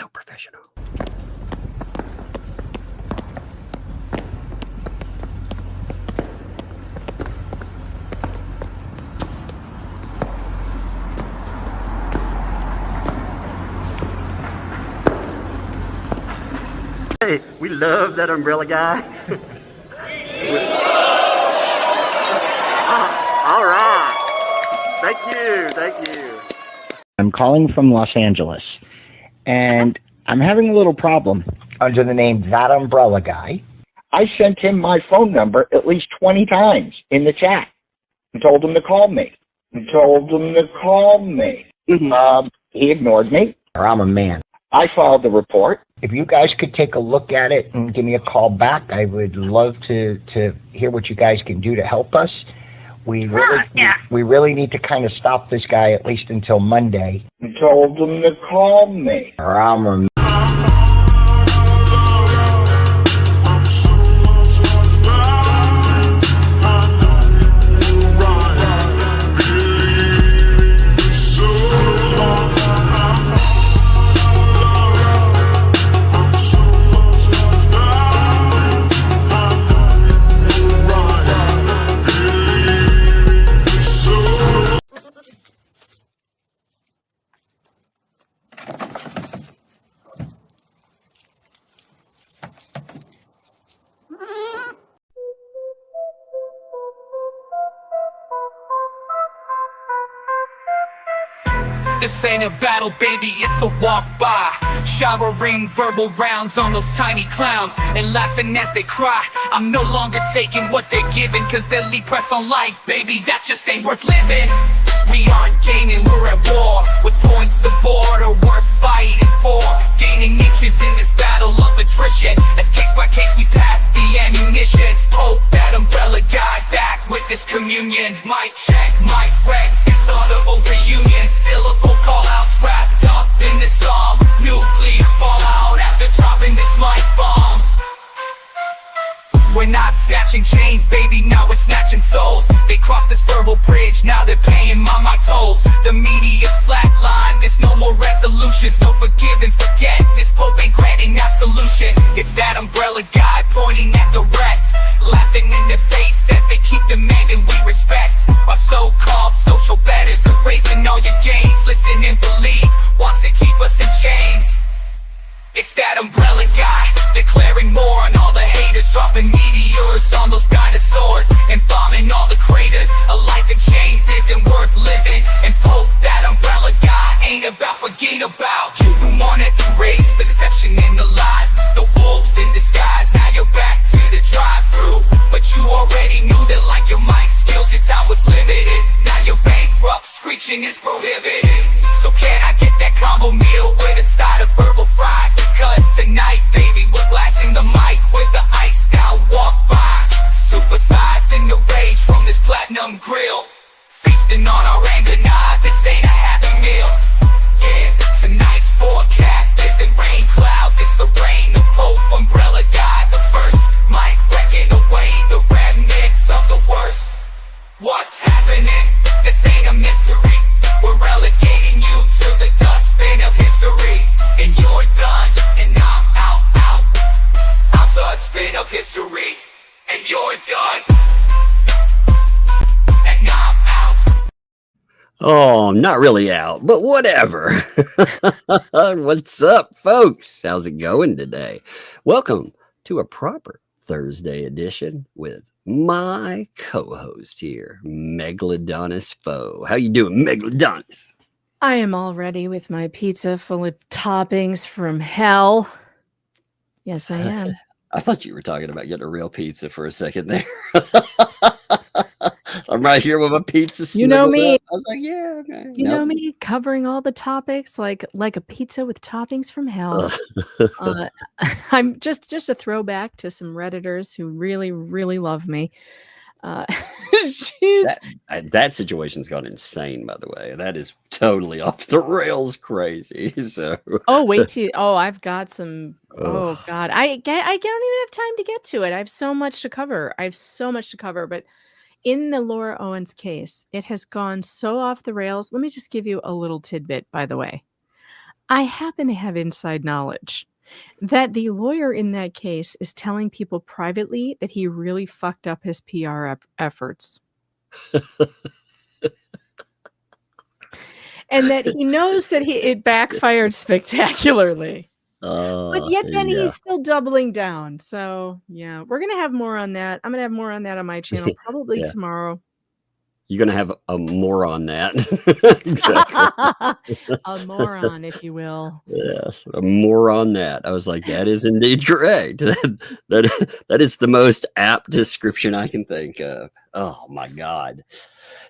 So professional. Hey, we love that umbrella guy. All right. Thank you. I'm calling from Los Angeles, and I'm having a little problem under the name ThatUmbrellaGuy. I sent him my phone number at least 20 times in the chat and told him to call me. He ignored me. I'm a man. I filed the report. If you guys could take a look at it and give me a call back, I would love to hear what you guys can do to help us. We really need to kind of stop this guy at least until Monday. I told him to call me. I'm a This ain't a battle, baby, it's a walk by. Showering verbal rounds on those tiny clowns and laughing as they cry. I'm no longer taking what they're giving, cause they'll leave press on life, baby, that just ain't worth living. We aren't gaining, we're at war, with points aboard or worth fighting for. Gaining inches in this battle of attrition, as case by case we pass the ammunition. Poke that umbrella guy back with this communion. Mic check, mic wreck, it's audible reunion. Syllable call outs wrapped up in this song. Nuclear fallout after dropping this mic bomb. We're not snatching chains, baby, now we're snatching souls. They crossed this verbal bridge, now they're paying my tolls. The media's flatline, there's no more resolutions. No forgive and forget, this pope ain't granting absolution. It's that umbrella guy pointing at the wrecked, laughing in their face as they keep demanding we respect. Our so-called social betters erasing all your gains. Listen and believe, wants to keep us in chains. It's that umbrella guy, declaring war on all the haters, dropping meteors on those dinosaurs, and bombing all the craters. A life in chains isn't worth living, and Pope, that umbrella guy, ain't about forgetting about you who wanted to erase the deception in the lies. The wolves in disguise, now you're back to the drive-thru. But you already knew that like your mic skills, your time was limited. Now you're bankrupt, screeching is prohibited. So can I get that combo meal with a side of verbal fry? Because tonight, baby, we're blasting the mic with the ice down walk by. Supersides in the rage from this platinum grill. Feasting on our anger, nah, this ain't a happy meal. Yeah, tonight's forecast isn't rain clouds, it's the rain of Pope umbrella guy. The first mic wrecking away the remnants of the worst. What's happening? This ain't a mystery. We're relegating you to the dustbin of history. And you're done, and I'm out. I'm dustbin of history. And you're done, and I'm out. Oh, I'm not really out, but whatever. What's up, folks? How's it going today? Welcome to a proper Thursday edition with my co-host here, Megalodonus Foe. How you doing, Megalodonus? I am all ready with my pizza full of toppings from hell. Yes, I am. I thought you were talking about getting a real pizza for a second there. I'm right here with my pizza. You know me. Up. I was like, yeah, okay. You know me, covering all the topics like a pizza with toppings from hell. I'm just a throwback to some Redditors who really, really love me. That situation's gone insane, by the way. That is totally off the rails crazy. So I've got some. Oh God, I don't even have time to get to it. I have so much to cover. But in the Laura Owens case, it has gone so off the rails. Let me just give you a little tidbit, by the way. I happen to have inside knowledge that the lawyer in that case is telling people privately that he really fucked up his PR efforts. And that he knows that it backfired spectacularly. But yet then he's still doubling down. So, yeah, we're going to have more on that. I'm going to have more on that on my channel probably tomorrow. You're going to have a more on that. A moron, if you will. Yes, a more on that. I was like, that is indeed correct. That is the most apt description I can think of. Oh, my God.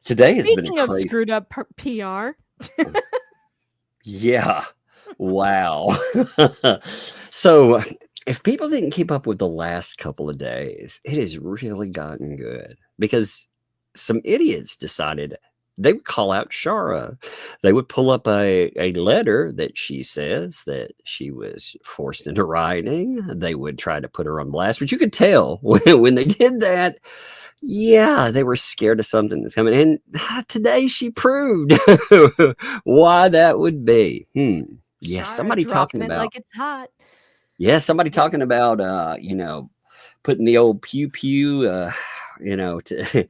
Today has been a crazy... screwed up PR. Yeah. Wow. So if people didn't keep up with the last couple of days, it has really gotten good because some idiots decided they would call out Shara. They would pull up a letter that she says that she was forced into writing. They would try to put her on blast, but you could tell when they did that, yeah, they were scared of something that's coming. And today she proved why that would be. Yeah, somebody talking about like it's hot. Yeah, somebody talking about you know, putting the old pew pew you know, to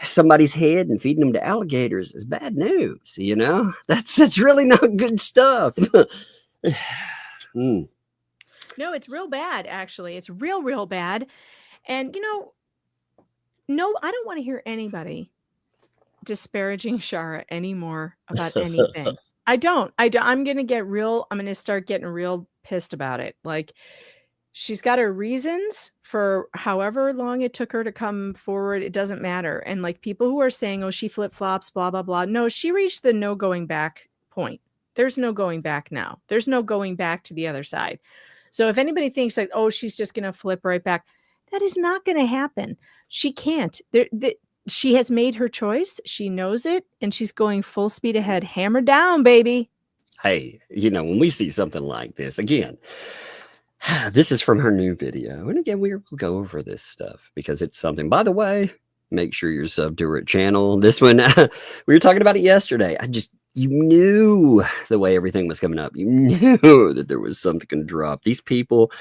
somebody's head and feeding them to alligators is bad news, you know? That's really not good stuff. No, it's real bad, actually. It's real bad. And, you know, no, I don't want to hear anybody disparaging Shara anymore about anything. I don't. I'm going to start getting real pissed about it. Like, she's got her reasons for however long it took her to come forward. It doesn't matter. And like people who are saying, oh, she flip-flops, blah, blah, blah. No, she reached the no going back point. There's no going back now. There's no going back to the other side. So if anybody thinks like, oh, she's just going to flip right back, that is not going to happen. She can't. She has made her choice. She knows it. And she's going full speed ahead. Hammer down, baby. Hey, you know, when we see something like this, again, this is from her new video. And again, we'll go over this stuff because it's something. By the way, make sure you're subbed to her channel. This one, we were talking about it yesterday. You knew the way everything was coming up. You knew that there was something going to drop. These people,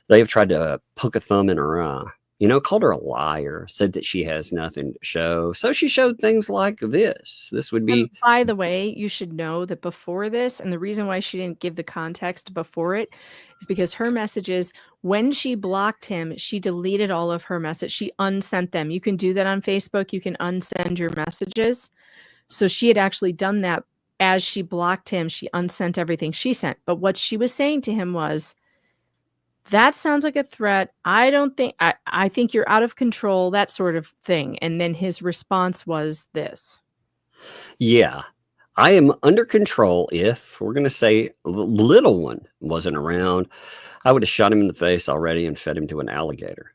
they have tried to poke a thumb in her eye. You know, called her a liar, said that she has nothing to show. So she showed things like this. This would be... And by the way, you should know that before this, and the reason why she didn't give the context before it is because her messages, when she blocked him, she deleted all of her messages. She unsent them. You can do that on Facebook. You can unsend your messages. So she had actually done that as she blocked him. She unsent everything she sent. But what she was saying to him was, that sounds like a threat. I think you're out of control, that sort of thing. And then his response was this. Yeah, I am under control. If we're going to say the little one wasn't around, I would have shot him in the face already and fed him to an alligator.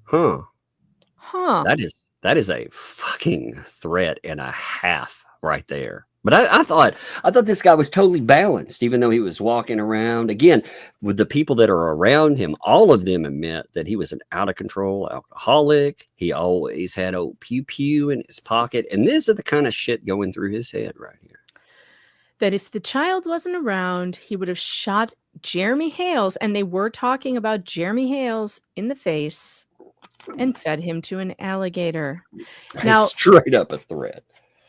Huh. That is a fucking threat and a half right there. But I thought this guy was totally balanced, even though he was walking around. Again, with the people that are around him, all of them admit that he was an out-of-control alcoholic. He always had old pew-pew in his pocket. And this is the kind of shit going through his head right here. That if the child wasn't around, he would have shot Jeremy Hales. And they were talking about Jeremy Hales in the face and fed him to an alligator. Now, straight up a threat.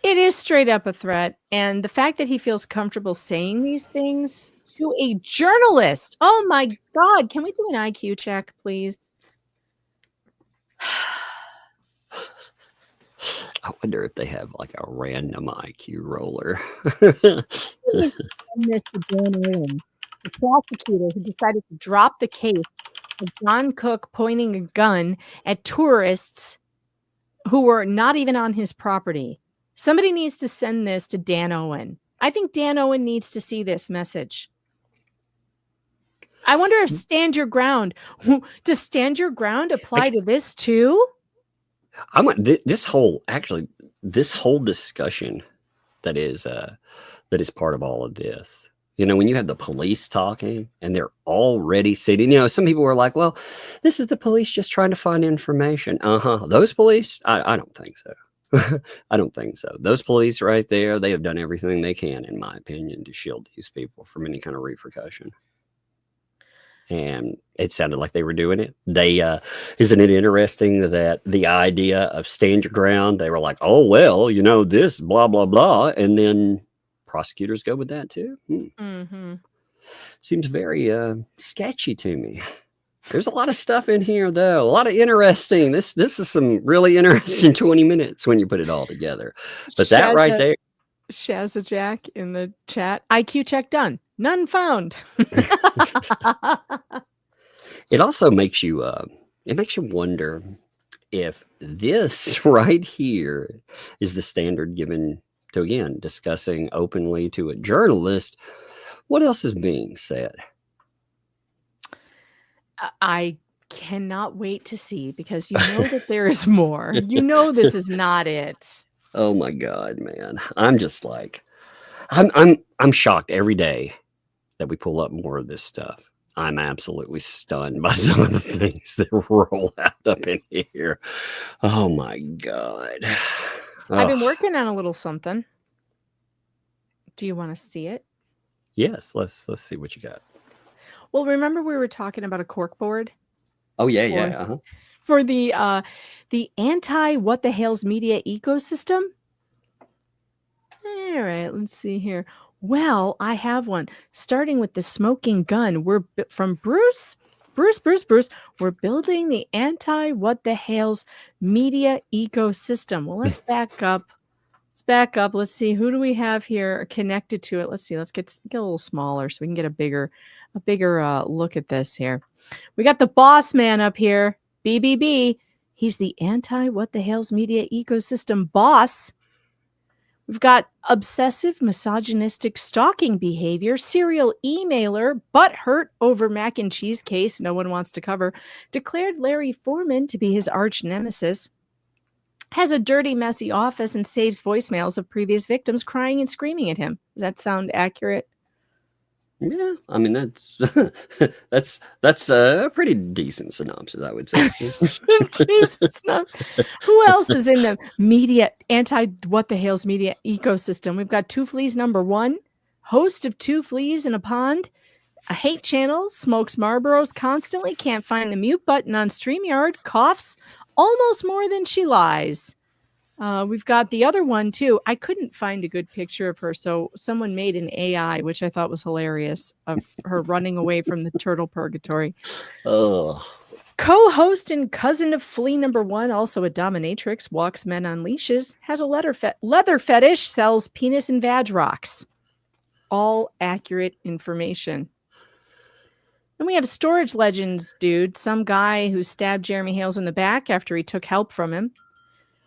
It is straight up a threat. And the fact that he feels comfortable saying these things to a journalist. Oh my God. Can we do an IQ check, please? I wonder if they have like a random IQ roller. This to Dan Owen, the prosecutor who decided to drop the case of John Cook pointing a gun at tourists who were not even on his property. Somebody needs to send this to Dan Owen. I think Dan Owen needs to see this message. I wonder if stand your ground. Does stand your ground apply to this too? This whole discussion that is part of all of this. You know, when you have the police talking and they're already sitting, you know, some people were like, well, this is the police just trying to find information. Those police, I don't think so. I don't think so. Those police right there, they have done everything they can, in my opinion, to shield these people from any kind of repercussion. And it sounded like they were doing it. They isn't it interesting that the idea of stand your ground, they were like, oh, well, this blah, blah, blah. And then prosecutors go with that too. Seems very sketchy to me. There's a lot of stuff in here, though. A lot of interesting. This is some really interesting 20 minutes when you put it all together. But that right there. Shazza Jack in the chat. IQ check done. None found. It also makes you wonder if this right here is the standard given to, again, discussing openly to a journalist. What else is being said? I cannot wait to see, because you know that there is more. You know this is not it. Oh my God, man. I'm just like, I'm shocked every day that we pull up more of this stuff. I'm absolutely stunned by some of the things that roll out up in here. Oh my God. I've been working on a little something. Do you want to see it? Yes, let's see what you got. Well, remember we were talking about a cork board? Oh yeah. For the anti what the hales media ecosystem. All right, let's see here. Well, I have one. Starting with the smoking gun. We're from Bruce. We're building the anti what the hales media ecosystem. Well, let's back up. Let's see, who do we have here connected to it? Let's see. Let's get a little smaller so we can get a bigger look at this here. We got the boss man up here, BBB. He's the anti what the hales media ecosystem boss. We've got obsessive misogynistic stalking behavior, serial emailer, butthurt over mac and cheese case no one wants to cover, declared Larry Foreman to be his arch nemesis, has a dirty, messy office, and saves voicemails of previous victims crying and screaming at him. Does that sound accurate? Yeah, I mean that's a pretty decent synopsis, I would say. Who else is in the media anti what the hales media ecosystem? We've got Two Fleas #1, host of Two Fleas in a Pond, a hate channel, smokes Marlboros constantly, can't find the mute button on StreamYard, coughs almost more than she lies. We've got the other one too. I couldn't find a good picture of her, so someone made an AI, which I thought was hilarious, of her running away from the turtle purgatory. Oh. Co-host and cousin of Flea #1, also a dominatrix, walks men on leashes, has a leather fetish, sells penis and vag rocks. All accurate information. Then we have Storage Legends dude, some guy who stabbed Jeremy Hales in the back after he took help from him.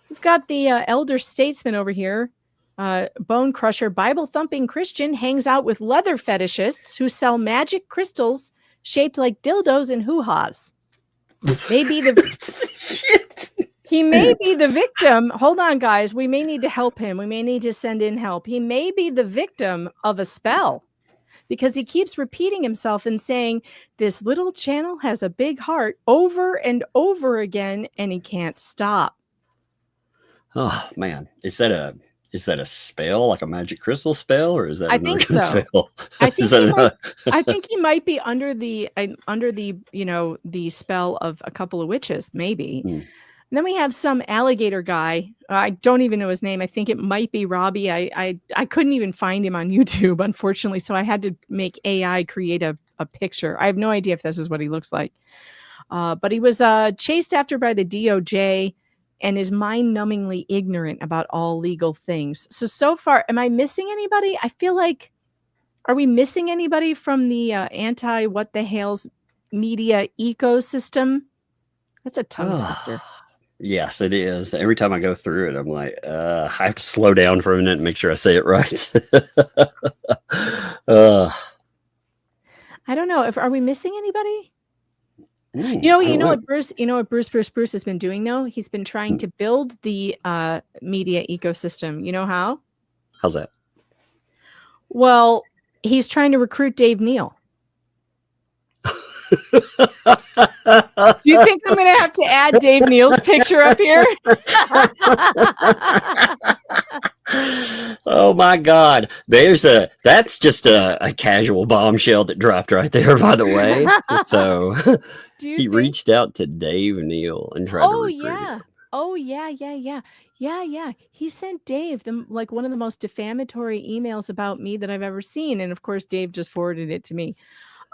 We've got the elder statesman over here, bone crusher, Bible-thumping Christian, hangs out with leather fetishists who sell magic crystals shaped like dildos and hoo-has. Maybe Shit. He may be the victim. Hold on, guys. We may need to help him. We may need to send in help. He may be the victim of a spell, because he keeps repeating himself and saying, this little channel has a big heart over and over again, and he can't stop. Oh man, is that a spell, like a magic crystal spell, or is that I think so. Spell? I think he might be under the the spell of a couple of witches, maybe. And then we have some alligator guy. I don't even know his name. I think it might be Robbie. I couldn't even find him on YouTube, unfortunately, so I had to make AI create a picture. I have no idea if this is what he looks like. But he was chased after by the DOJ and is mind-numbingly ignorant about all legal things. So far, am I missing anybody? I feel like, are we missing anybody from the anti what the hales media ecosystem? That's a tongue twister. Yes, it is. Every time I go through it, I'm like, I have to slow down for a minute and make sure I say it right. I don't know. Are we missing anybody? You know what Bruce has been doing, though? He's been trying to build the media ecosystem. You know how? How's that? Well, he's trying to recruit Dave Neal. Do you think I'm going to have to add Dave Neal's picture up here? Oh my God. That's just a casual bombshell that dropped right there, by the way. So he reached out to Dave Neal and tried to recruit him. Oh yeah. He sent Dave one of the most defamatory emails about me that I've ever seen. And of course, Dave just forwarded it to me.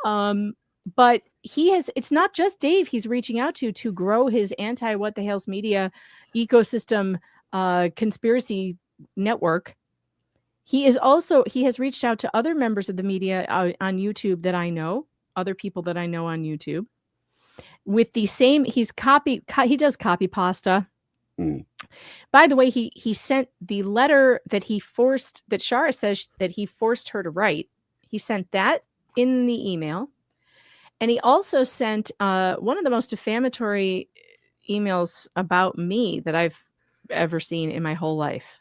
But it's not just Dave he's reaching out to grow his what the hales media ecosystem conspiracy network. He has reached out to other members of the media on YouTube that I know, other people that I know on YouTube. With the same, he does copy pasta. By the way, he sent the letter that Shara says that he forced her to write. He sent that in the email. And he also sent one of the most defamatory emails about me that I've ever seen in my whole life,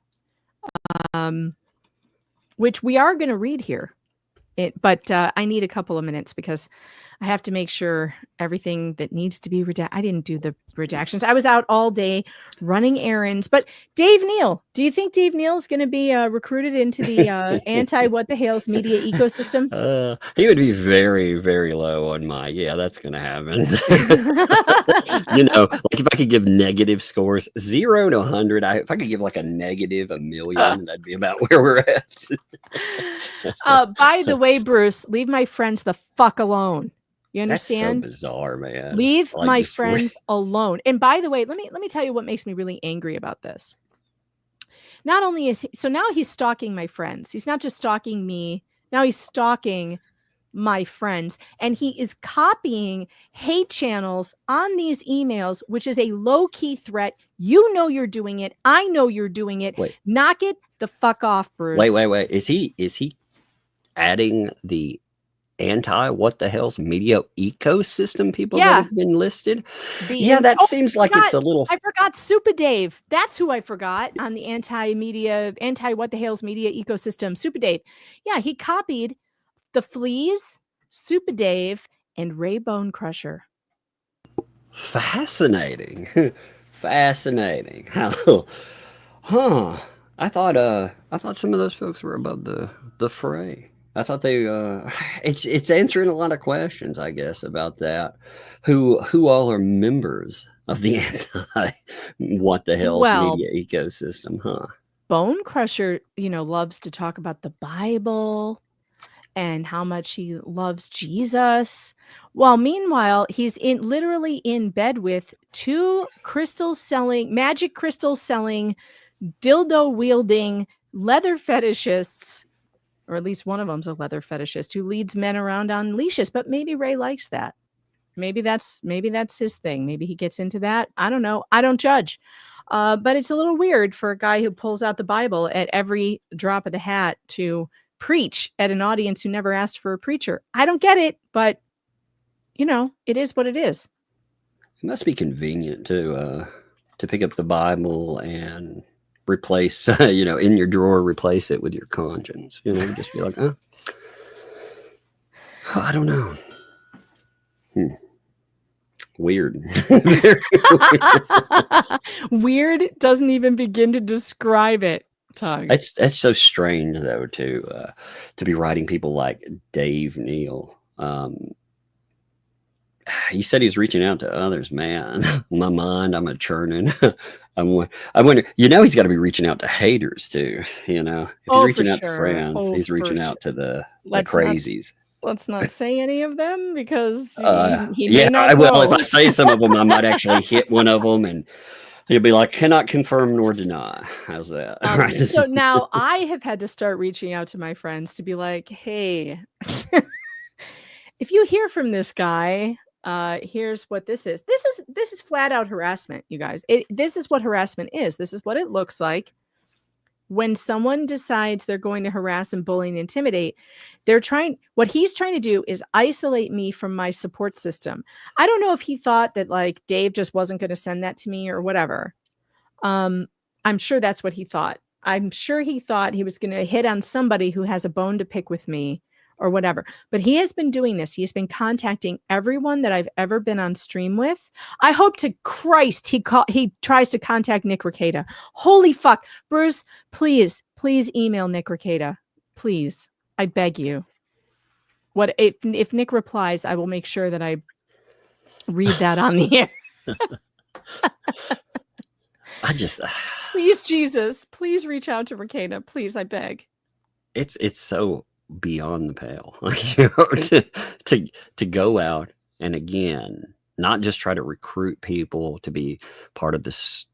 which we are going to read here. But I need a couple of minutes because I have to make sure everything that needs to be redacted. I didn't do the redactions. I was out all day running errands. But Dave Neal, do you think Dave Neal is going to be recruited into the what the hales media ecosystem? He would be very, very low on my, yeah, that's going to happen. Like if I could give negative scores, 0 to 100, if I could give like a negative 1,000,000, that'd be about where we're at. By the way, Bruce, leave my friends the fuck alone. You understand? That's so bizarre, man. Leave my friends alone. And by the way, let me tell you what makes me really angry about this. Not only now he's stalking my friends. He's not just stalking me. Now he's stalking my friends, and he is copying hate channels on these emails, which is a low-key threat. You know you're doing it. I know you're doing it. Wait. Knock it the fuck off, Bruce. Wait. Is he adding the what the hell's media ecosystem people that have been listed? That seems like it's a little. I forgot Super Dave. That's who I forgot on the what the hell's media ecosystem. Super Dave. Yeah, he copied the Fleas, Super Dave, and Ray Bone Crusher. Fascinating. Fascinating. Huh. I thought some of those folks were above the fray. I thought they it's answering a lot of questions, I guess, about that. Who all are members of the what the hell's media ecosystem, huh? Bone Crusher, loves to talk about the Bible and how much he loves Jesus. While meanwhile, he's literally in bed with 2 magic crystal selling, dildo wielding leather fetishists. Or at least one of them's a leather fetishist who leads men around on leashes. But maybe Ray likes that. Maybe that's his thing. Maybe he gets into that. I don't know. I don't judge. But it's a little weird for a guy who pulls out the Bible at every drop of the hat to preach at an audience who never asked for a preacher. I don't get it, but it is what it is. It must be convenient to pick up the Bible and replace, in your drawer, replace it with your conscience. Just be like, I don't know. Weird. Weird doesn't even begin to describe it. Tug. That's so strange though to be writing people like Dave Neal. You said he's reaching out to others, man. My mind, I'm a churning. I wonder. He's got to be reaching out to haters too. If he's reaching out to friends, he's reaching out to the crazies. Let's not say any of them because he may not know. If I say some of them, I might actually hit one of them, and he'll be like, "Cannot confirm nor deny." How's that? So now I have had to start reaching out to my friends to be like, "Hey, if you hear from this guy." Here's what this is. This is flat out harassment, you guys. This is what harassment is. This is what it looks like when someone decides they're going to harass and bully and intimidate. What he's trying to do is isolate me from my support system. I don't know if he thought that like Dave just wasn't going to send that to me or whatever. I'm sure that's what he thought. I'm sure he thought he was going to hit on somebody who has a bone to pick with me or whatever. But he has been doing this. He's been contacting everyone that I've ever been on stream with. I hope to Christ he tries to contact Nick Rekieta. Holy fuck. Bruce, please email Nick Rekieta. Please. I beg you. What if Nick replies, I will make sure that I read that on the air. Please, Jesus, please reach out to Rekieta. Please, I beg. It's so beyond the pale, you know, to go out and again, not just try to recruit people to be part of this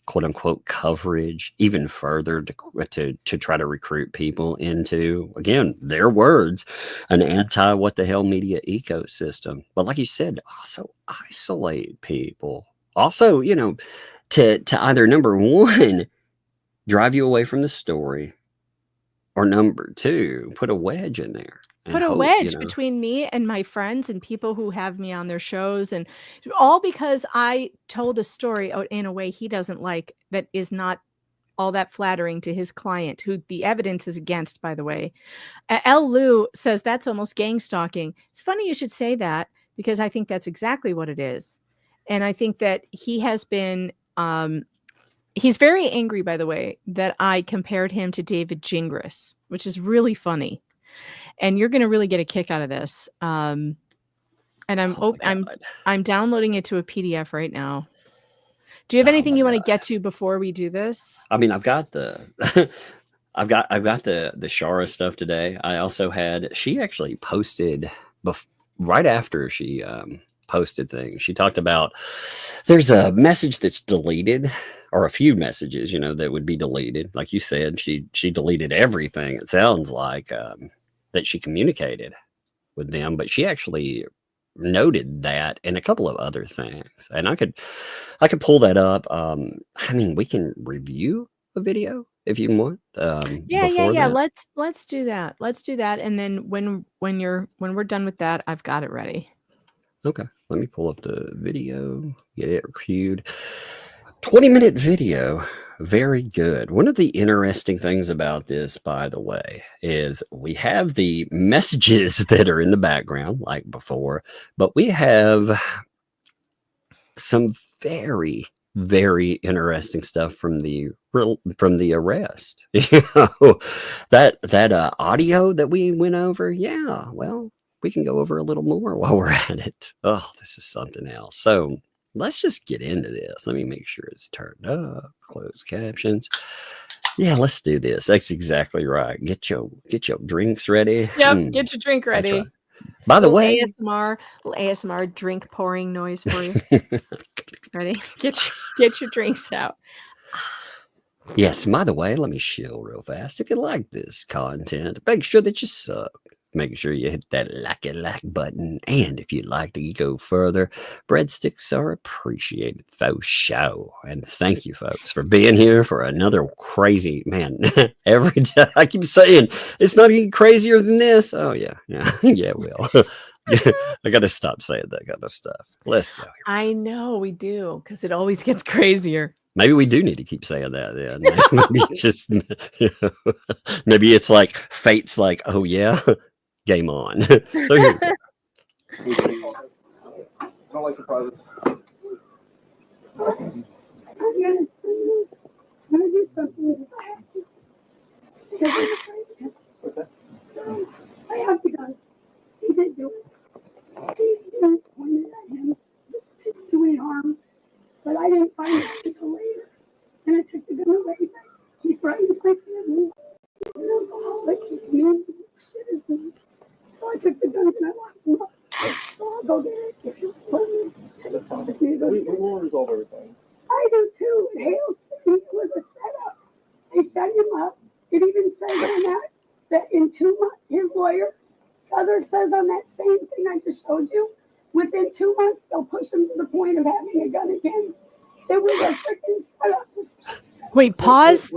quote unquote coverage, even further to try to recruit people into, again, their words, an anti what the hell media ecosystem. But like you said, also isolate people. Also, you know, to either number one, drive you away from the story, or number two, put a wedge in there. Put a wedge between me and my friends and people who have me on their shows, and all because I told a story in a way he doesn't like, that is not all that flattering to his client, who the evidence is against, by the way. L. Lou says that's almost gang stalking. It's funny you should say that, because I think that's exactly what it is. And I think that he has been, he's very angry, by the way, that I compared him to David Gingras, which is really funny. And you're going to really get a kick out of this. And I'm downloading it to a PDF right now. Do you have anything you want to get to before we do this? I mean, I've got the I've got the Shara stuff today. I also had, she actually posted right after she posted things. She talked about there's a message that's deleted, or a few messages, you know, that would be deleted. Like you said, she deleted everything. It sounds like that she communicated with them, but she actually noted that and a couple of other things. And I could pull that up. I mean, we can review a video if you want. Yeah. Let's do that. Let's do that. And then when we're done with that, I've got it ready. Okay. Let me pull up the video, get it queued. 20-minute video. Very good. One of the interesting things about this, by the way, is we have the messages that are in the background like before, but we have some very, very interesting stuff from the arrest. You know, that audio that we went over. Yeah, well, we can go over a little more while we're at it. Oh, this is something else. So let's just get into this. Let me make sure it's turned up. Closed captions. Yeah, let's do this. That's exactly right. Get your drinks ready. Yep, get your drink ready. Right. By the way, little ASMR drink pouring noise for you. Ready? Get your drinks out. Yes, by the way, let me shill real fast. If you like this content, make sure that you sub. Make sure you hit that like button. And if you'd like to go further, breadsticks are appreciated for show. And thank you, folks, for being here for another crazy, man. Every time I keep saying it's not even crazier than this. Oh, yeah. Yeah, well. I got to stop saying that kind of stuff. Let's go. I know we do, because it always gets crazier. Maybe we do need to keep saying that then. Maybe just, maybe it's like fate's like, oh, yeah. Game on. So here we go. I don't like surprises. I'm gonna do something because I have to. Because I'm afraid. Okay. So I have to go. He did do it. He pointed at him to do any harm, but I didn't find it until later. And I took the gun away. He threatens my family. He's an alcoholic. He's mean. Shit is mean. So I took the guns and I locked them up. So I'll go get it if you want me. We will resolve everything. I do too. Hale said it was a setup. They set him up. It even says on that in 2 months, his lawyer, Souther says on that same thing I just showed you, within 2 months, they'll push him to the point of having a gun again. It was a freaking setup. Wait, pause.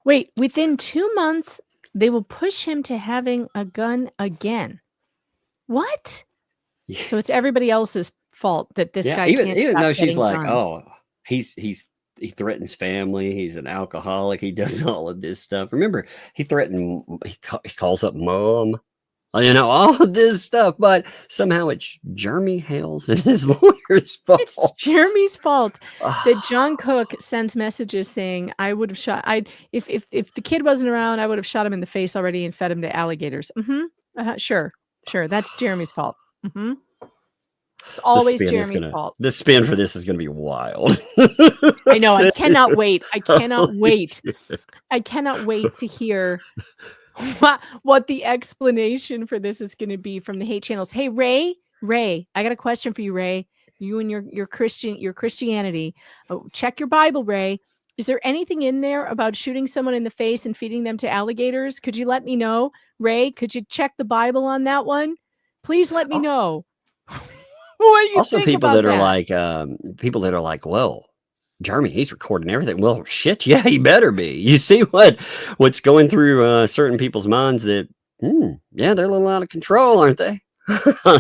Wait, within 2 months, they will push him to having a gun again. What? Yeah. So it's everybody else's fault that this guy even can't though stop she's like, guns. oh, he's threatens family. He's an alcoholic. He does all of this stuff. Remember, he threatened. He calls up mom. All of this stuff, but somehow it's Jeremy Hale's and his lawyer's fault. It's Jeremy's fault that John Cook sends messages saying, "I would have shot. If the kid wasn't around, I would have shot him in the face already and fed him to alligators." Sure. That's Jeremy's fault. It's always Jeremy's fault. The spin for this is going to be wild. I know. I cannot wait. I cannot wait to hear what the explanation for this is going to be from the hate channels. Hey, Ray, I got a question for you, Ray. You and your Christianity. Oh, check your Bible, Ray. Is there anything in there about shooting someone in the face and feeding them to alligators? Could you let me know, Ray? Could you check the Bible on that one? Please let me know. What you also, think people about that are like, well, Jeremy, he's recording everything. Well, shit, yeah, he better be. You see what's going through certain people's minds that, yeah, they're a little out of control, aren't they?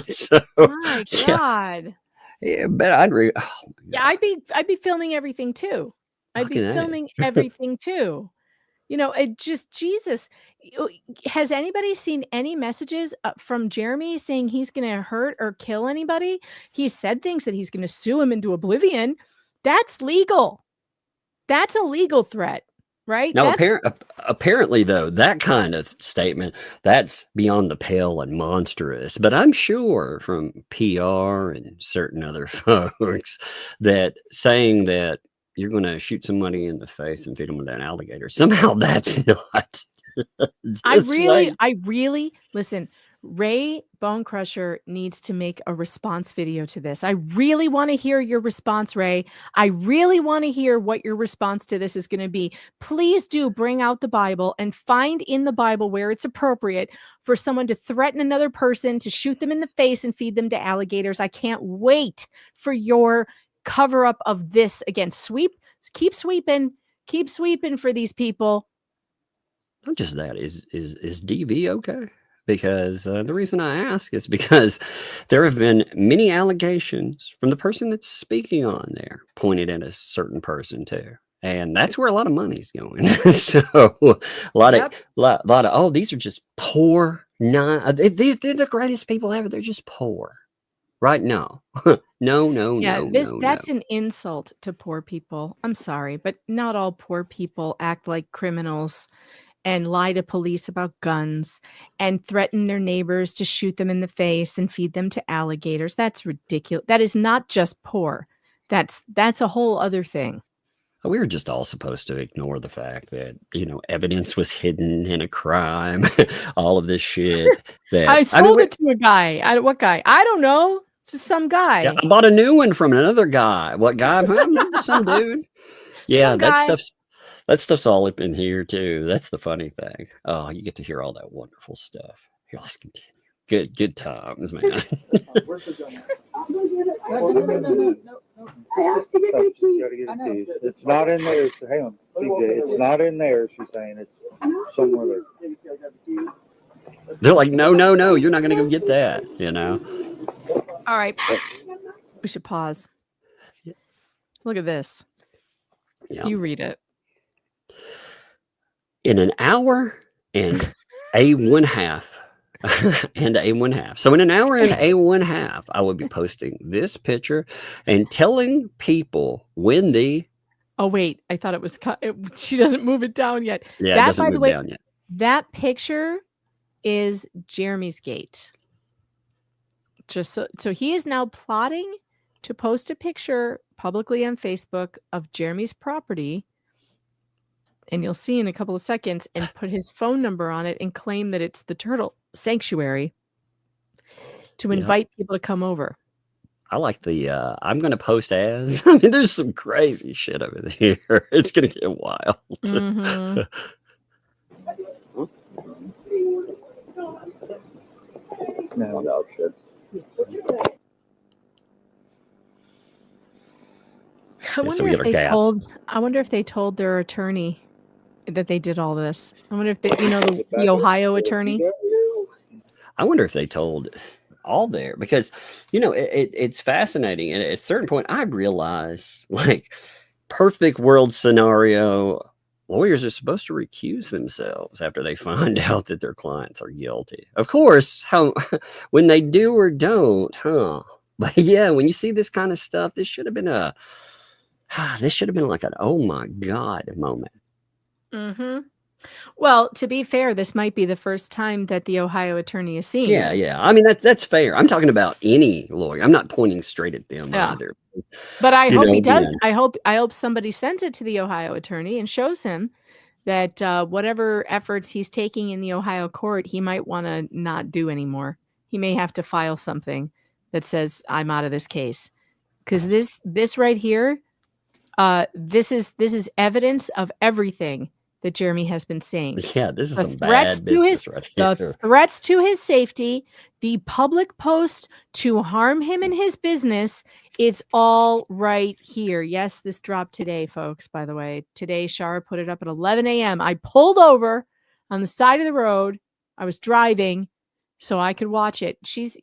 So, my God. Yeah, but I'd be filming everything too. I'd be filming everything too. It just, Jesus. Has anybody seen any messages from Jeremy saying he's going to hurt or kill anybody? He said things that he's going to sue him into oblivion. That's legal. That's a legal threat, right? Now, apparently, though, that kind of statement, that's beyond the pale and monstrous. But I'm sure from PR and certain other folks that saying that you're going to shoot somebody in the face and feed them with an alligator, somehow that's not. I really listen. Ray Bone Crusher needs to make a response video to this. I really want to hear your response, Ray. I really want to hear what your response to this is going to be. Please do bring out the Bible and find in the Bible where it's appropriate for someone to threaten another person, to shoot them in the face and feed them to alligators. I can't wait for your cover up of this. Again, keep sweeping for these people. Not just that, is DV okay? Because the reason I ask is because there have been many allegations from the person that's speaking on there pointed at a certain person too. And that's where a lot of money's going. So a lot of, these are just poor. They're the greatest ever. They're just poor. Right? No. No. That's an insult to poor people. I'm sorry, but not all poor people act like criminals and lie to police about guns and threaten their neighbors to shoot them in the face and feed them to alligators. That's ridiculous. That is not just poor. That's a whole other thing. We were just all supposed to ignore the fact that, evidence was hidden in a crime, all of this shit. I sold it to a guy. What guy? I don't know. It's just some guy. Yeah, I bought a new one from another guy. What guy? Some dude. Yeah, that stuff's all up in here too. That's the funny thing. Oh, you get to hear all that wonderful stuff. Here, let's continue. Good times, man. Where's the gun? I have to get my keys. It's not in there. Hang on, CJ. It's not in there. She's saying it's somewhere there. They're like, no, you're not going to go get that. All right, we should pause. Look at this. Yeah. You read it. In an hour and a 1/2. And a 1/2. So in an hour and a 1/2, I will be posting this picture and telling people when the. Oh wait, I thought it was. She doesn't move it down yet. Yeah, it doesn't move down yet. That picture is Jeremy's gate. Just so he is now plotting to post a picture publicly on Facebook of Jeremy's property. And you'll see in a couple of seconds, and put his phone number on it and claim that it's the turtle sanctuary to invite people to come over. I like the I'm going to post as. I mean, there's some crazy shit over here. It's going to get wild. Mm-hmm. No, shit. I wonder if they told their attorney that they did all this. I wonder if the Ohio attorney. I wonder if they told all there, because it's fascinating. And at a certain point, I realized, like, perfect world scenario, lawyers are supposed to recuse themselves after they find out that their clients are guilty. Of course, when they do or don't, huh? But yeah, when you see this kind of stuff, this should have been like an oh my God moment. Mm-hmm. Well, to be fair, this might be the first time that the Ohio attorney is seeing Yeah, this. yeah. I mean, that's fair. I'm talking about any lawyer. I'm not pointing straight at them Yeah. either. But I hope he does. Yeah. I hope somebody sends it to the Ohio attorney and shows him that whatever efforts he's taking in the Ohio court, he might want to not do anymore. He may have to file something that says, I'm out of this case. Because this right here, this is evidence of everything that Jeremy has been saying. Yeah, this is The some bad business right here. The threats to his safety, the public post to harm him and his business, it's all right here. Yes, this dropped today, folks, by the way. Today, Shara put it up at 11 a.m. I pulled over on the side of the road. I was driving so I could watch it. She's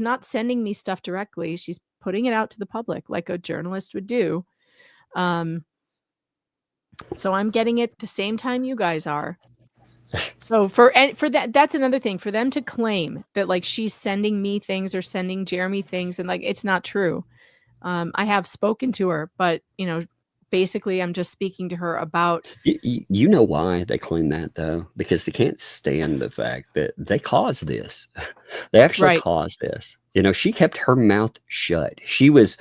not sending me stuff directly. She's putting it out to the public like a journalist would do. So I'm getting it the same time you guys are. So for that's another thing, for them to claim that like she's sending me things or sending Jeremy things, and like it's not true. I have spoken to her, but basically I'm just speaking to her about. You know why they claim that though? Because they can't stand the fact that they caused this. They actually caused this. She kept her mouth shut. She was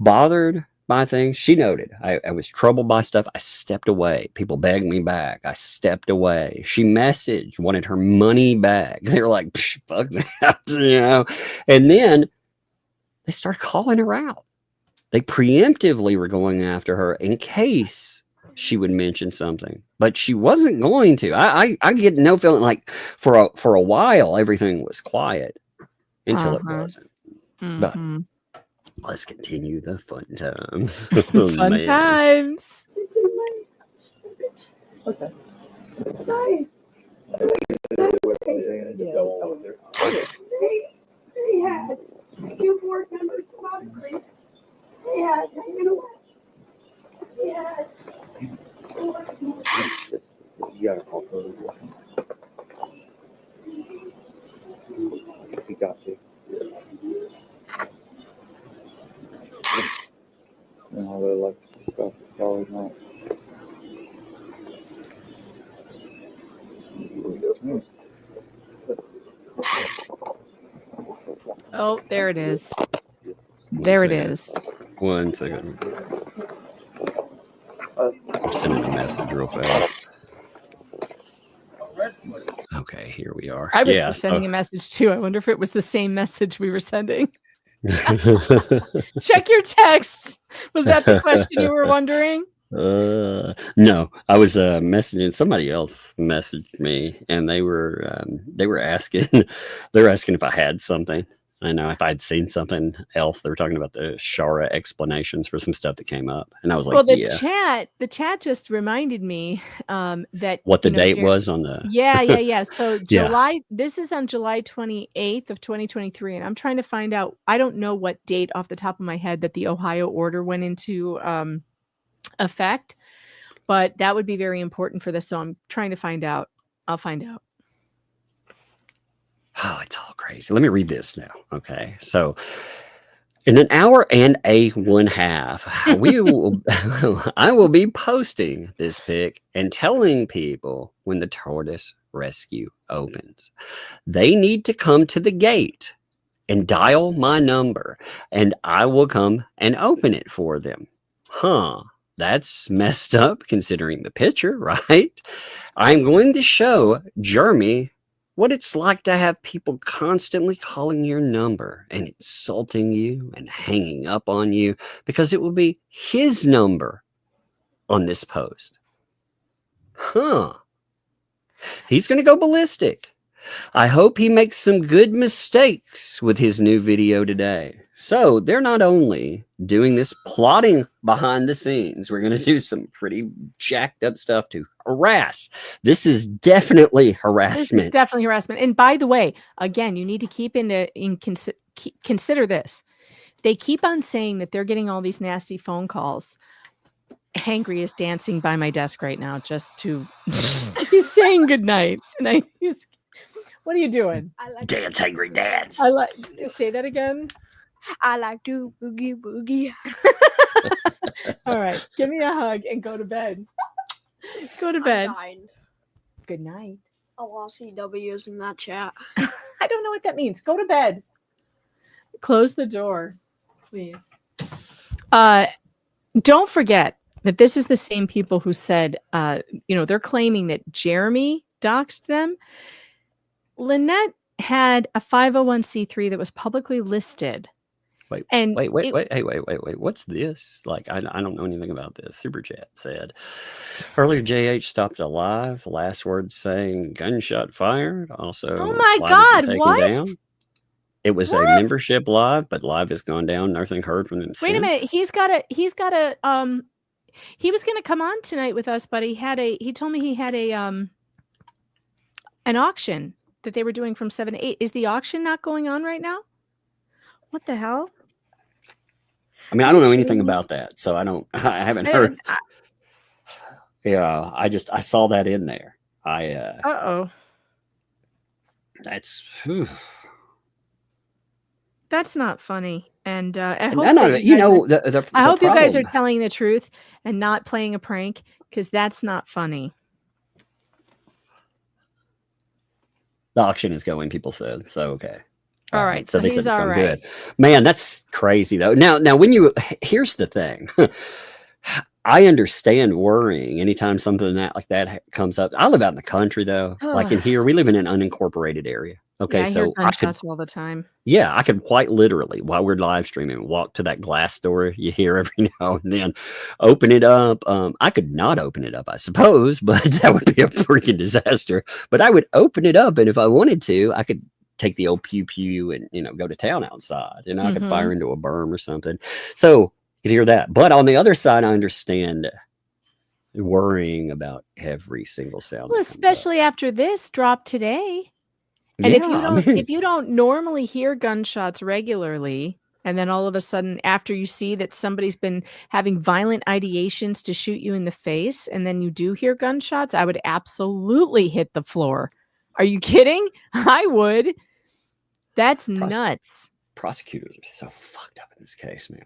bothered by things. She noted, I was troubled by stuff. I stepped away. People begged me back. I stepped away. She messaged, wanted her money back. They were like, fuck that, And then they started calling her out. They preemptively were going after her in case she would mention something, but she wasn't going to. I get no feeling like for a while everything was quiet until it wasn't. But let's continue the fun times. Fun times. Okay. They had 2 board members logically. They had You gotta call for it. You got to. No, they like stuff. Probably not. Oh, there it is. There it is. 1 second. I'm sending a message real fast. Okay, here we are. I was just sending a message too. I wonder if it was the same message we were sending. Check your texts. Was that the question you were wondering? No, I was messaging somebody else messaged me, and they were asking if I had something. I know if I'd seen something else. They were talking about the Shara explanations for some stuff that came up, and I was like, "Well, the chat just reminded me that what the date was on the yeah. So July. This is on July 28th of 2023, and I'm trying to find out. I don't know what date off the top of my head that the Ohio order went into effect, but that would be very important for this. So I'm trying to find out. I'll find out. Oh, it's all crazy. Let me read this now. Okay. So in an hour and a 1/2, I will be posting this pic and telling people when the tortoise rescue opens. They need to come to the gate and dial my number, and I will come and open it for them. Huh. That's messed up considering the picture, right? I'm going to show Jeremy what it's like to have people constantly calling your number and insulting you and hanging up on you because it will be his number on this post. Huh. He's going to go ballistic. I hope he makes some good mistakes with his new video today. So they're not only doing this plotting behind the scenes, we're going to do some pretty jacked up stuff to harass. This is definitely harassment. This is definitely harassment. And by the way, again, you need to consider this. They keep on saying that they're getting all these nasty phone calls. Hangry is dancing by my desk right now just to he's saying goodnight. And what are you doing? I like Dance, Hangry, dance. Say that again. I like to boogie boogie. All right, give me a hug and go to bed. Go to bed. Good night. A lot of CWs in that chat. I don't know what that means. Go to bed. Close the door, please. Don't forget that this is the same people who said, they're claiming that Jeremy doxed them. Lynette had a 501c3 that was publicly listed. Wait. And Wait. What's this? Like, I don't know anything about this. Super Chat said, earlier JH stopped a live. Last word saying gunshot fired. Also, oh my live has God, been taken what? down. It was a membership live, but live has gone down. Nothing heard from them since. Wait a minute. He was going to come on tonight with us, but he told me he had an auction that they were doing from 7 to 8. Is the auction not going on right now? What the hell? I mean, I don't know anything about that, so I haven't heard. Yeah, I saw that in there. That's not funny. And I hope you guys are telling the truth and not playing a prank, because that's not funny. The auction is going, people said. So, okay. All right. So they said he's it's all going right. good. Man, that's crazy, though. Now, here's the thing. I understand worrying anytime something like that comes up. I live out in the country, though. Like in here, we live in an unincorporated area. Okay, yeah, I so hear gunshots all the time. Yeah, I could quite literally, while we're live streaming, walk to that glass door you hear every now and then, open it up. I could not open it up, I suppose, but that would be a freaking disaster. But I would open it up, and if I wanted to, I could take the old pew and go to town outside, and I could fire into a berm or something. So you could hear that. But on the other side, I understand worrying about every single sound. Well, especially after this drop today. And if you don't normally hear gunshots regularly, and then all of a sudden after you see that somebody's been having violent ideations to shoot you in the face, and then you do hear gunshots, I would absolutely hit the floor. Are you kidding? I would. That's nuts. Prosecutors are so fucked up in this case, man.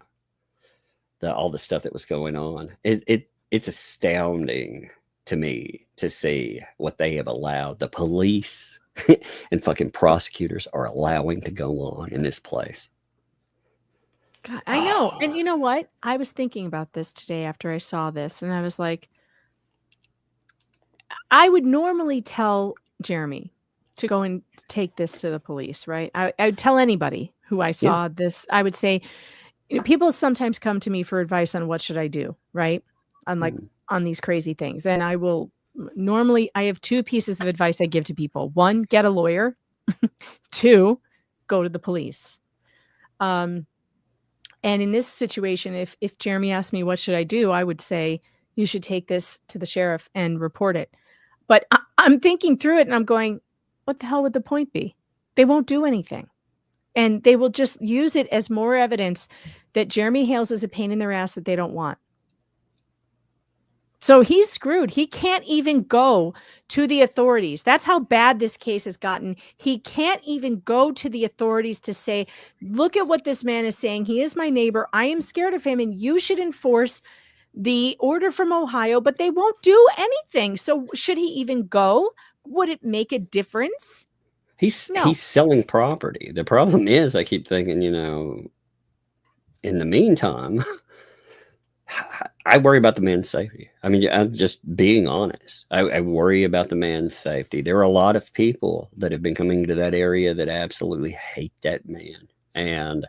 All the stuff that was going on. It's astounding to me to see what they have allowed. The police and fucking prosecutors are allowing to go on in this place. God, I know. And you know what? I was thinking about this today after I saw this, and I was like, I would normally tell Jeremy to go and take this to the police, right? I would tell anybody who I saw this. I would say, people sometimes come to me for advice on what should I do, right? On these crazy things. And I will normally, I have two pieces of advice I give to people. One, get a lawyer. Two, go to the police. And in this situation, if Jeremy asked me, what should I do? I would say, you should take this to the sheriff and report it. But I'm thinking through it and I'm going, what the hell would the point be? They won't do anything. And they will just use it as more evidence that Jeremy Hales is a pain in their ass that they don't want. So he's screwed. He can't even go to the authorities. That's how bad this case has gotten. He can't even go to the authorities to say, look at what this man is saying. He is my neighbor. I am scared of him, and you should enforce the order from Ohio, but they won't do anything. So should he even go? Would it make a difference? He's selling property. The problem is, I keep thinking, in the meantime, I worry about the man's safety. I mean, I'm just being honest. I worry about the man's safety. There are a lot of people that have been coming to that area that absolutely hate that man. And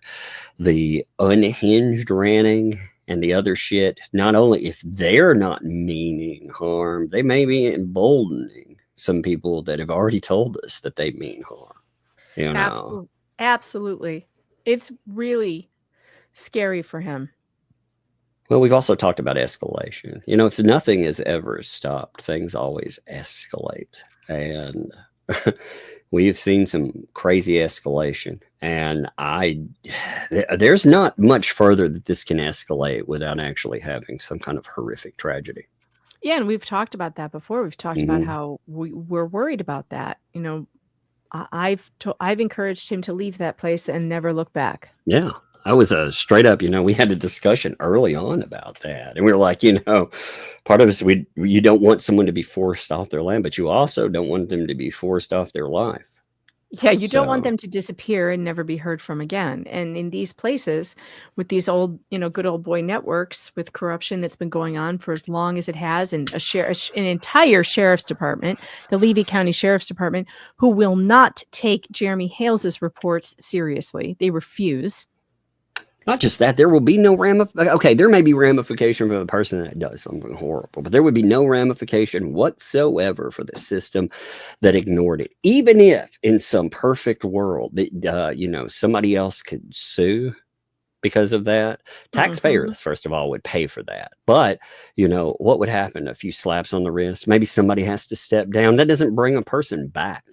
the unhinged ranting and the other shit, not only if they're not meaning harm, they may be emboldening some people that have already told us that they mean harm. Absolutely. It's really scary for him. Well, we've also talked about escalation. If nothing is ever stopped, things always escalate. And we've seen some crazy escalation, and there's not much further that this can escalate without actually having some kind of horrific tragedy. Yeah, and we've talked about that before. We've talked about how we're worried about that. You know, I've encouraged him to leave that place and never look back. Yeah, I was straight up. We had a discussion early on about that, and we were like, part of us, you don't want someone to be forced off their land, but you also don't want them to be forced off their life. Yeah, you don't want them to disappear and never be heard from again. And in these places, with these old, good old boy networks, with corruption that's been going on for as long as it has, and an entire sheriff's department, the Levy County Sheriff's Department, who will not take Jeremy Hales's reports seriously. They refuse. Not just that, there will be no okay, there may be ramification for the person that does something horrible, but there would be no ramification whatsoever for the system that ignored it. Even if in some perfect world that somebody else could sue because of that, taxpayers, first of all, would pay for that. But what would happen? A few slaps on the wrist, maybe somebody has to step down. That doesn't bring a person back.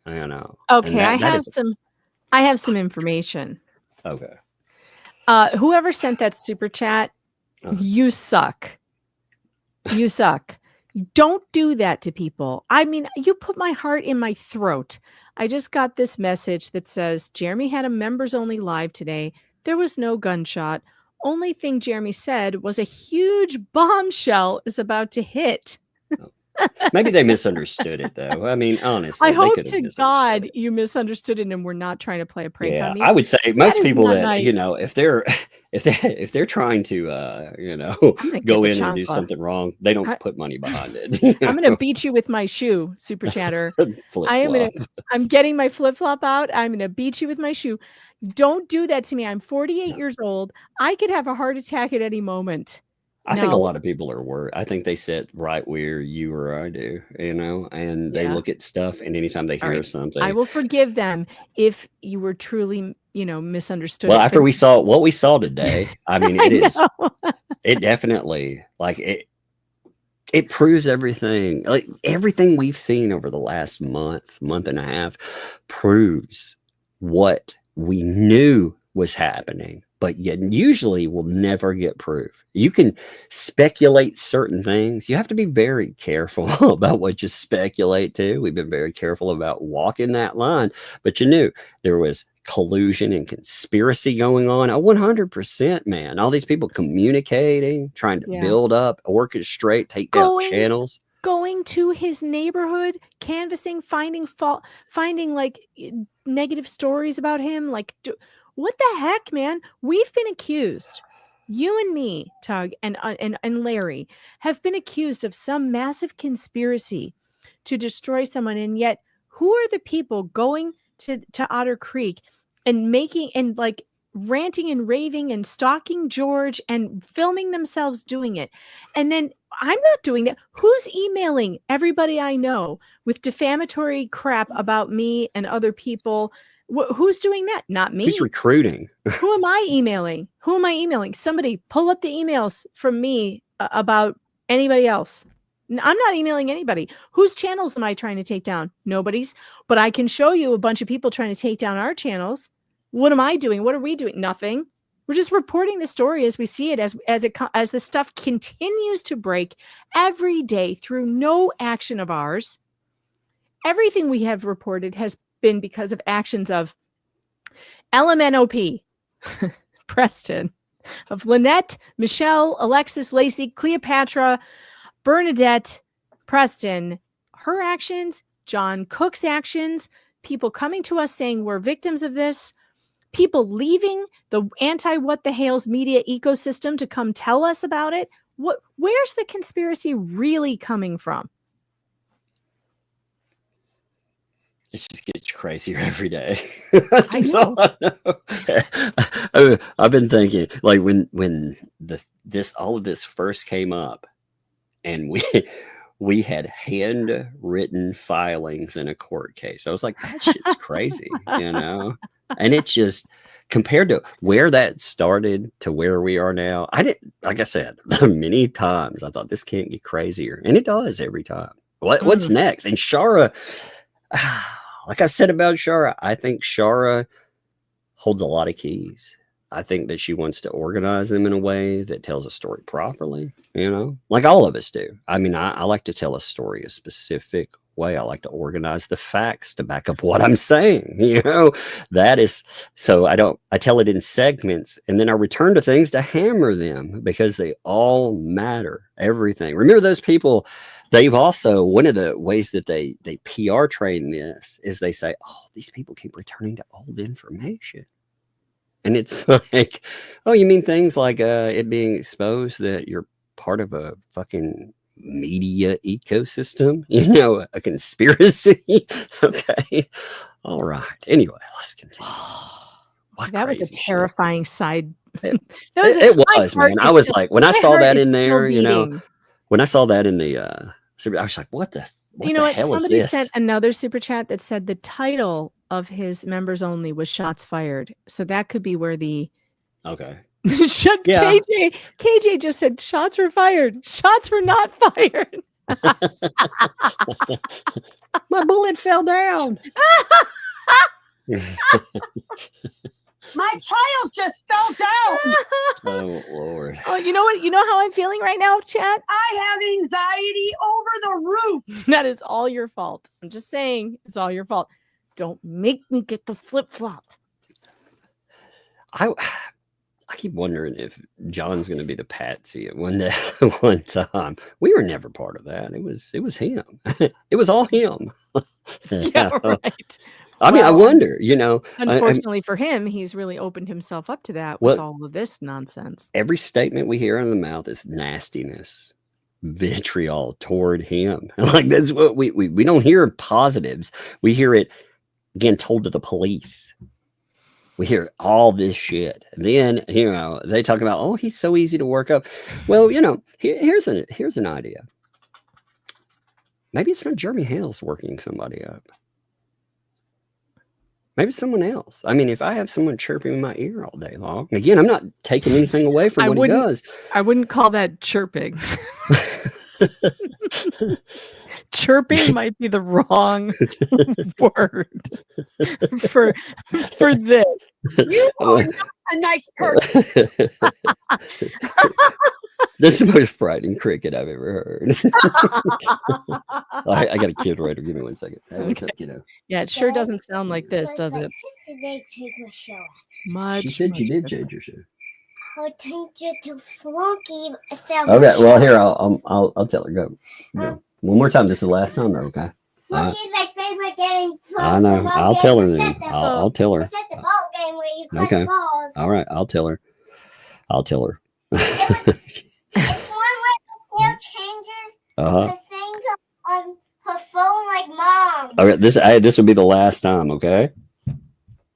Okay, I have some information. Okay. Whoever sent that super chat, you suck. You suck. Don't do that to people. I mean, you put my heart in my throat. I just got this message that says Jeremy had a members only live today. There was no gunshot. Only thing Jeremy said was a huge bombshell is about to hit. Maybe they misunderstood it, though. I mean, honestly, I hope to God you misunderstood it and we're not trying to play a prank on me. I would say most people that nice. if they're trying to go in and do something wrong, they don't put money behind it. I'm gonna beat you with my shoe, super chatter. I'm getting my flip flop out. I'm gonna beat you with my shoe. Don't do that to me. I'm 48 years old. I could have a heart attack at any moment. I think a lot of people are worried. I think they sit right where you or I do, and they look at stuff, and anytime they hear something, I will forgive them if you were truly, misunderstood. Well, after we saw what we saw today, I mean, it definitely, it proves everything. Like everything we've seen over the last month and a half proves what we knew was happening, but yet usually will never get proof. You can speculate certain things. You have to be very careful about what you speculate to. We've been very careful about walking that line, but you knew there was collusion and conspiracy going on. 100%, man. All these people communicating, trying to build up, orchestrate, take down channels. Going to his neighborhood, canvassing, finding negative stories about him. What the heck, man? We've been accused. You and me, Tug, and Larry have been accused of some massive conspiracy to destroy someone. And yet, who are the people going to Otter Creek and ranting and raving and stalking George and filming themselves doing it? And then I'm not doing that. Who's emailing everybody I know with defamatory crap about me and other people? Who's doing that? Not me. Who's recruiting? Who am I emailing? Somebody pull up the emails from me about anybody else. I'm not emailing anybody. Whose channels am I trying to take down? Nobody's. But I can show you a bunch of people trying to take down our channels. What am I doing? What are we doing? Nothing. We're just reporting the story as we see it, as the stuff continues to break every day through no action of ours. Everything we have reported has been because of actions of LMNOP, Preston, of Lynette, Michelle, Alexis, Lacey, Cleopatra, Bernadette, Preston, her actions, John Cook's actions, people coming to us saying we're victims of this, people leaving the anti-What the Hales media ecosystem to come tell us about it. Where's the conspiracy really coming from? It just gets crazier every day. I know. I've been thinking, when all of this first came up, and we had handwritten filings in a court case. I was like, that shit's crazy, And it's just compared to where that started to where we are now. Like I said, many times I thought this can't get crazier, and it does every time. What's next? And Shara. like I said about Shara, I think Shara holds a lot of keys. I think that she wants to organize them in a way that tells a story properly, like all of us do. I mean, I like to tell a story a specific way. I like to organize the facts to back up what I'm saying. That is, so I tell it in segments, and then I return to things to hammer them because they all matter. Everything. Remember those people, they've also, one of the ways that they PR train this is they say, oh, these people keep returning to old information. And it's like, oh, you mean things like it being exposed that you're part of a fucking media ecosystem, a conspiracy. Okay. All right. Anyway, let's continue. That was a terrifying side. It was, man. I was like, when I saw that in there, when I saw that in the, I was like, what the hell is this? Somebody sent another super chat that said the title of his members only was shots fired. So that could be where the KJ just said shots were fired. Shots were not fired. My bullet fell down. My child just fell down. Oh Lord. Oh, you know what? You know how I'm feeling right now, chat? I have anxiety over the roof. That is all your fault. I'm just saying, it's all your fault. Don't make me get the flip-flop. I keep wondering if John's going to be the patsy at one time. We were never part of that. It was him. It was all him. Yeah, right. I mean, I wonder, Unfortunately for him, he's really opened himself up to that with all of this nonsense. Every statement we hear out of the mouth is nastiness, vitriol toward him. Like that's what we don't hear positives. We hear it again told to the police. We hear all this shit. And then, they talk about, oh, he's so easy to work up. Well, here's an idea. Maybe it's not Jeremy Hale's working somebody up. Maybe it's someone else. I mean, if I have someone chirping in my ear all day long, again, I'm not taking anything away from what he does. I wouldn't call that chirping. Chirping might be the wrong word for this. You are not a nice person. This is the most frightening cricket I've ever heard. I got a kid right here. Give me 1 second. Okay. Yeah, it sure doesn't sound like this, does it? She said she did change your shoe. I'll take you to Flunky. Okay, well here I'll tell her. Go. One more time. This is the last time though, okay? Flunky's my favorite game. I know. I'll tell her then. I'll tell her. It's at the ball game where you collect Okay. balls. All right, I'll tell her. It's one where the tail changes the thing on her phone like mom. All right, this would be the last time, okay?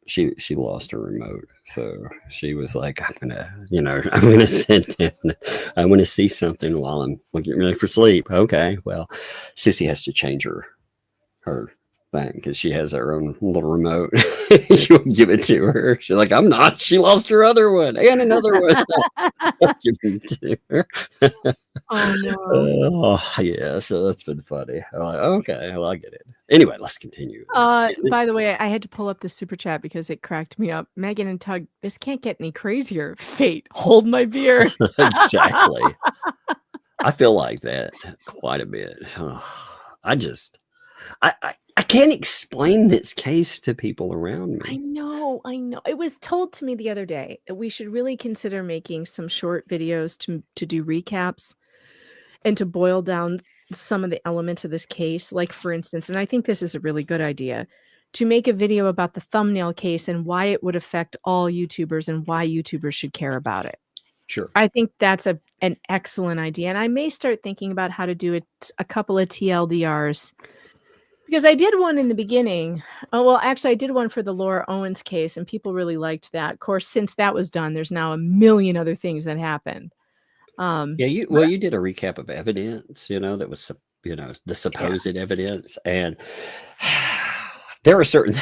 She lost her remote, so she was like, I'm gonna sit down. I want to see something while I'm getting ready for sleep. Okay, well, Sissy has to change her thing because she has her own little remote. She won't give it to her. She's like, I'm not. She lost her other one and another one. I'll give it to her. Oh no. Yeah. So that's been funny. I'm like, okay, well, I get it. Anyway, let's continue. By the way, I had to pull up the super chat because it cracked me up. Megan and Tug, this can't get any crazier. Fate, hold my beer. Exactly. I feel like that quite a bit. I can't explain this case to people around me. I know. It was told to me the other day that we should really consider making some short videos to do recaps and to boil down some of the elements of this case. Like, for instance, and I think this is a really good idea, to make a video about the thumbnail case and why it would affect all YouTubers and why YouTubers should care about it. Sure. I think that's an excellent idea. And I may start thinking about how to do a couple of TLDRs. Because I did one in the beginning. Oh, well, actually, I did one for the Laura Owens case, and people really liked that. Of course, since that was done, there's now a million other things that happened. You did a recap of evidence, that was, the supposed evidence. And there are certain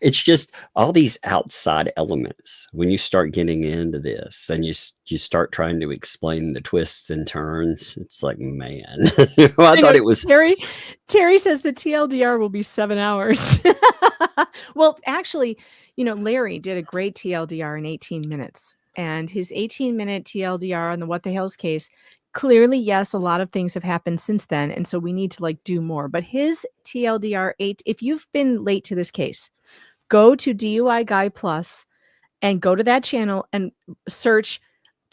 it's just all these outside elements when you start getting into this and you start trying to explain the twists and turns. It's like, man. I thought it was Terry says the TLDR will be 7 hours. Well, actually, Larry did a great TLDR in 18 minutes, and his 18-minute TLDR on the What the Hales case, clearly, yes, a lot of things have happened since then, and so we need to do more. But his TLDR 8, if you've been late to this case, go to DUI Guy Plus and go to that channel and search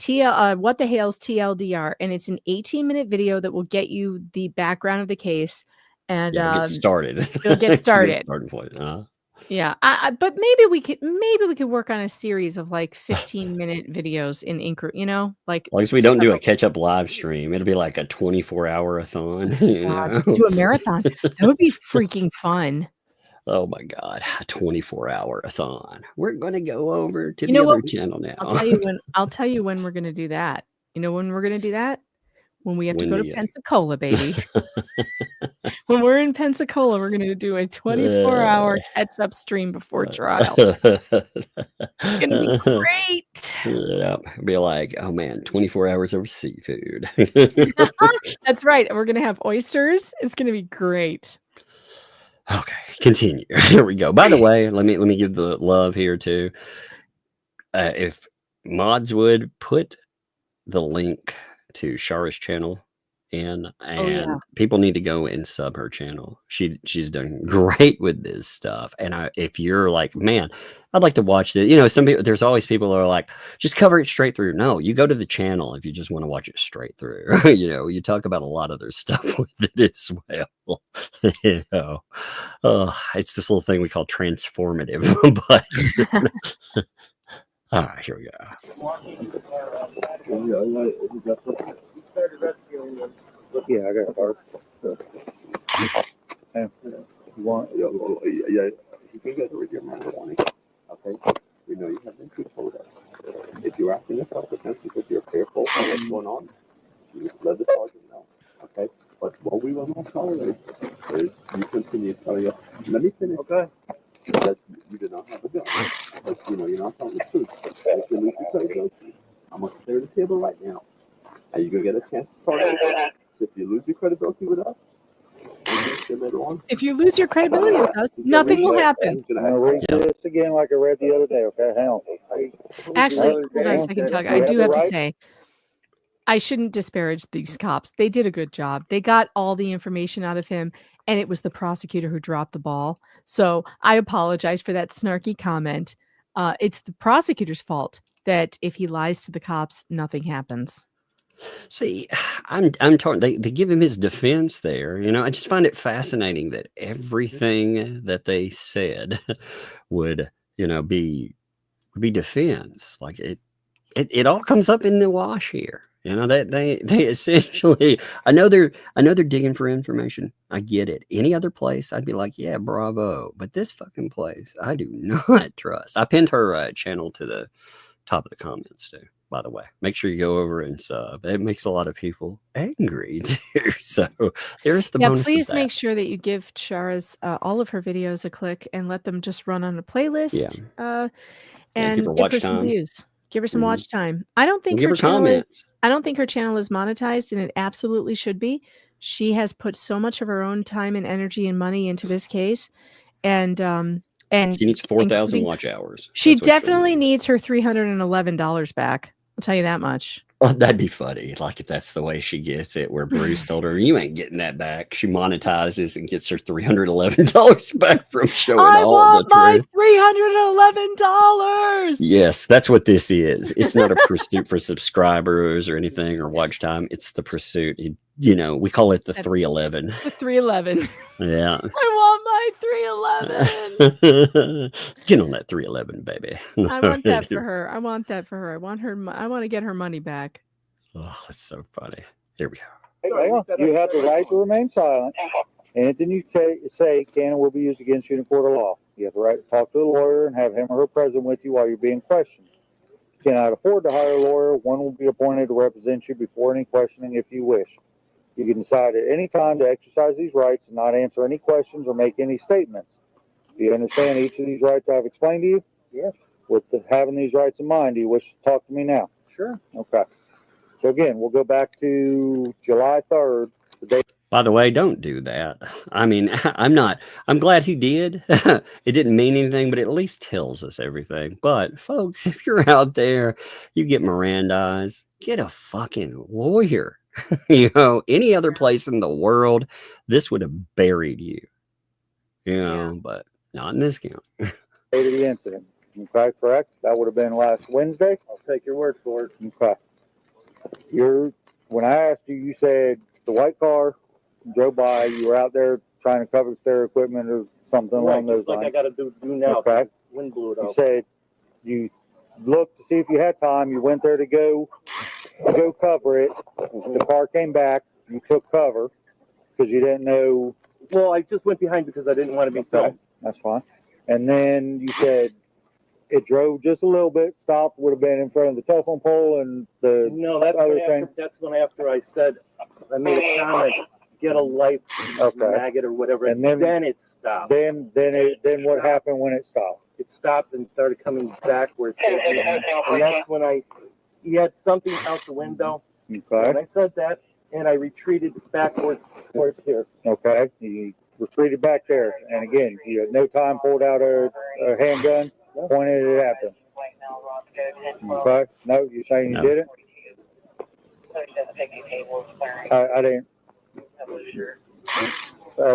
What the Hales TLDR, and it's an 18-minute video that will get you the background of the case and get started. It'll get started. Starting point. Yeah, but maybe we could work on a series of 15-minute videos in increment. Like as long as we don't do a catch-up live stream, it'll be like a 24-hour-a-thon. Do a marathon. That would be freaking fun. Oh my God, a 24-hour-a-thon. We're gonna go over to the other channel now. I'll tell you when we're gonna do that. You know when we're gonna do that? When we have to go to Pensacola, baby. When we're in Pensacola, we're going to do a 24-hour catch-up stream before trial. It's going to be great. Yeah, be like, oh man, 24 hours of seafood. That's right. We're going to have oysters. It's going to be great. Okay, continue. Here we go. By the way, let me give the love here too. If mods would put the link to Shara's channel and people need to go and sub her channel. She's done great with this stuff. And if you're like, man, I'd like to watch this, some people, there's always people that are like, just cover it straight through. No, you go to the channel if you just want to watch it straight through. You talk about a lot of their stuff with it as well. It's this little thing we call transformative. But all right, here we go. Yeah, I got a car. You want? Yeah. You can get with your marijuana. Okay. We know you have been controlled. If you're acting in self-defense because you're fearful of what's going on, you just let the sergeant know. Okay. But what we will not tolerate is you continue telling us, let me finish. Okay. That you did not have a gun. But you're not telling the truth. If you lose your credibility, I'm going to clear the table right now. Are you going to get a chance to talk? If you lose your credibility with us, if you lose your credibility with us, nothing will happen. I'm going to read this again like I read the other day, okay? Hang on. Actually, hold on a second, Doug. I do have to say, I shouldn't disparage these cops. They did a good job. They got all the information out of him, and it was the prosecutor who dropped the ball. So I apologize for that snarky comment. It's the prosecutor's fault that if he lies to the cops, nothing happens. See, I'm torn. They give him his defense there. I just find it fascinating that everything that they said would, be defense. Like it all comes up in the wash here. That they essentially. I know they're digging for information. I get it. Any other place, I'd be like, yeah, bravo. But this fucking place, I do not trust. I pinned her channel to the top of the comments too. By the way, make sure you go over and sub. It makes a lot of people angry too. So there's the bonus. Please make sure that you give Shara's all of her videos a click and let them just run on a playlist. And give her some views. Give her some watch time. I don't think her channel is. I don't think her channel is monetized, and it absolutely should be. She has put so much of her own time and energy and money into this case, and she needs 4,000 watch hours. She definitely needs her $311 back. I'll tell you that much. Well, that'd be funny. Like if that's the way she gets it, where Bruce told her, you ain't getting that back. She monetizes and gets her $311 back from showing all the truth. I want my $311. Yes, that's what this is. It's not a pursuit for subscribers or anything or watch time. It's the pursuit. We call it the 311. The 311. Yeah. I want my 311. Get on that 311, baby. I want that for her. I want to get her money back. Oh, that's so funny. Here we go. You have the right to remain silent. Anything you say can and will be used against you in a court of law. You have the right to talk to a lawyer and have him or her present with you while you're being questioned. If you cannot afford to hire a lawyer, one will be appointed to represent you before any questioning if you wish. You can decide at any time to exercise these rights and not answer any questions or make any statements. Do you understand each of these rights I've explained to you? Yes. With having these rights in mind, do you wish to talk to me now? Sure. Okay. So again, we'll go back to July 3rd, the day. By the way, don't do that. I mean, I'm glad he did. It didn't mean anything, but it at least tells us everything. But folks, if you're out there, you get Mirandized, get a fucking lawyer. Any other place in the world, this would have buried you. But not in this county. Date of the incident. Okay, correct? That would have been last Wednesday. I'll take your word for it. Okay. When I asked you, you said the white car drove by. You were out there trying to cover stereo equipment or something along those lines. Like I got to do now. Okay. Wind blew it You out. said you looked to see if you had time. You went there to go cover it. The car came back. You took cover because you didn't know. Well, I just went behind because I didn't want to be filmed. That's fine. And then you said it drove just a little bit, stopped, would have been in front of the telephone pole and the No, that's other when thing. that's when after I said, I made a comment, get a life maggot or whatever, And and then- then it stopped. Then what happened when it stopped? It stopped and started coming backwards. And that's when he had something out the window. Okay. And I said that, and I retreated backwards towards here. Okay. You retreated back there. And again, you had no time, pulled out a handgun, pointed it at them. Okay. No, you're saying No. you didn't? I didn't.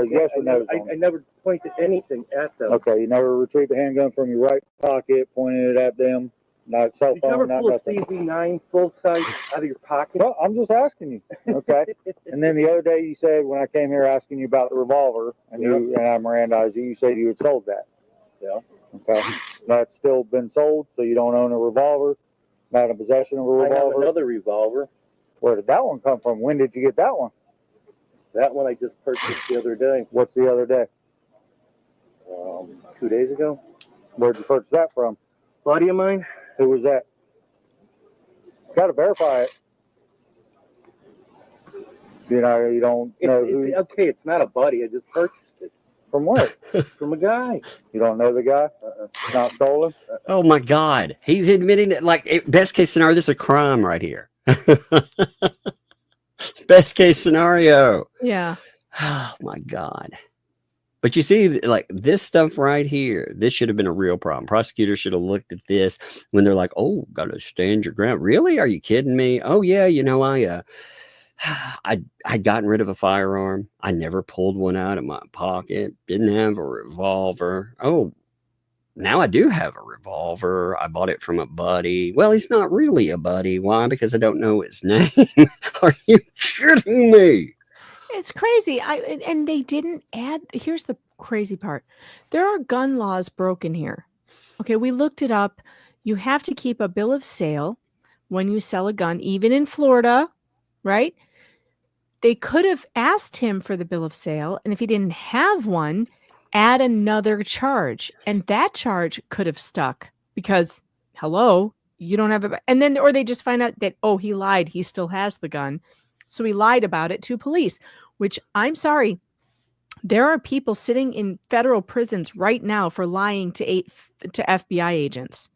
Yes or no? I never pointed anything at them. Okay. You never retrieved the handgun from your right pocket, pointed it at them, not cell You never phone, not pull a nothing. CZ9 full size out of your pocket. Well, I'm just asking you. Okay. And then the other day you said when I came here asking you about the revolver and and I Mirandized you, you said you had sold that. Yeah. Okay. That's still been sold, so you don't own a revolver, not in possession of a I have revolver. another revolver. Where did that one come from? When did you get that one? That one I just purchased the other day. What's the other day? 2 days ago. Where'd you purchase that from? Buddy of mine. Who was that? Got to verify it. You don't know who. Okay, it's not a buddy. I just purchased it. From what? From a guy. You don't know the guy? It's not stolen? Oh my God. He's admitting that, best case scenario, this is a crime right here. Best case scenario. Yeah. Oh my God. But you see, this stuff right here, this should have been a real problem. Prosecutors should have looked at this when they're like, oh, got to stand your ground. Really? Are you kidding me? Oh, yeah. I'd gotten rid of a firearm. I never pulled one out of my pocket. Didn't have a revolver. Oh, now I do have a revolver. I bought it from a buddy. Well, he's not really a buddy. Why? Because I don't know his name. Are you kidding me? It's crazy. And they didn't add. Here's the crazy part. There are gun laws broken here. Okay, we looked it up. You have to keep a bill of sale when you sell a gun, even in Florida, right? They could have asked him for the bill of sale, and if he didn't have one, add another charge, and that charge could have stuck because, hello, you don't have a, and then, or they just find out that, oh, he lied. He still has the gun. So he lied about it to police, which I'm sorry. There are people sitting in federal prisons right now for lying to FBI agents.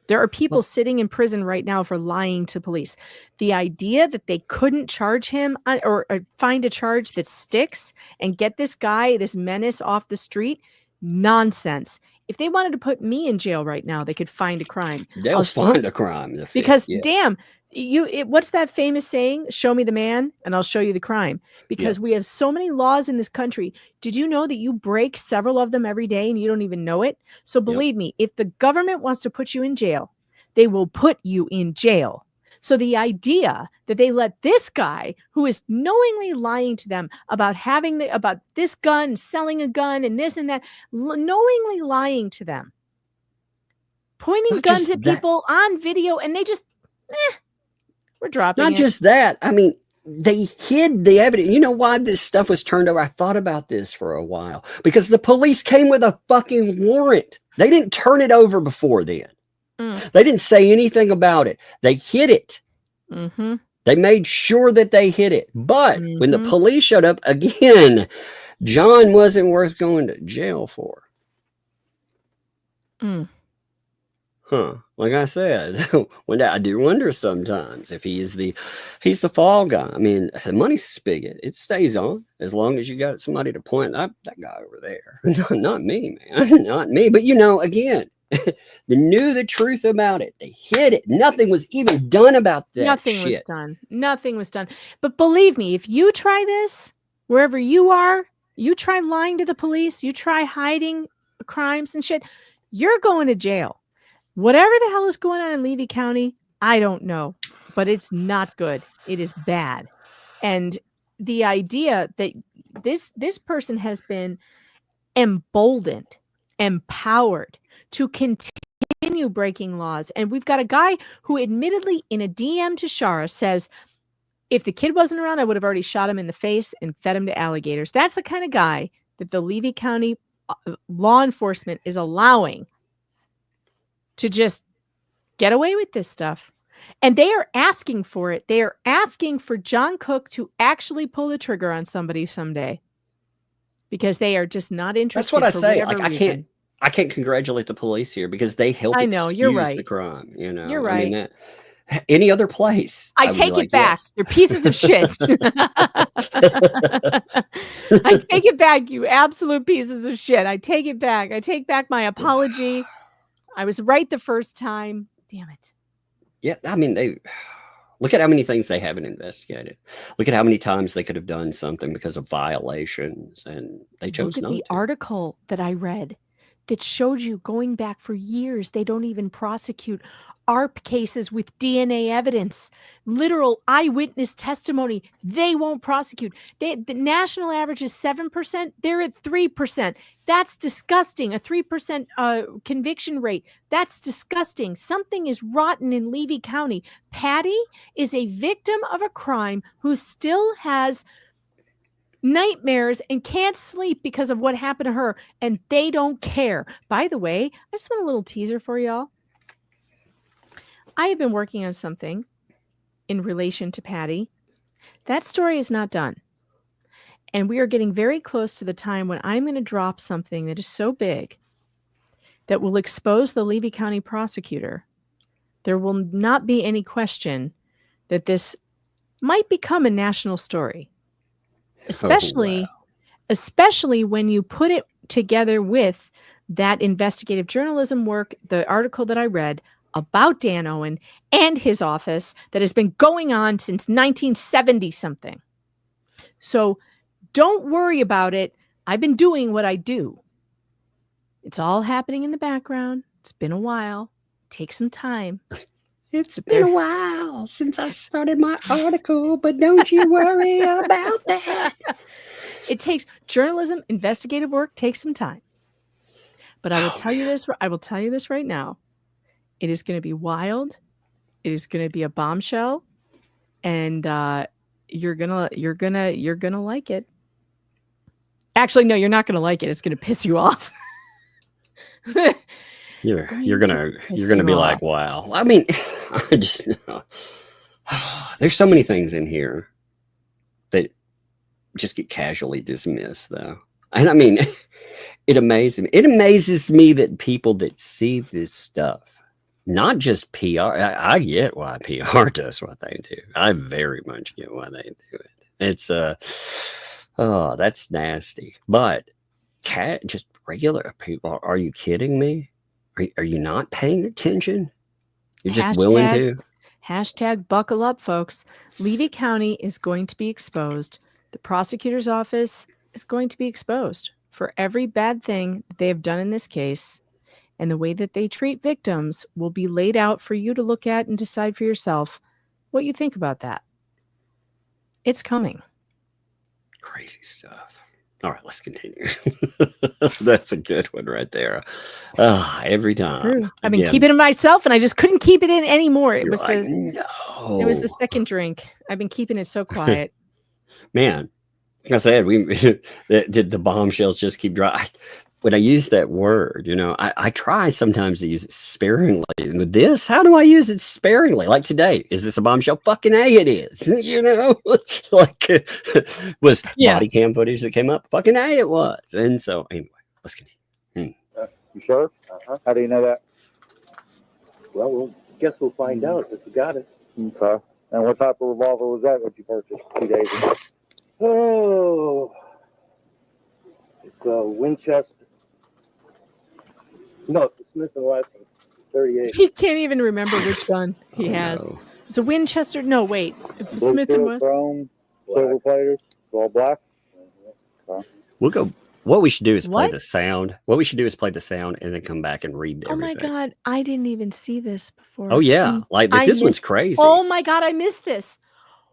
There are people sitting in prison right now for lying to police. The idea that they couldn't charge him or find a charge that sticks and get this guy, this menace off the street, nonsense. If they wanted to put me in jail right now, they could find a crime. They'll find a crime. Because damn, what's that famous saying? Show me the man and I'll show you the crime. Because we have so many laws in this country. Did you know that you break several of them every day and you don't even know it? So believe me, if the government wants to put you in jail, they will put you in jail. So the idea that they let this guy who is knowingly lying to them about about this gun, selling a gun and this and that, knowingly lying to them, pointing guns at people on video, and they just, we're dropping Not just that. I mean, they hid the evidence. You know why this stuff was turned over? I thought about this for a while. Because the police came with a fucking warrant. They didn't turn it over before then. They didn't say anything about it. They hid it. Mm-hmm. They made sure that they hid it. But when the police showed up, again, John wasn't worth going to jail for. Huh. Like I said, I do wonder sometimes if he's the fall guy. I mean, the money spigot, it stays on as long as you got somebody to point that guy over there. Not me, man. Not me. But again, they knew the truth about it. They hid it. Nothing was even done about that. Nothing was done. Nothing was done. But believe me, if you try this wherever you are, you try lying to the police, you try hiding crimes and shit, you're going to jail. Whatever the hell is going on in Levy County, I don't know, but it's not good. It is bad. And the idea that this person has been emboldened, empowered to continue breaking laws. And we've got a guy who admittedly in a DM to Shara says, if the kid wasn't around, I would have already shot him in the face and fed him to alligators. That's the kind of guy that the Levy County law enforcement is allowing to just get away with this stuff. And they are asking for it. They are asking for John Cook to actually pull the trigger on somebody someday because they are just not interested. That's what I say. Like, I can't congratulate the police here because they help excuse the crime. You're right. I mean, any other place, I take it back. Yes. You're pieces of shit. I take it back, you absolute pieces of shit. I take it back. I take back my apology. I was right the first time. Damn it. Yeah, I mean, look at how many things they haven't investigated. Look at how many times they could have done something because of violations, and they chose not to. Look at the article that I read that showed you going back for years, they don't even prosecute ARP cases with DNA evidence, literal eyewitness testimony. They won't prosecute. The national average is 7%. They're at 3%. That's disgusting. A 3% conviction rate. That's disgusting. Something is rotten in Levy County. Patty is a victim of a crime who still has nightmares and can't sleep because of what happened to her, and they don't care. By the way, I just want a little teaser for y'all. I have been working on something in relation to Patty. That story is not done. And we are getting very close to the time when I'm going to drop something that is so big that will expose the Levy County prosecutor. There will not be any question that this might become a national story. Especially when you put it together with that investigative journalism work, the article that I read about Dan Owen and his office that has been going on since 1970 something. So don't worry about it. I've been doing what I do. It's all happening in the background. It's been a while. Take some time. It's been a while since I started my article, but don't you worry about that. It takes journalism, investigative work, takes some time. But I will tell you this. I will tell you this right now. It is going to be wild. It is going to be a bombshell, and you're gonna like it. Actually, no, you're not gonna like it. It's going to piss you off. You're gonna be like, wow. I mean, there's so many things in here that just get casually dismissed, though. And I mean, it amazes me. It amazes me that people that see this stuff, not just PR. I get why PR does what they do. I very much get why they do it. It's oh, that's nasty. But just regular people. Are you kidding me? Are you not paying attention? You're just willing to? Hashtag buckle up, folks. Levy County is going to be exposed. The prosecutor's office is going to be exposed for every bad thing they have done in this case. And the way that they treat victims will be laid out for you to look at and decide for yourself what you think about that. It's coming. Crazy stuff. All right, let's continue. That's a good one right there. Every time. True. I've been keeping it myself, and I just couldn't keep it in anymore. It was like, It was the second drink. I've been keeping it so quiet. Man, like I said, did the bombshells just keep dry? When I use that word, I try sometimes to use it sparingly. And with this, how do I use it sparingly? Like today, is this a bombshell? Fucking A, it is. Like was body cam footage that came up? Fucking A, it was. And so anyway, let's continue. You sure? How do you know that? Well, guess we'll find out if we got it. Okay. And what type of revolver was that you purchased 2 days ago? Oh, it's a Winchester. No, it's a Smith & Wesson 38. He can't even remember which gun he has. No. It's a Winchester. No, wait. It's a Blue Smith & steel, Wesson. chrome, silver plated. It's all black. Okay. We'll go. What we should do is play What? the sound. What we should do is play the sound and then come back and read Oh my everything. God. I didn't even see this before. Oh yeah, like I this one's missed- crazy. Oh my God. I missed this.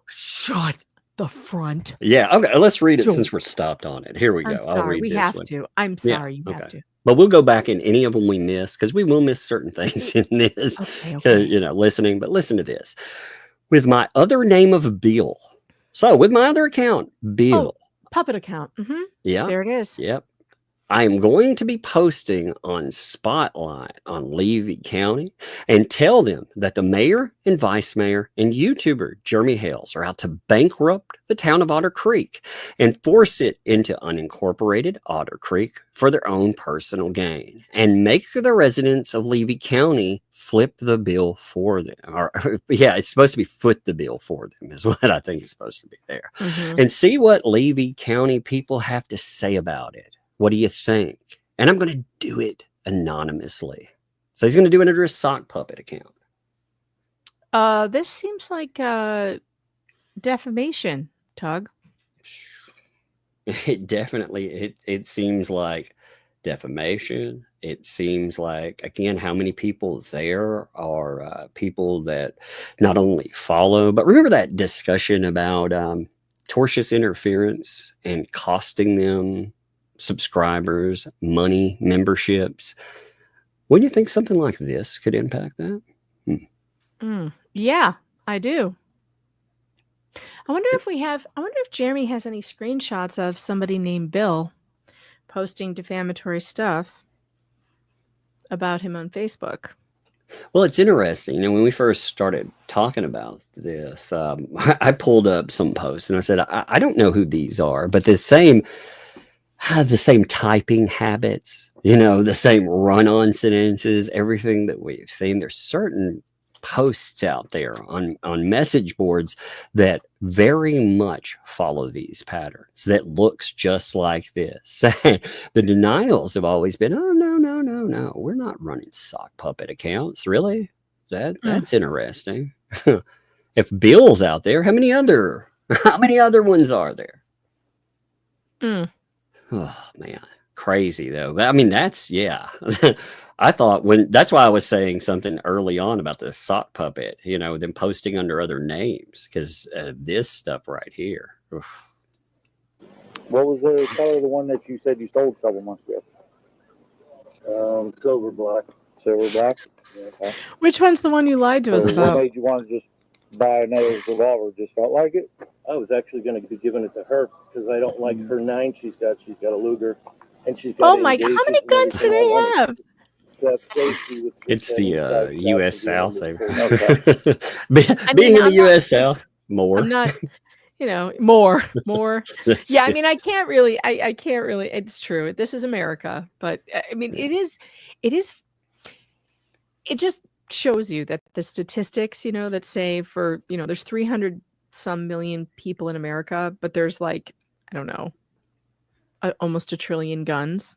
Shut the front. Yeah, okay. Let's read it Joe. since we're stopped on it. Here we go. I'm I'll sorry. read We this have one. to. I'm Yeah, sorry. You have okay. to. But we'll go back in any of them we miss because we will miss certain things in this. Okay. You know, listening. But listen to this. With my other name of Bill. So with my other account, Bill. Puppet account. Mm-hmm. Yeah. There it is. Yep. I am going to be posting on Spotlight on Levy County and tell them that the mayor and vice mayor and YouTuber Jeremy Hales are out to bankrupt the town of Otter Creek and force it into unincorporated Otter Creek for their own personal gain and make the residents of Levy County flip the bill for them. Or, yeah, it's supposed to be foot the bill for them is what I think is supposed to be there. Mhm. And see what Levy County people have to say about it. What do you think? And I'm going to do it anonymously. So he's going to do it under his sock puppet account. This seems like defamation, Tug. It definitely, it seems like defamation. It seems like, again, how many people there are people that not only follow, but remember that discussion about tortious interference and costing them subscribers, money, memberships. Wouldn't you think something like this could impact that? Yeah, I do. I wonder if Jeremy has any screenshots of somebody named Bill posting defamatory stuff about him on Facebook. Well, it's interesting. And when we first started talking about this, I pulled up some posts and I said, I don't know who these are, but the same typing habits, the same run-on sentences, everything that we've seen. There's certain posts out there on message boards that very much follow these patterns that looks just like this. The denials have always been, oh, no, we're not running sock puppet accounts. Really? That's interesting. If Bill's out there, how many other ones are there? Oh man, crazy though. But I mean, that's I thought that's why I was saying something early on about the sock puppet, them posting under other names because this stuff right here. Oof. What was the color of the one that you said you stole a couple months ago? Silver black. Silver black? Yeah. Okay. Which one's the one you lied to us What about? made you want to just buy another revolver? Just felt like it? I was actually going to be giving it to her because I don't like her 9 she's got. She's got a Luger. And she's got Oh my God, how many guns do they have? It's the U.S. South. Okay. Being in the U.S. South, more. I'm not, more. Yeah, I mean, I can't really. It's true. This is America, but I mean, it is. It just shows you that the statistics, that say for, there's 300 some million people in America, but there's like, I don't know, almost 1 trillion guns.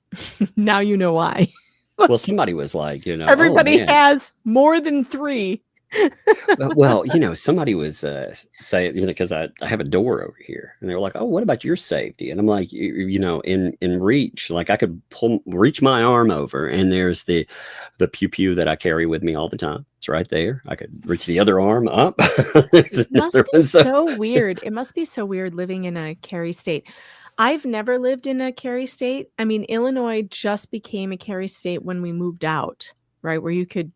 Now you know why. Well, somebody was like, everybody has more than 3. Well, somebody was saying, because I have a door over here, and they were like, "Oh, what about your safety?" And I'm like, in reach, like I could reach my arm over, and there's the pew pew that I carry with me all the time. It's right there. I could reach the other arm up. It must be so weird. It must be so weird living in a carry state. I've never lived in a carry state. I mean, Illinois just became a carry state when we moved out, right, where you could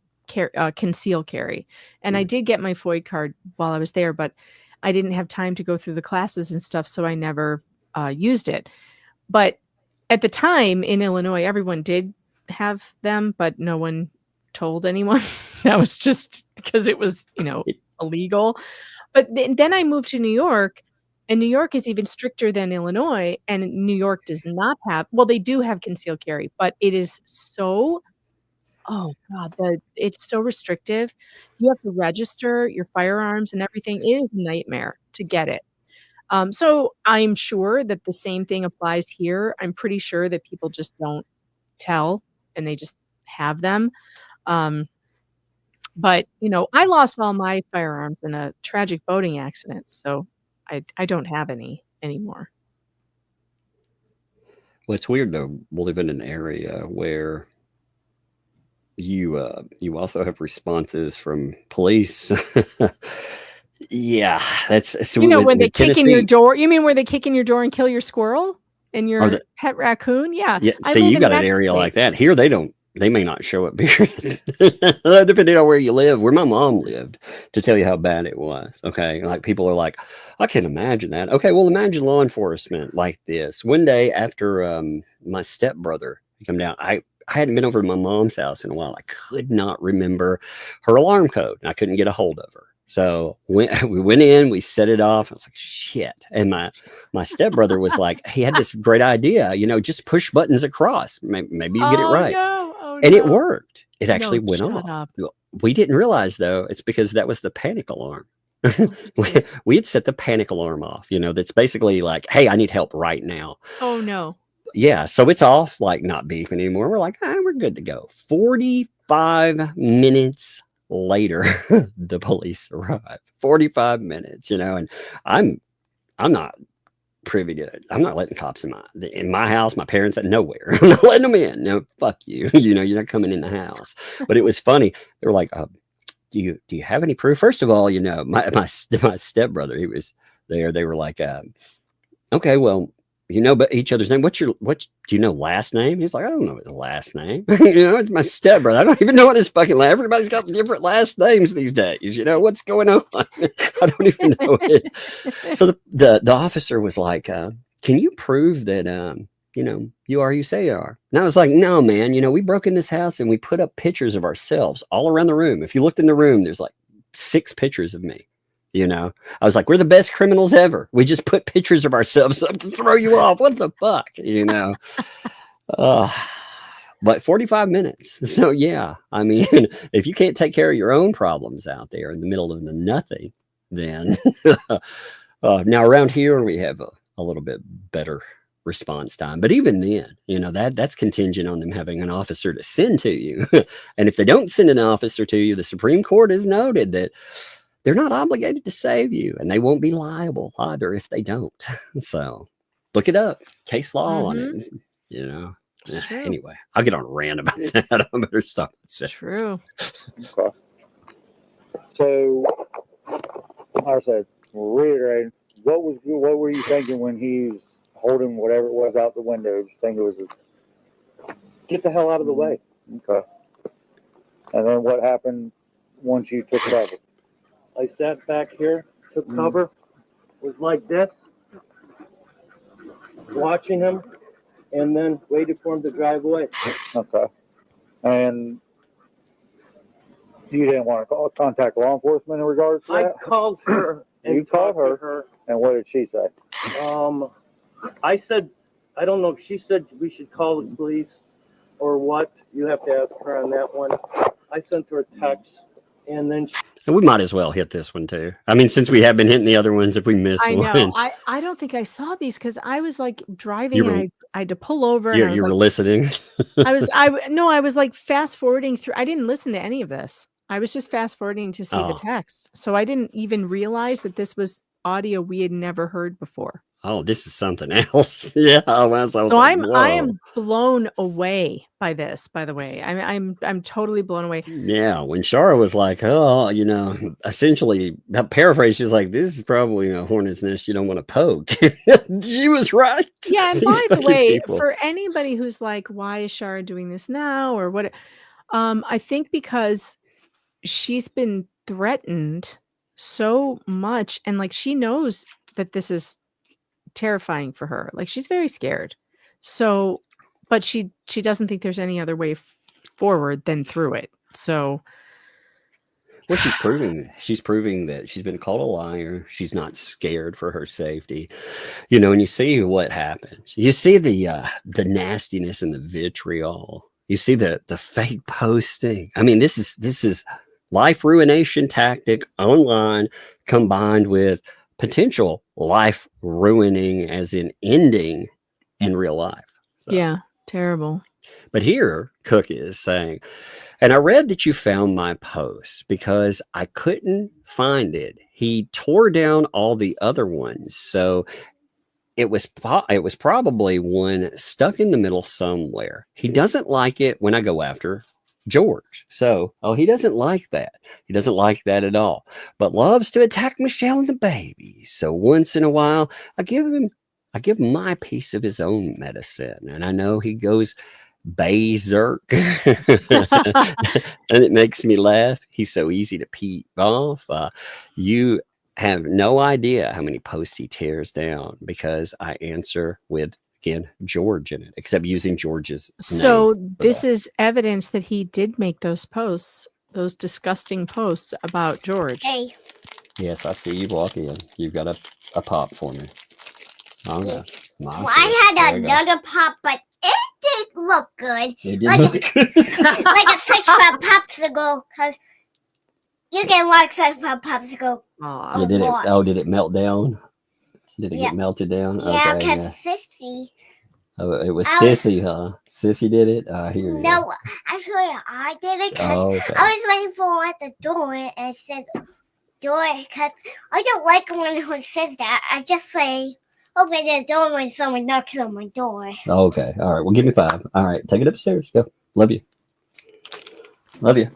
conceal carry. And I did get my FOID card while I was there, but I didn't have time to go through the classes and stuff, so I never used it. But at the time in Illinois, everyone did have them, but no one told anyone. That was just because it was, illegal. But then I moved to New York, And New York is even stricter than Illinois, and New York does not have, well, they do have concealed carry, but it is so, oh god, it's so restrictive. You have to register your firearms and everything. It is a nightmare to get it. So I'm sure that the same thing applies here. I'm pretty sure that people just don't tell and they just have them. Um, but, I lost all my firearms in a tragic boating accident, so I don't have any anymore. Well, it's weird though. We live in an area where you also have responses from police. Yeah, that's so When they kick in your Tennessee. door. You mean where they kick in your door and kill your squirrel and your pet raccoon? Yeah. Yeah, I see, live you in got an that area state. like that. Here, they may not show up, period. Depending on where you live. Where my mom lived, to tell you how bad it was. Okay, like people are like, I can't imagine that. Okay, well, imagine law enforcement like this. One day after my stepbrother come down, I hadn't been over to my mom's house in a while. I could not remember her alarm code, and I couldn't get a hold of her. So we went in, we set it off. I was like, shit. And my stepbrother was like, he had this great idea, just push buttons across. Maybe you get it right. No. Oh, And no. it worked. It actually went shut off. up. We didn't realize, though, it's because that was the panic alarm. We had set the panic alarm off. That's basically like, hey, I need help right now. Oh, no. Yeah, so it's off, like not beeping anymore. We're like, we're good to go. 45 minutes later, the police arrive. 45 minutes, and I'm not privy to it. I'm not letting cops in my house. My parents at nowhere. I'm not letting them in. No, fuck you. You're not coming in the house. But it was funny. They were like, do you have any proof? First of all, my stepbrother, he was there. They were like, okay, well, but each other's name. Do you know last name? He's like, I don't know his last name. It's my stepbrother. I don't even know what his fucking last. Everybody's got different last names these days. What's going on? I don't even know it. So the officer was like, can you prove that you are who you say you are? And I was like, no, man. We broke in this house and we put up pictures of ourselves all around the room. If you looked in the room, there's like 6 pictures of me. I was like, we're the best criminals ever. We just put pictures of ourselves up to throw you off. What the fuck? But 45 minutes. So yeah, I mean, if you can't take care of your own problems out there in the middle of the nothing, then now around here we have a little bit better response time. But even then, that's contingent on them having an officer to send to you. And if they don't send an officer to you, the Supreme Court has noted that they're not obligated to save you, and they won't be liable either if they don't. So look it up. Case law on it. Anyway, I'll get on a rant about that. I better stop. True. Okay. So, like I said, reiterating, what were you thinking when he was holding whatever it was out the window? Did you think it was get the hell out of the way? Okay. And then what happened once you took cover? I sat back here, took cover, was like this, watching him, and then waited for him to drive away. Okay. And you didn't want to contact law enforcement in regards to that? I called her. You called her, and what did she say? I said, I don't know if she said we should call the police or what. You have to ask her on that one. I sent her a text. And then and we might as well hit this one too. I mean, since we have been hitting the other ones, if we miss one. I know. I don't think I saw these because I was like driving and I had to pull over. You were listening. I was like fast forwarding through. I didn't listen to any of this. I was just fast forwarding to see the text. So I didn't even realize that this was audio we had never heard before. Oh, this is something else. Yeah. I am blown away by this, by the way. I'm totally blown away. Yeah. When Shara was like, essentially paraphrase, she's like, this is probably a hornet's nest you don't want to poke. She was right. Yeah. And by the way, for anybody who's like, why is Shara doing this now? Or what? I think because she's been threatened so much, and like she knows that this is terrifying for her. Like she's very scared. So, but she doesn't think there's any other way forward than through it. So, Well, she's proving that she's been called a liar. She's not scared for her safety. And you see what happens. You see the nastiness and the vitriol. You see the fake posting. I mean, this is life ruination tactic online combined with potential life ruining, as in ending in real life. So. Yeah, terrible. But here, Cook is saying, and I read that you found my post because I couldn't find it. He tore down all the other ones. So it was probably one stuck in the middle somewhere. He doesn't like it when I go after George. So, he doesn't like that. He doesn't like that at all, but loves to attack Michelle and the baby. So once in a while, I give him my piece of his own medicine. And I know he goes berserk and it makes me laugh. He's so easy to peep off. You have no idea how many posts he tears down because I answer with, again, George in it, except using George's name. So this is evidence that he did make those posts, those disgusting posts about George. Hey. Yes, I see you walk in. You've got a pop for me. Oh, no. Well, I had another pop, but it did look good. It did look good. Like a SpongeBob popsicle, because you can like SpongeBob popsicle. Did it melt down? Did it get melted down? Yeah, because Sissy. Oh, it was Sissy, huh? Sissy did it? Here No, actually, I did it because I was waiting for one at the door, and it said door, because I don't like when it says that. I just say, open the door when someone knocks on my door. Okay, all right. Well, give me 5. All right, take it upstairs. Go. Love you. Love you.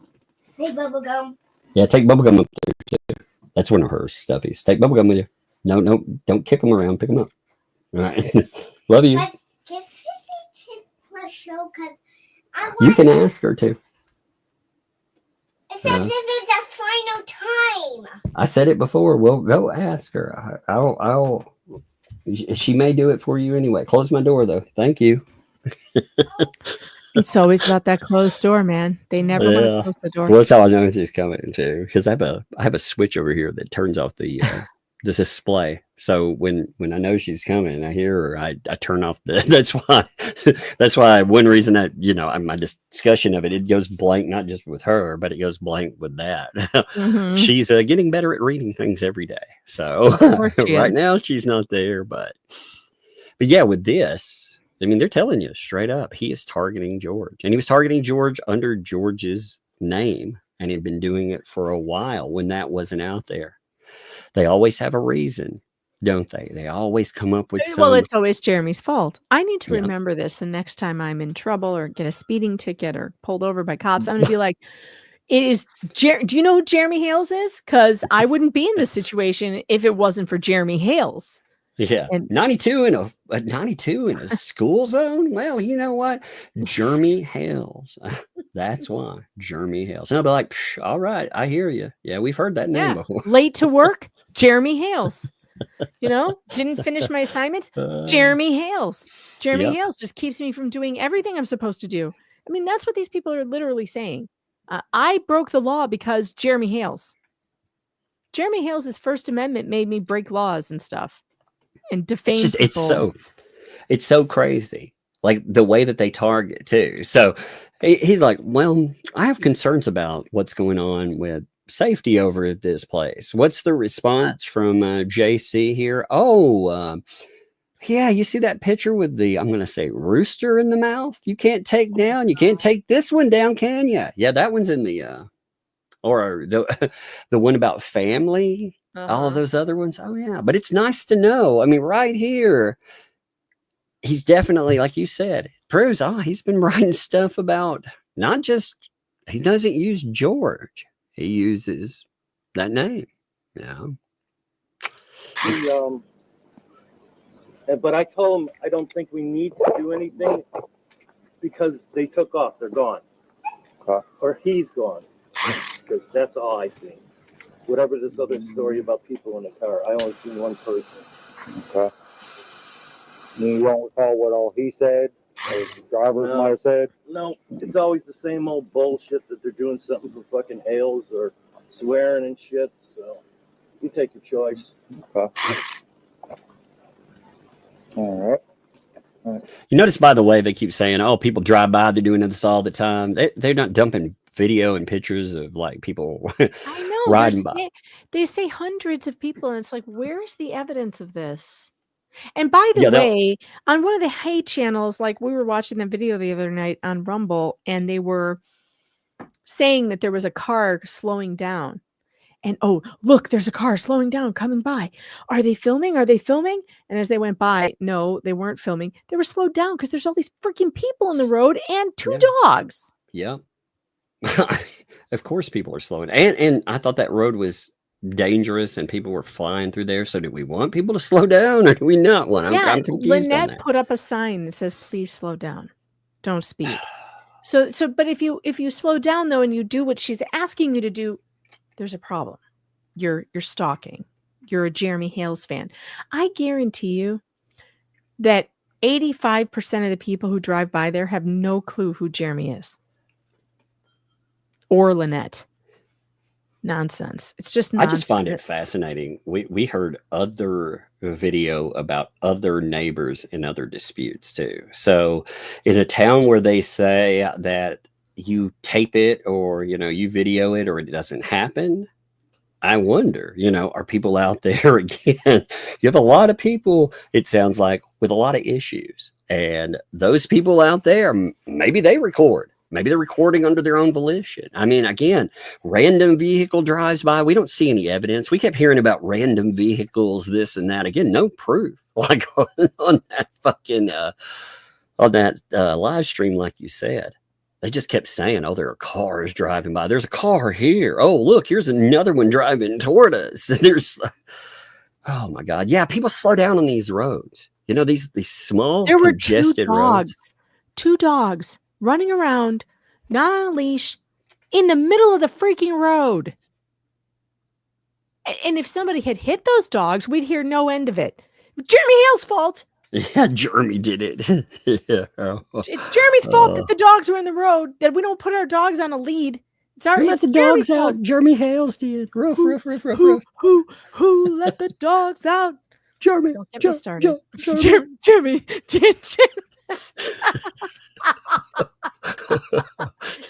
Hey, bubblegum. Yeah, take bubblegum up there, too. That's one of her stuffies. Take bubblegum with you. No, don't kick them around. Pick them up. All right. Love you. Can Sissy take my show? Because you can ask her to. It says this is the final time. I said it before. Well, go ask her. I'll. She may do it for you anyway. Close my door, though. Thank you. It's always about that closed door, man. They never want to close the door. Well, that's how I know she's coming too, because I have a switch over here that turns off the display. So when I know she's coming, I hear her. I turn off the. That's why one reason that my discussion of it goes blank, not just with her, but it goes blank with that. Mm-hmm. She's getting better at reading things every day. So right now she's not there, but yeah, with this. I mean, they're telling you straight up, he is targeting George. And he was targeting George under George's name. And he'd been doing it for a while when that wasn't out there. They always have a reason, don't they? They always come up with some... Well, it's always Jeremy's fault. I need to remember this the next time I'm in trouble or get a speeding ticket or pulled over by cops. I'm going to be like, it is... do you know who Jeremy Hales is? Because I wouldn't be in this situation if it wasn't for Jeremy Hales. Yeah, and 92 in a school zone. Well, you know what, Jeremy Hales. That's why Jeremy Hales. And I'll be like, all right, I hear you. Yeah, we've heard that name before. Late to work, Jeremy Hales. Didn't finish my assignments, Jeremy Hales. Jeremy Hales just keeps me from doing everything I'm supposed to do. I mean, that's what these people are literally saying. I broke the law because Jeremy Hales. Jeremy Hales' First Amendment made me break laws and stuff. And defame people. It's so crazy, like the way that they target too. So he's like, well, I have concerns about what's going on with safety over at this place. What's the response from JC here? Yeah, you see that picture with the, I'm going to say, rooster in the mouth? You can't take this one down, can you? Yeah, that one's in the or the one about family. All of those other ones. Oh, yeah. But it's nice to know. I mean, right here, he's definitely, like you said, proves, he's been writing stuff about not just, he doesn't use George. He uses that name. Yeah. But I told him I don't think we need to do anything because they took off. They're gone. Or he's gone. Because that's all I see. Whatever this other story about people in the car, I only seen one person. Okay. You won't recall what all he said, or the drivers might have said? No, it's always the same old bullshit that they're doing something for fucking Hales or swearing and shit. So you take your choice. Okay. All right. You notice, by the way, they keep saying, "Oh, people drive by, they're doing this all the time." They're not dumping video and pictures of like people I know. riding by. They say hundreds of people, and it's like, where's the evidence of this? And by the Yeah, way, on one of the Hale channels, like we were watching the video the other night on Rumble, and they were saying that there was a car slowing down. And oh, look, there's a car slowing down, coming by. Are they filming? Are they filming? And as they went by, no, they weren't filming. They were slowed down because there's all these freaking people on the road and two dogs. Yeah. Of course people are slowing. And I thought that road was dangerous and people were flying through there. So do we want people to slow down or do we not want? I'm confused. Lynette put up a sign that says, please slow down. Don't speed. So but if you slow down though and you do what she's asking you to do, there's a problem. You're stalking. You're a Jeremy Hales fan. I guarantee you that 85% of the people who drive by there have no clue who Jeremy is. Or Lynette. Nonsense. It's just nonsense. I just find it fascinating. We heard other video about other neighbors in other disputes too. So in a town where they say that you tape it or, you video it or it doesn't happen, I wonder, are people out there again? You have a lot of people, it sounds like, with a lot of issues. And those people out there, maybe they record. Maybe they're recording under their own volition. I mean, again, random vehicle drives by. We don't see any evidence. We kept hearing about random vehicles, this and that. Again, no proof. Like on that fucking live stream, like you said. They just kept saying, oh, there are cars driving by. There's a car here. Oh, look, here's another one driving toward us. There's, oh my God. Yeah, people slow down on these roads. These small, congested roads. Two dogs running around, not on a leash, in the middle of the freaking road. And if somebody had hit those dogs, we'd hear no end of it. Jeremy Hale's fault. Yeah, Jeremy did it. Yeah. It's Jeremy's fault that the dogs were in the road, that we don't put our dogs on a lead. Who let the dogs out? Jeremy Hales did. Ruff, ruff, ruff, ruff, ruff. Who let the dogs out? Jeremy. Don't get me started. Jeremy.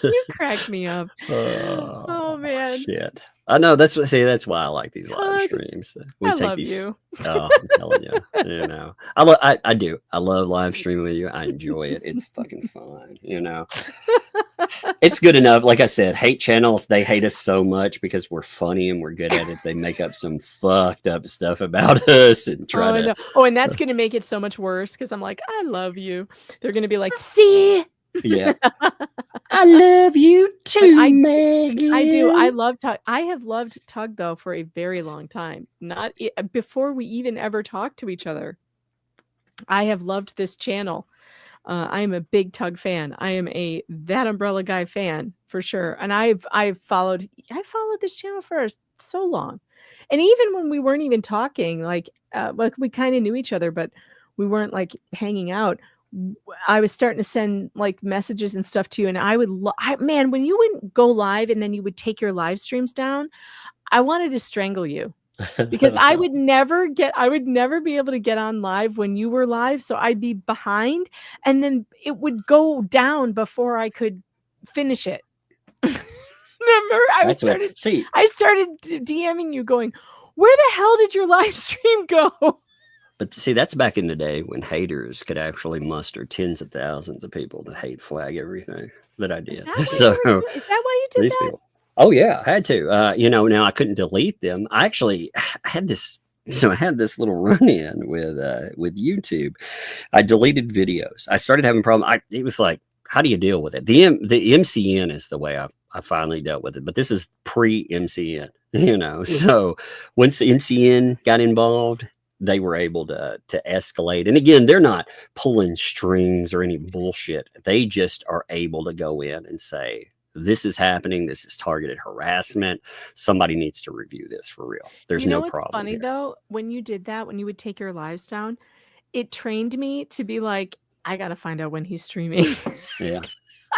You cracked me up. Oh man. Shit. I know that's why I like these live streams. I love you. Oh, I'm telling you, I do. I love live streaming with you. I enjoy it. It's fucking fun, It's good enough. Like I said, hate channels, they hate us so much because we're funny and we're good at it. They make up some fucked up stuff about us and try to. Oh, and that's going to make it so much worse because I'm like, I love you. They're going to be like, see? Yeah. I love you too, Megan. I do. I love Tug. I have loved Tug though for a very long time. Not before we even ever talked to each other. I have loved this channel. I am a big Tug fan. I am a ThatUmbrellaGuy fan for sure. And I've followed this channel for so long. And even when we weren't even talking, like we kind of knew each other, but we weren't like hanging out. I was starting to send like messages and stuff to you, and I would, man, when you wouldn't go live and then you would take your live streams down, I wanted to strangle you because I would never be able to get on live when you were live, so I'd be behind, and then it would go down before I could finish it. Remember, I started DMing you, going, "Where the hell did your live stream go?" But see, that's back in the day when haters could actually muster tens of thousands of people to hate flag everything that I did. Is that why you did that? People, oh yeah, I had to. Now I couldn't delete them. I actually had this. So I had this little run-in with YouTube. I deleted videos. I started having problems. It was like, how do you deal with it? The MCN is the way I finally dealt with it. But this is pre-MCN. So once the MCN got involved, they were able to escalate. And again, they're not pulling strings or any bullshit. They just are able to go in and say, this is happening. This is targeted harassment. Somebody needs to review this for real. There's no problem. Funny though, when you did that, when you would take your lives down, it trained me to be like, I got to find out when he's streaming. Yeah.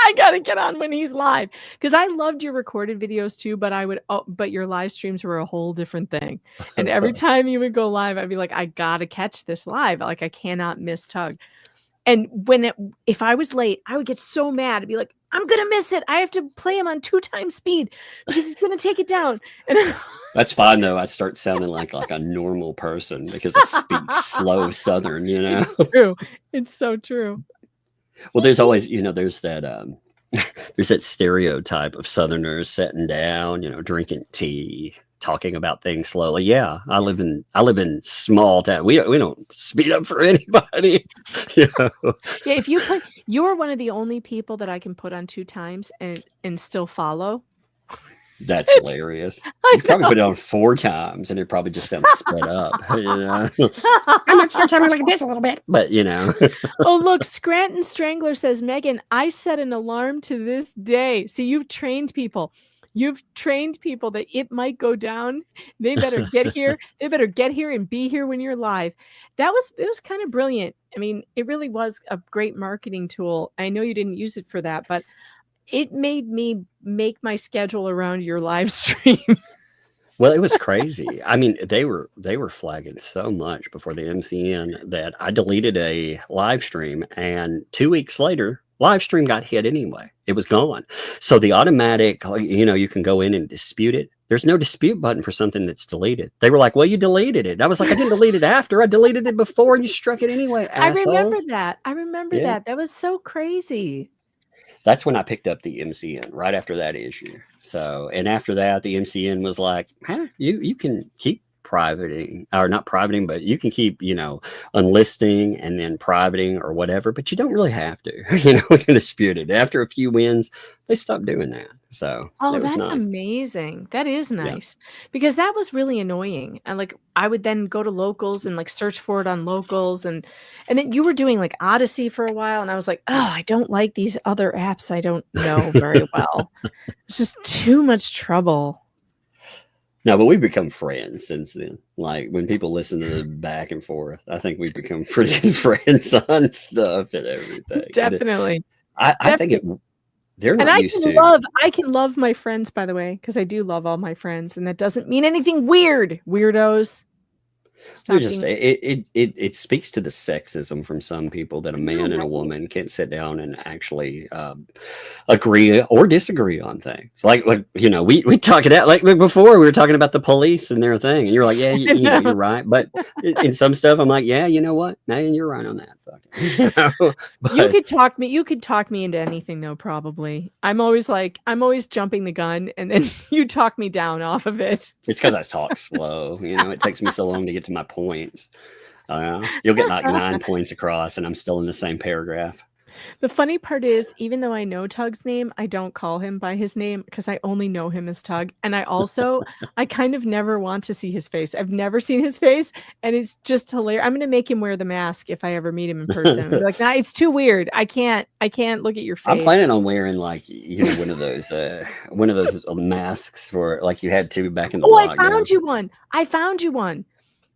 I gotta get on when he's live because I loved your recorded videos too, but your live streams were a whole different thing. And every time you would go live, I'd be like, I gotta catch this live. Like I cannot miss Tug. And if I was late, I would get so mad. I'd be like, I'm gonna miss it. I have to play him on 2 times speed because he's gonna take it down. And That's fine though. I start sounding like a normal person because I speak slow Southern. It's true. It's so true. Well, there's always, there's that there's that stereotype of Southerners sitting down, drinking tea, talking about things slowly. Yeah, I live in small town. We don't speed up for anybody. Yeah, if you're one of the only people that I can put on 2 times and still follow. That's hilarious. You probably put it on 4 times and it probably just sounds sped up. I might start sounding like this a little bit, but Oh, look, Scranton Strangler says, Megan, I set an alarm to this day. See, you've trained people. You've trained people that it might go down. They better get here. They better get here and be here when you're live. It was kind of brilliant. I mean, it really was a great marketing tool. I know you didn't use it for that, but it made me make my schedule around your live stream. Well, it was crazy. I mean, they were flagging so much before the MCN that I deleted a live stream, and 2 weeks later, live stream got hit anyway. It was gone. So the automatic, you can go in and dispute it. There's no dispute button for something that's deleted. They were like, well, you deleted it. I was like, I didn't delete it after. I deleted it before and you struck it anyway, assholes. I remember that. That was so crazy. That's when I picked up the MCN, right after that issue. So, and after that, the MCN was like, you can keep privating, or not privating, but you can keep, unlisting and then privating or whatever, but you don't really have to. We can dispute it. After a few wins, they stopped doing that. So, that's nice. Amazing. That is nice because that was really annoying. And like, I would then go to locals and like search for it on locals. And then you were doing like Odyssey for a while. And I was like, oh, I don't like these other apps. I don't know very well. It's just too much trouble. No, but we've become friends since then. Like when people listen to the back and forth, I think we've become pretty good friends on stuff and everything. Definitely. I think they're not and used to. I can love my friends, by the way, because I do love all my friends, and that doesn't mean anything weird. Weirdos. It speaks to the sexism from some people that a man and a woman can't sit down and actually agree or disagree on things. Like we talk it out. Like before, we were talking about the police and their thing, and you're like, yeah, you're right. But in some stuff, I'm like, yeah, you know what, man, you're right on that. But, you could talk me into anything though. Probably, I'm always jumping the gun, and then you talk me down off of it. It's because I talk slow. It takes me so long to get to my points. You'll get like 9 points across and I'm still in the same paragraph. The funny part is, even though I know Tug's name, I don't call him by his name because I only know him as Tug. And I kind of never want to see his face. I've never seen his face, and it's just hilarious. I'm going to make him wear the mask if I ever meet him in person. Like, nah, it's too weird. I can't look at your face. I'm planning on wearing like, one of those masks for like you had to back in the lockdown. I found you one.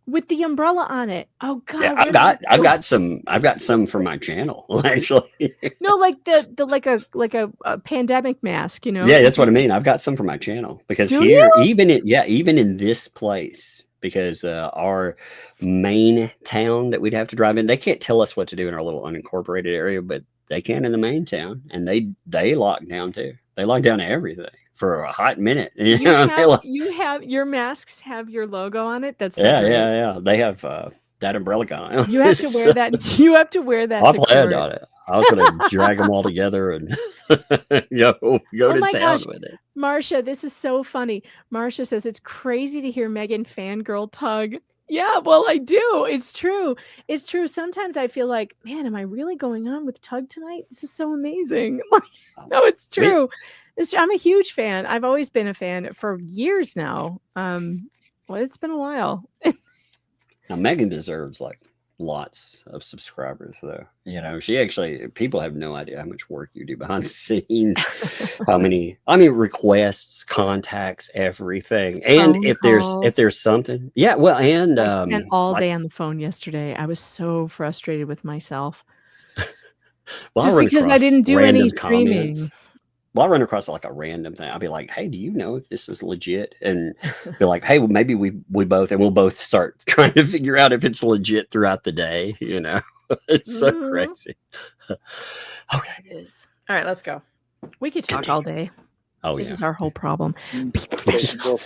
With the umbrella on it. Oh God! Yeah, I've got some for my channel actually. No, like the pandemic mask, Yeah, that's what I mean. I've got some for my channel because even in this place, because our main town that we'd have to drive in, they can't tell us what to do in our little unincorporated area, but they can in the main town, and they lock down too. They lock down everything for a hot minute. You have your masks have your logo on it. That's yeah. They have ThatUmbrellaGuy. You have to wear that. You have to wear that. I planned on it. I was going to drag them all together and go to town with it. Marcia, this is so funny. Marcia says it's crazy to hear Megan fangirl Tug. Yeah, well, I do. It's true. It's true. Sometimes I feel like, man, am I really going on with Tug tonight? This is so amazing. No, it's true. I'm a huge fan. I've always been a fan for years now. It's been a while. Now, Megan deserves like lots of subscribers, though. People have no idea how much work you do behind the scenes. How many, requests, contacts, everything. And if there's something, and I spent all day on the phone yesterday. I was so frustrated with myself. Well, Just because I didn't do any streaming. Well, I run across like a random thing. I'll be like, "Hey, do you know if this is legit?" And be like, "Hey, well, maybe we both," and we'll both start trying to figure out if it's legit throughout the day. You know, it's so crazy. Okay, it is. All right, let's go. We could talk all day. Oh, this is our whole problem. Be professional.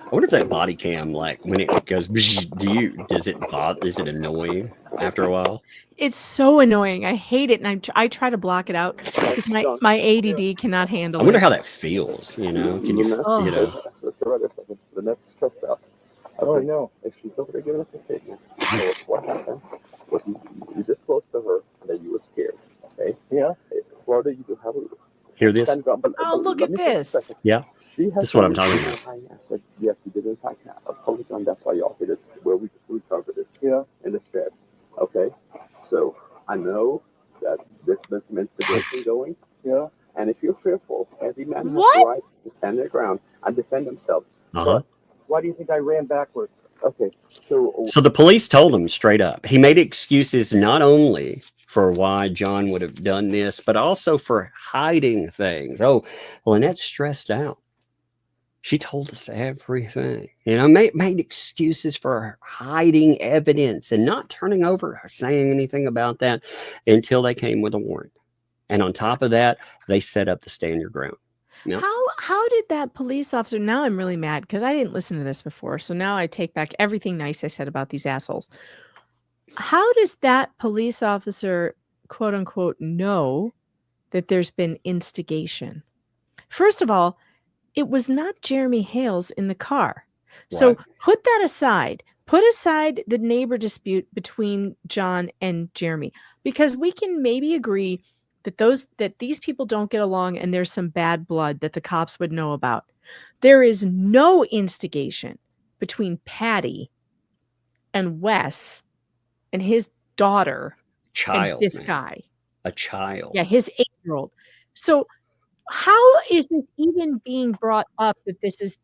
I wonder if that body cam, like when it goes, does it bother? Is it annoying after a while? It's so annoying. I hate it, and I try to block it out because my ADD cannot handle it. I wonder how that feels. You know, can you? You know. The next test out. Oh, I know. If she's over there giving us a statement, so what happened? What you disclosed to her that you were scared. Okay. Yeah. Florida, you do have a. Hear this? Oh, look at this. Yeah. This is what I'm talking about. I said, yes, we did in fact have a public gun. That's why y'all hit it where we covered it. Yeah. In the shed. Okay. So I know that there's been some instigation going. Yeah. And if you're fearful, every man has the right to stand their ground and defend himself. Why do you think I ran backwards? Okay. So the police told him straight up. He made excuses not only for why John would have done this, but also for hiding things. Oh, well, Lynette's stressed out. She told us everything, you know, made excuses for hiding evidence and not turning over or saying anything about that until they came with a warrant. And on top of that, they set up the stand your ground. Yep. How did that police officer? Now I'm really mad because I didn't listen to this before. So now I take back everything nice I said about these assholes. How does that police officer, quote unquote, know that there's been instigation? First of all, it was not Jeremy Hale's in the car. What? So put that aside. Put aside the neighbor dispute between John and Jeremy, because we can maybe agree that these people don't get along and there's some bad blood that the cops would know about. There is no instigation between Patty and Wes and his daughter, and this guy. A child. Yeah, his 8-year-old. So how is this even being brought up that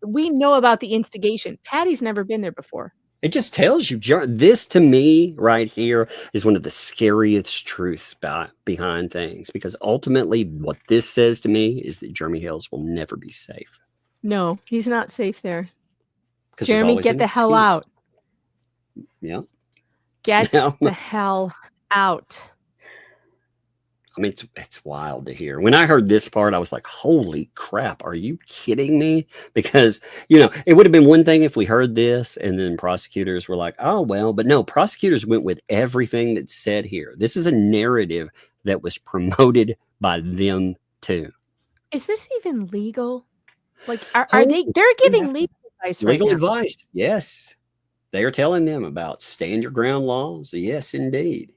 we know about the instigation? Patty's never been there before. It just tells you, this to me right here is one of the scariest truths behind things, because ultimately what this says to me is that Jeremy Hales will never be safe. No, he's not safe there. Jeremy, get the hell out. Yeah. Get the hell out. I mean, it's wild to hear. When I heard this part, I was like, holy crap, are you kidding me? Because, you know, it would have been one thing if we heard this and then prosecutors were like, oh, well, but no, prosecutors went with everything that's said here. This is a narrative that was promoted by them too. Is this even legal? Like, are they're giving legal advice right now? Legal advice, yes. They are telling them about stand your ground laws. Yes, indeed.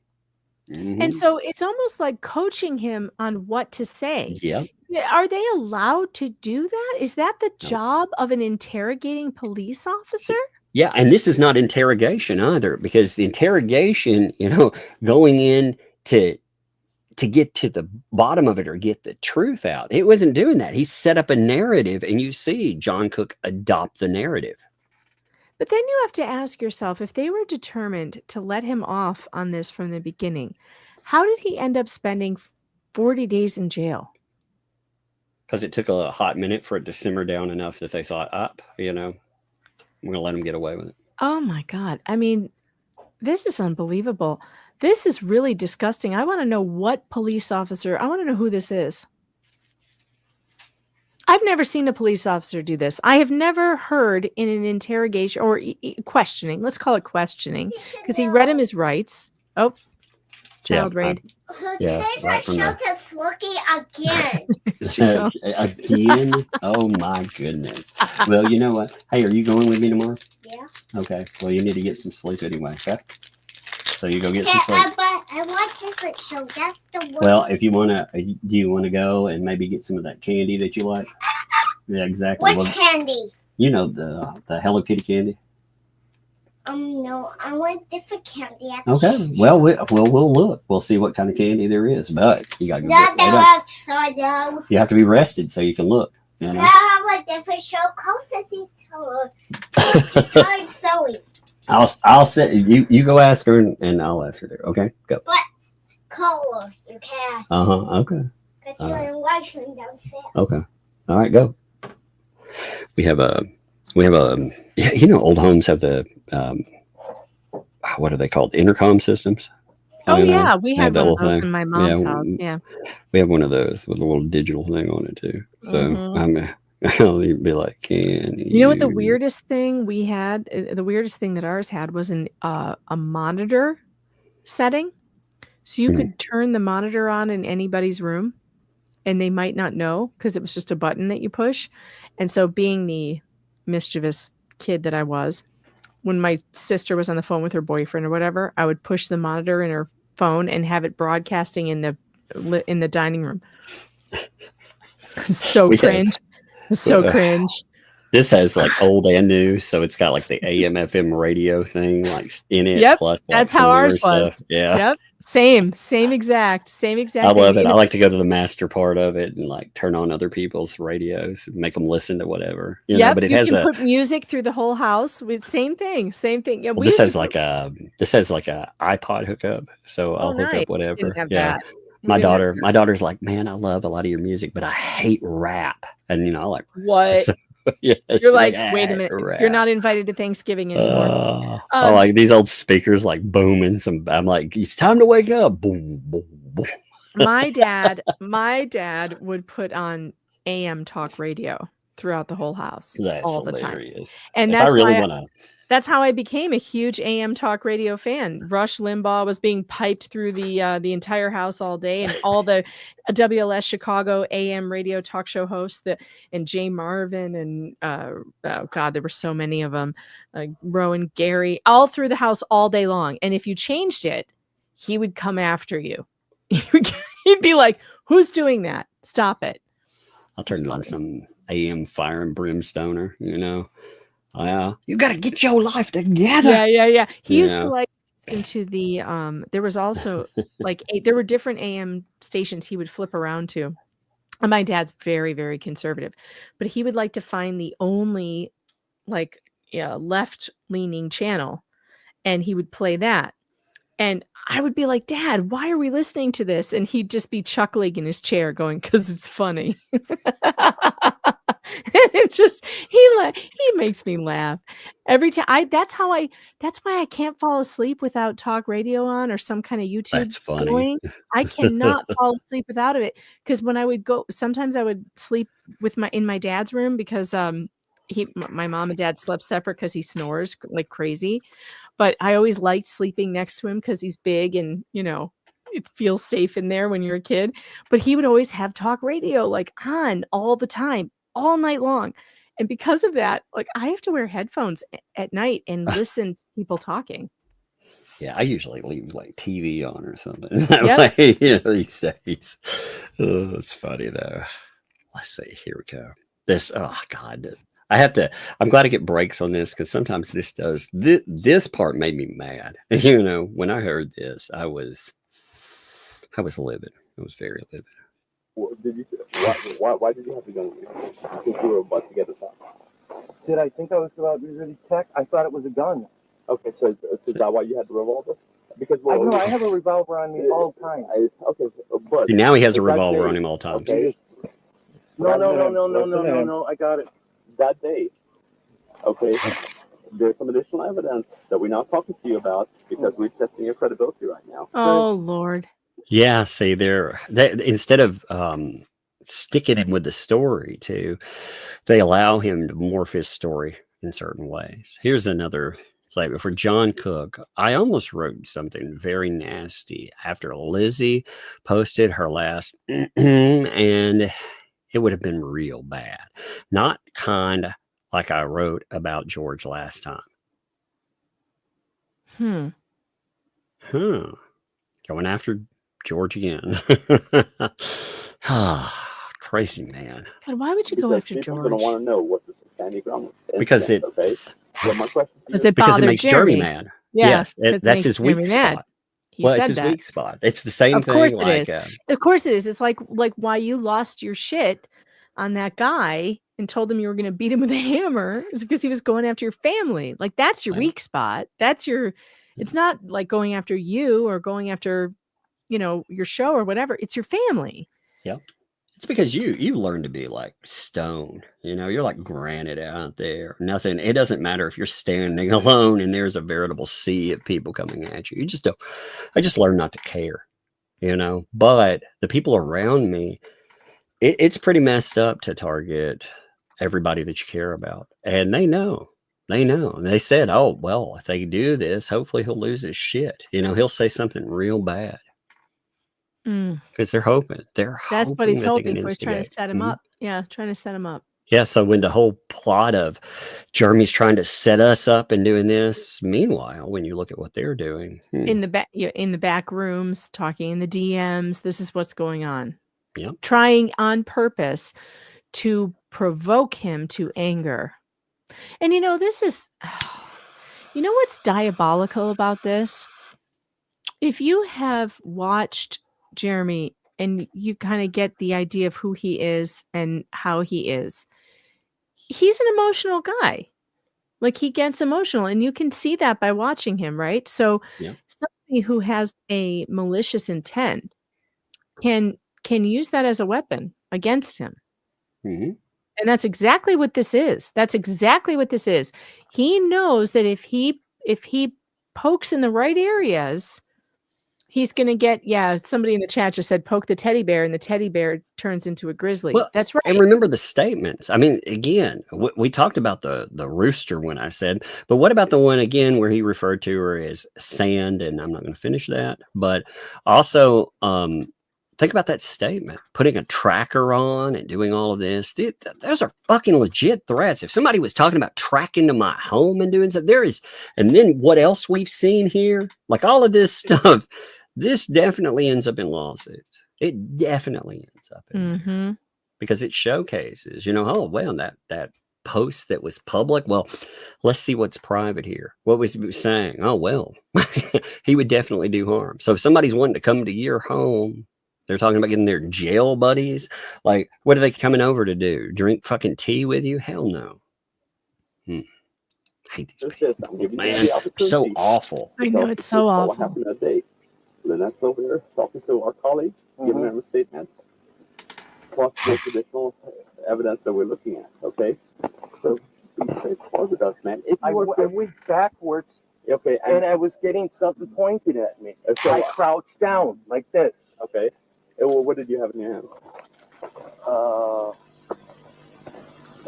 Mm-hmm. And so it's almost like coaching him on what to say. Yeah. Are they allowed to do that? Is that the job of an interrogating police officer? Yeah. And this is not interrogation either, because the interrogation, you know, going in to get to the bottom of it or get the truth out. It wasn't doing that. He set up a narrative, and you see John Cook adopt the narrative. But then you have to ask yourself, if they were determined to let him off on this from the beginning, how did he end up spending 40 days in jail? Because it took a hot minute for it to simmer down enough that they thought, you know, I'm going to let him get away with it. Oh, my God. I mean, this is unbelievable. This is really disgusting. I want to know what police officer, I want to know who this is. I've never seen a police officer do this. I have never heard in an interrogation or questioning. Let's call it questioning, because he read him his rights. Oh, child raid. Yeah, right from there. Again. Again? Oh my goodness. Well, you know what? Hey, are you going with me tomorrow? Yeah. Okay. Well, you need to get some sleep anyway. Okay. So you go get some sleep. But I want different show. That's the one. Well, if you want to, do you want to go and maybe get some of that candy that you like? Yeah, exactly. Which candy? You know, the Hello Kitty candy. No, I want different candy. Okay. Well, we'll look. We'll see what kind of candy there is. But you got to go. You have to be rested so you can look. You know? I have a different show closer to Hello. Hi, Zoe. I'll say you go ask her and I'll ask her there. Okay, go. What color you can ask? Okay. Because you're in live stream downstairs. Okay. All right, go. We have a old homes have the what are they called? Intercom systems. Oh yeah, we had one of those thing in my mom's house. Yeah, we have one of those with a little digital thing on it too. So I'll be like, can you know what the weirdest thing we had? The weirdest thing that ours had was a monitor setting, so you could turn the monitor on in anybody's room, and they might not know because it was just a button that you push. And so, being the mischievous kid that I was, when my sister was on the phone with her boyfriend or whatever, I would push the monitor in her phone and have it broadcasting in the dining room. So cringe. So cringe. This has like old and new, so it's got like the AM/FM radio thing like in it. Yep, plus that's how ours was. Stuff. Yeah. Yep. Same exact. I love it. I like to go to the master part of it and like turn on other people's radios, make them listen to whatever. Yeah, but it you has can put music through the whole house with same thing. Yeah, well, this has like a iPod hookup, so I'll hook up whatever. Didn't have that. My daughter's like, man, I love a lot of your music, but I hate rap, and I like what. So, yeah, you're like, wait a minute, you're not invited to Thanksgiving anymore. I like these old speakers like booming. I'm like, it's time to wake up. Boom, boom, boom. My dad would put on AM talk radio throughout the whole house all the hilarious. Time. And that's how I became a huge AM talk radio fan. Rush Limbaugh was being piped through the entire house all day, and all the WLS Chicago AM radio talk show hosts and Jay Marvin and oh God, there were so many of them, Rowan Gary, all through the house all day long. And if you changed it, he would come after you. He'd be like, "Who's doing that? Stop it!" I'll turn on some AM Fire and Brimstoner, you got to get your life together. Yeah. He used to like listen to the there was also like there were different AM stations he would flip around to. And my dad's very, very conservative, but he would like to find the only like left-leaning channel, and he would play that. And I would be like, "Dad, why are we listening to this?" And he'd just be chuckling in his chair going, "'Cause it's funny." It's just he makes me laugh every time. That's why I can't fall asleep without talk radio on or some kind of YouTube. That's funny. Going. I cannot fall asleep without it, because when I would go, sometimes I would sleep in my dad's room because my mom and dad slept separate because he snores like crazy. But I always liked sleeping next to him because he's big and it feels safe in there when you're a kid. But he would always have talk radio like on all the time, all night long. And because of that, like I have to wear headphones at night and listen to people talking. Yeah, I usually leave like TV on or something. That way, these days. Oh, it's funny though. Let's see. Here we go. Oh God. I'm glad to get breaks on this, because sometimes this part made me mad. When I heard this, I was livid. I was very livid. Why did you have to go? Because you were about to get this out. Did I think I was about to be really tech? I thought it was a gun. Okay, so is that why you had the revolver? Because I have a revolver on me all the time. But see, now he has a revolver on him all the time. Okay. No, I got it. That day, okay, there's some additional evidence that we're not talking to you about because we're testing your credibility right now. Oh, Lord. Yeah, see, instead of sticking him with the story too, they allow him to morph his story in certain ways. Here's another statement for John Cook. I almost wrote something very nasty after Lizzie posted her last and it would have been real bad. Not kind like I wrote about George last time. Going after George again. Crazy man. God, why would you go after George? People don't want to know what this is standing ground. Because it. Okay. So my question because it makes Jeremy mad. Yeah, yes, that's his weak spot. It's his weak spot. It's the same thing. Of course it is. It's like why you lost your shit on that guy and told him you were going to beat him with a hammer, is because he was going after your family. Like, that's your weak spot. That's your, it's not like going after you or going after, you know, your show or whatever. It's your family. Yep. It's because you learn to be like stone, you know, you're like granite out there. Nothing, it doesn't matter if you're standing alone and there's a veritable sea of people coming at you. You just don't, I just learned not to care, you know, but the people around me, it's pretty messed up to target everybody that you care about. And they know. They said, oh, well, if they do this, hopefully he'll lose his shit. You know, he'll say something real bad. Because they're hoping. That's what he's hoping for. He's trying to instigate. set him up. Yeah, trying to set him up. Yeah, so when the whole plot of Jeremy's trying to set us up and doing this, meanwhile, when you look at what they're doing in the back rooms, talking in the DMs, this is what's going on. Yep. Trying on purpose to provoke him to anger. And you know, this is, you know what's diabolical about this? If you have watched Jeremy and you kind of get the idea of who he is and how he is, he's an emotional guy. Like, he gets emotional, and you can see that by watching him, right? So somebody who has a malicious intent can use that as a weapon against him. And that's exactly what this is. That's exactly what this is. He knows that if he pokes in the right areas, he's going to get, somebody in the chat just said, poke the teddy bear, and the teddy bear turns into a grizzly. Well, that's right. And remember the statements. I mean, again, we talked about the rooster when I said, but what about the one again where he referred to her as sand? And I'm not going to finish that. But also, think about that statement, putting a tracker on and doing all of this. Those are fucking legit threats. If somebody was talking about tracking to my home and doing stuff, and then what else we've seen here, like all of this stuff, this definitely ends up in lawsuits. It definitely ends up in because it showcases, you know, oh, well, that post that was public. Well, let's see what's private here. What was he saying? Oh, well, he would definitely do harm. So if somebody's wanting to come to your home, they're talking about getting their jail buddies. Like, what are they coming over to do? Drink fucking tea with you? Hell no. I hate these people, man. So awful. I know, it's so awful. What happened that day? Lynette's over there talking to our colleague, giving them a statement, plus the additional evidence that we're looking at. Okay, so be straightforward with us, man. If I went backwards. Okay, and I was getting something pointed at me. So I crouched down like this. Okay. And well, what did you have in your hand?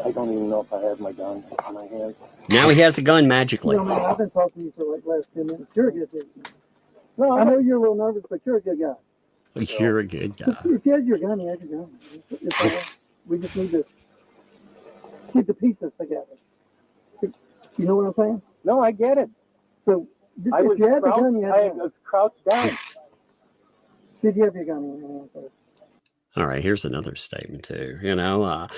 I don't even know if I had my gun in my hand. Now he has a gun magically. No, man, I've been talking to you for like last 10 minutes. You're a good guy. No, I know you're a little nervous, but you're a good guy. You're a good guy. If you had your gun, you had your gun. We just need to keep the pieces together. You know what I'm saying? No, I get it. So I was crouched down. Did you have your gun in your hand first? All right, here's another statement too. You know,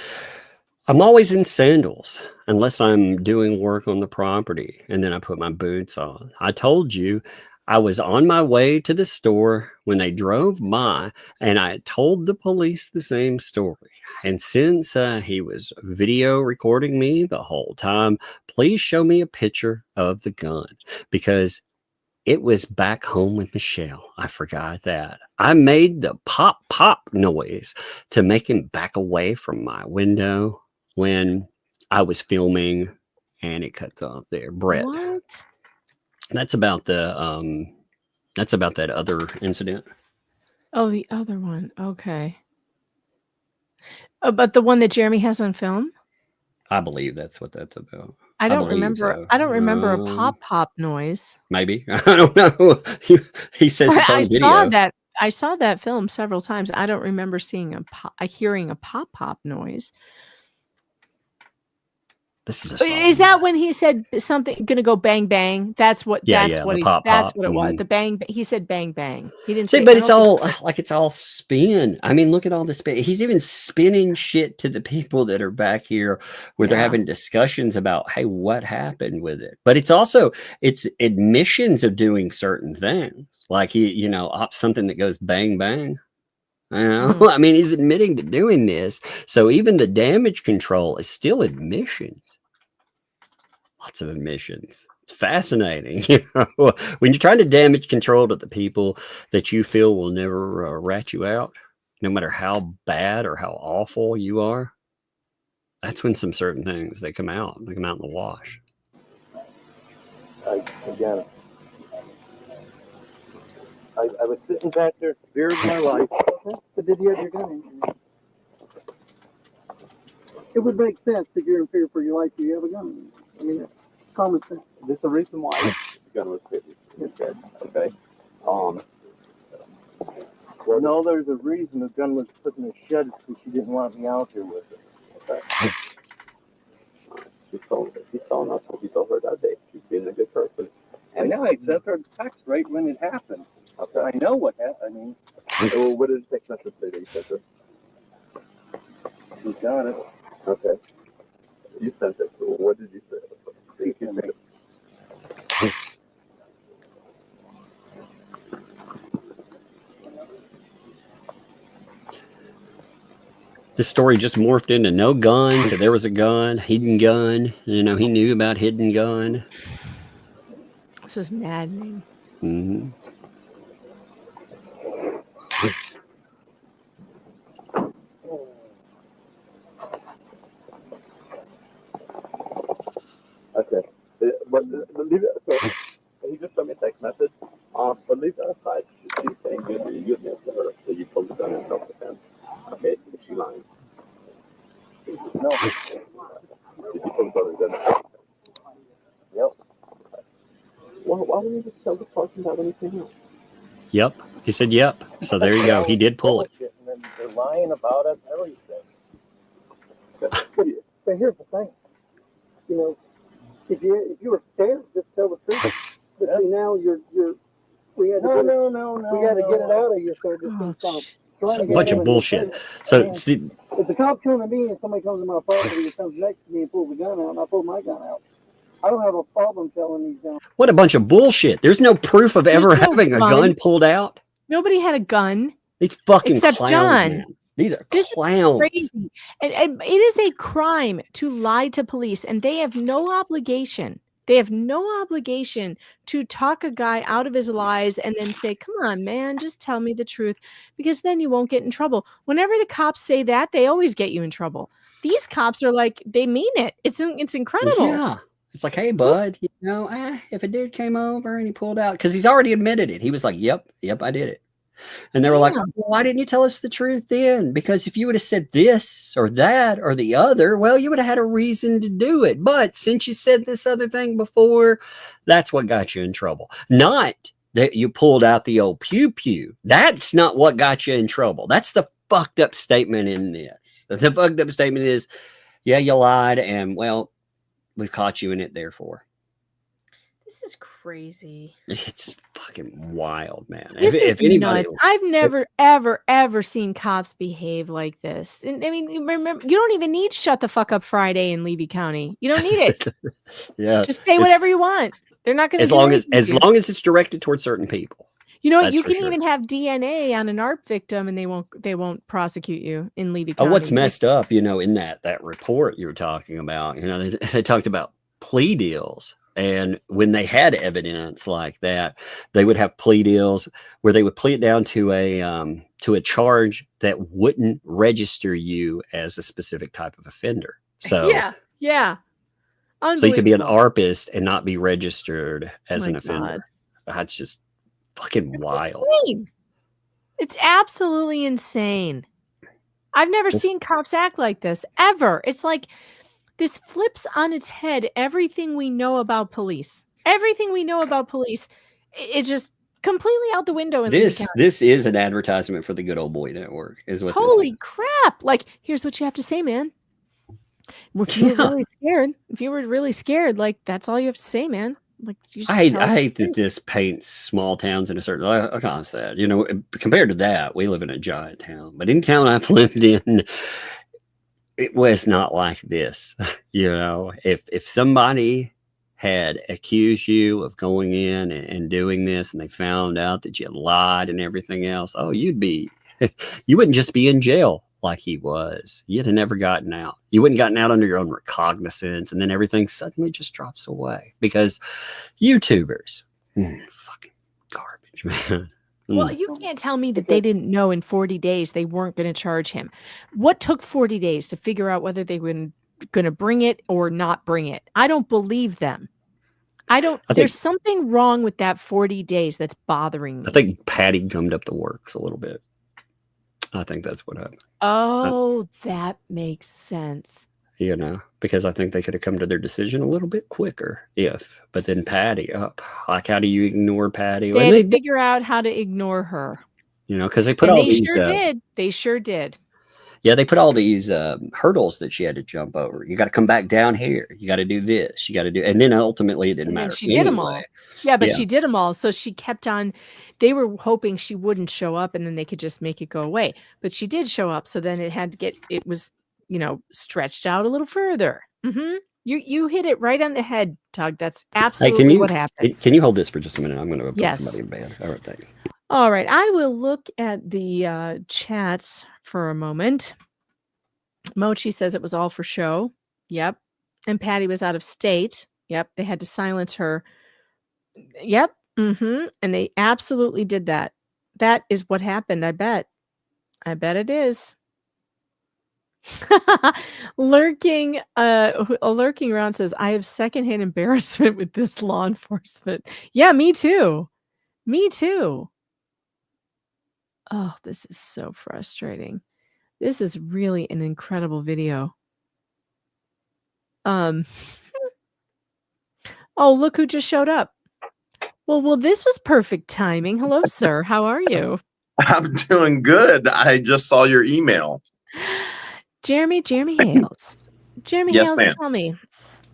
I'm always in sandals unless I'm doing work on the property, and then I put my boots on. I told you I was on my way to the store when they drove by, and I told the police the same story. And since he was video recording me the whole time, please show me a picture of the gun, because it was back home with Michelle. I forgot that. I made the pop noise to make him back away from my window when I was filming, and it cuts off there. Brett. What? That's about that other incident. Oh, the other one. Okay. But the one that Jeremy has on film? I believe that's what that's about. I don't remember. So. I don't remember a pop noise. Maybe. I don't know. He says it's on video. I saw that film several times. I don't remember seeing hearing a pop noise. This is is that when he said something gonna go bang bang? That's what. That's what it was. The bang. He said bang bang. He didn't say. But it's all like it's all spin. I mean, look at all the spin. He's even spinning shit to the people that are back here, where they're having discussions about, hey, what happened with it? But it's also admissions of doing certain things, like something that goes bang bang. You know, I mean, he's admitting to doing this. So even the damage control is still admissions. Lots of admissions. It's fascinating. You know, when you're trying to damage control to the people that you feel will never rat you out, no matter how bad or how awful you are, that's when some certain things they come out. They come out in the wash. Again, I was sitting back there, fear of my life. But did you have your gun in? It would make sense if you're in fear for your life. You have a gun. I mean, it's common sense. This is the reason why the gun was hidden. Okay. Well, no, there's a reason the gun was put in the shed because she didn't want me out here with it. Okay. She's telling us what we told her that day. She's being a good person. And now I sent her a text right when it happened. Okay. I know what happened. I mean, well, what did the text message say that you sent her? She got it. Okay. You sent it. What did you say? This story just morphed into no gun to there was a gun, hidden gun. You know, he knew about hidden gun. This is maddening. Mm-hmm. Okay. But leave it. So he just sent me a text message. But leave that aside. She's saying you admit to her that you pulled the gun in self-defense. Okay. Is she lying? No. Did you pull the gun in? Yep. Well, why didn't you just tell the sergeant about anything else? Yep. He said, yep. So there you go. He did pull it. And then they're lying about it, everything. But here's the thing. You know, if you were scared, just tell the truth. But see, now we had to we got to get it out of you, so just stop. It's a bunch of bullshit. So if the cops come to me and somebody comes to my property and comes next to me and pulls a gun out, and I pull my gun out, I don't have a problem telling these guns. what a bunch of bullshit. There's no proof of ever having a gun pulled out. Nobody had a gun. These fucking Except clowns, John. man. These are This is clowns. crazy. And it is a crime to lie to police, and they have no obligation. They have no obligation to talk a guy out of his lies and then say, come on, man, just tell me the truth, because then you won't get in trouble. Whenever the cops say that, they always get you in trouble. These cops are like, they mean it. It's incredible. Yeah. It's like, hey, bud, you know, if a dude came over and he pulled out, because he's already admitted it. He was like, yep, I did it. And they were like, well, why didn't you tell us the truth then? Because if you would have said this or that or the other, well, you would have had a reason to do it. But since you said this other thing before, that's what got you in trouble. Not that you pulled out the old pew-pew. That's not what got you in trouble. That's the fucked up statement in this. The fucked up statement is, yeah, you lied, and, well, we've caught you in it, therefore. This is crazy. It's fucking wild, man. This is nuts. I've never, ever seen cops behave like this. And I mean, remember, you don't even need Shut the Fuck Up Friday in Levy County. You don't need it. Yeah. Just say whatever you want. They're not going to. As long as it's directed towards certain people. You know, you can even have DNA on an ARP victim, and they won't prosecute you in Levy County. Oh, what's messed up, you know, in that report you were talking about, you know, they talked about plea deals. And when they had evidence like that, they would have plea deals where they would plea it down to a charge that wouldn't register you as a specific type of offender. So yeah. So you could be an ARPist and not be registered as an offender. That's just fucking wild. It's absolutely insane. I've never seen cops act like this ever. It's like this flips on its head everything we know about police. Everything we know about police, it's just completely out the window. This is an advertisement for the Good Old Boy Network, is what. Holy crap! Like, here's what you have to say, man. If you were really scared, like that's all you have to say, man. Like, I hate that this paints small towns in a certain. Like I said, you know, compared to that, we live in a giant town. But any town I've lived in, it was not like this. You know, if somebody had accused you of going in and doing this, and they found out that you lied and everything else, oh, you'd be you wouldn't just be in jail like he was. You'd have never gotten out. You wouldn't gotten out under your own recognizance, and then everything suddenly just drops away because YouTubers, fucking garbage, man. Well, you can't tell me that they didn't know in 40 days they weren't going to charge him. What took 40 days to figure out whether they were going to bring it or not bring it? I don't believe them. There's something wrong with that 40 days that's bothering me. I think Patty gummed up the works a little bit. I think that's what happened. Oh, that makes sense. You know, because I think they could have come to their decision a little bit quicker but then Patty up. Like, how do you ignore Patty? They had to figure out how to ignore her. You know, because they put all these... They sure did. Yeah, they put all these hurdles that she had to jump over. You got to come back down here. You got to do this. You got to do... And then ultimately it didn't matter. She did them all. Yeah, but she did them all. So she kept on... They were hoping she wouldn't show up and then they could just make it go away. But she did show up. So then it had to get... It was, stretched out a little further. Mm-hmm. You hit it right on the head, Tug. That's absolutely what happened. Can you hold this for just a minute? I'm going to put somebody in bed. All right, thanks. All right, I will look at the chats for a moment. Mochi says it was all for show. Yep. And Patty was out of state. Yep. They had to silence her. Yep. Mm-hmm. And they absolutely did that. That is what happened, I bet. I bet it is. A lurking around says, I have secondhand embarrassment with this law enforcement. Yeah, me too. Me too. Oh, this is so frustrating. This is really an incredible video. Oh, look who just showed up. Well, this was perfect timing. Hello, sir. How are you? I'm doing good. I just saw your email. Jeremy Hales. Jeremy Yes, Hales, ma'am. tell me.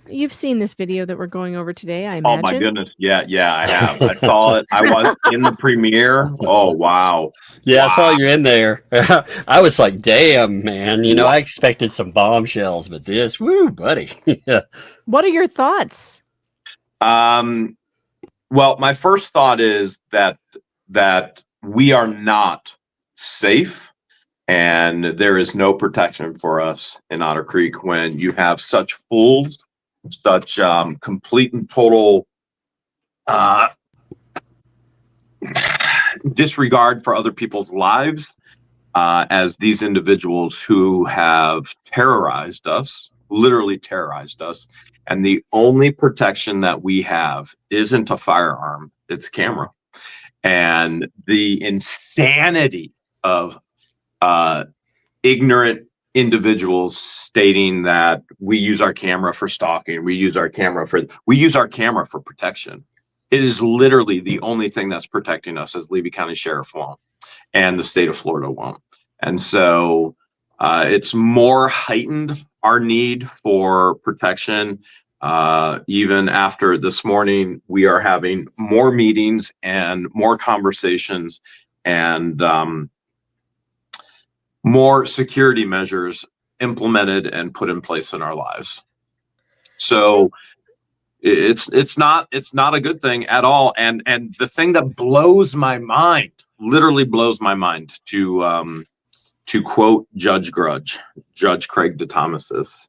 You've seen this video that we're going over today, I imagine. Oh my goodness. Yeah, I have. I saw it. I was in the premiere. Oh, wow. Yeah, wow. I saw you in there. I was like, damn, man. I expected some bombshells, but this, woo, buddy. What are your thoughts? Well, my first thought is that we are not safe and there is no protection for us in Otter Creek when you have such fools, such complete and total disregard for other people's lives as these individuals who have terrorized us, literally terrorized us. And the only protection that we have isn't a firearm, it's camera. And the insanity of ignorant individuals stating that we use our camera for stalking, we use our camera for protection. It is literally the only thing that's protecting us, as Levy County Sheriff won't, and the state of Florida won't. And so it's more heightened our need for protection. Even after this morning, we are having more meetings and more conversations and more security measures implemented and put in place in our lives. So it's not a good thing at all. And the thing that blows my mind, literally blows my mind, to quote Judge Craig DeThomas,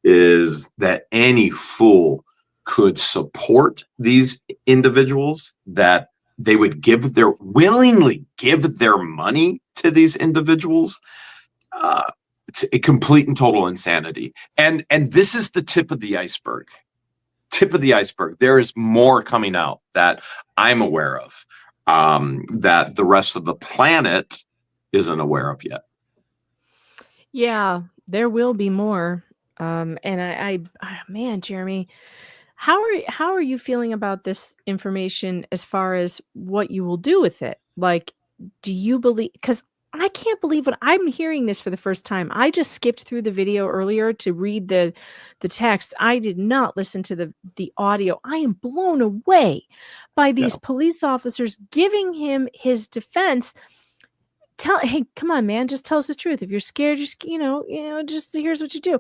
is that any fool could support these individuals, that they would willingly give their money to these individuals. It's a complete and total insanity. And this is the tip of the iceberg. There is more coming out that I'm aware of, that the rest of the planet isn't aware of yet. Yeah, there will be more. And man, Jeremy, how are you feeling about this information as far as what you will do with it? Like, do you believe, because I can't believe what I'm hearing this for the first time. I just skipped through the video earlier to read the text. I did not listen to the audio. I am blown away by these police officers giving him his defense. Hey, come on, man, just tell us the truth. If you're scared, just, just here's what you do.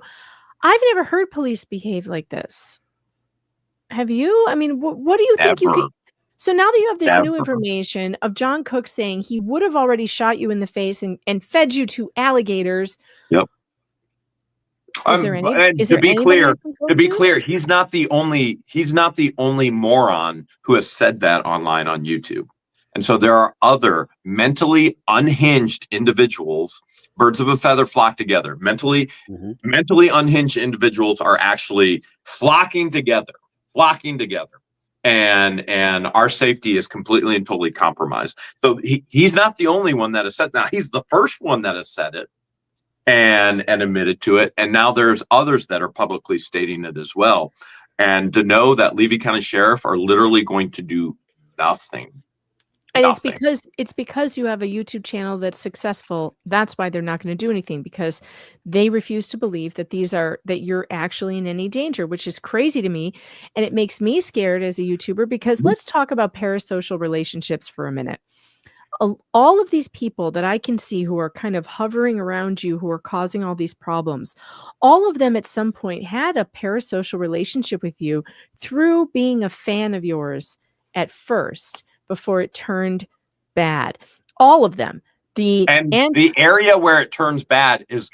I've never heard police behave like this. Have you? I mean, what do you think you can? So now that you have this Yeah. new information of John Cook saying he would have already shot you in the face and fed you to alligators. Yep. Is there And is to there be anybody clear, I can go to? he's not the only moron who has said that online on YouTube. And so there are other mentally unhinged individuals. Birds of a feather flock together. Mentally unhinged individuals are actually flocking together. And our safety is completely and totally compromised. So he's not the only one that has said. Now he's the first one that has said it and admitted to it. And now there's others that are publicly stating it as well. And to know that Levy County Sheriff are literally going to do nothing. And it's because you have a YouTube channel that's successful. That's why they're not going to do anything, because they refuse to believe that that you're actually in any danger, which is crazy to me. And it makes me scared as a YouTuber, because let's talk about parasocial relationships for a minute. All of these people that I can see who are kind of hovering around you, who are causing all these problems, all of them at some point had a parasocial relationship with you through being a fan of yours at first, before it turned bad. All of them. The area where it turns bad is,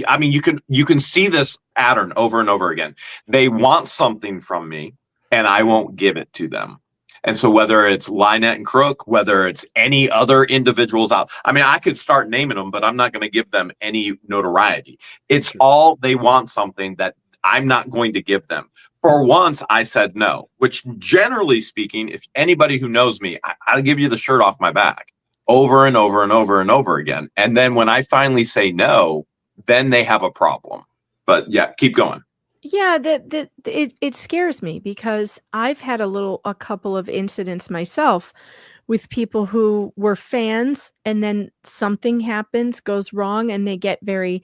I mean, you can see this pattern over and over again. They want something from me and I won't give it to them. And so whether it's Lynette and Crook, whether it's any other individuals out, I mean, I could start naming them, but I'm not going to give them any notoriety. It's all, they want something that I'm not going to give them. For once, I said no, which generally speaking, if anybody who knows me, I'll give you the shirt off my back over and over and over and over again. And then when I finally say no, then they have a problem. But yeah, keep going. Yeah, it scares me, because I've had a couple of incidents myself with people who were fans, and then something happens, goes wrong, and they get very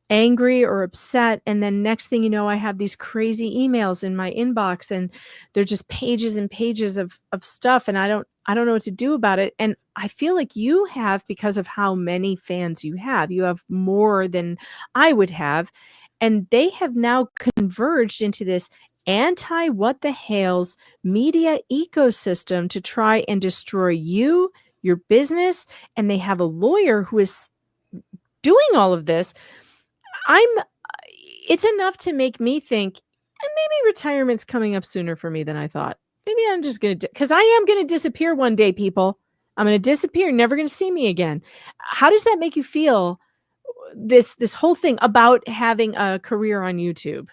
angry or upset, and then next thing you know, I have these crazy emails in my inbox, and they're just pages and pages of stuff, and I don't know what to do about it. And I feel like you have, because of how many fans you have more than I would have, and they have now converged into this what the hales media ecosystem to try and destroy you, your business, and they have a lawyer who is doing all of this. It's enough to make me think, maybe retirement's coming up sooner for me than I thought. Maybe I'm just going to, because I am going to disappear one day, people. I'm going to disappear, never going to see me again. How does that make you feel, this whole thing about having a career on YouTube?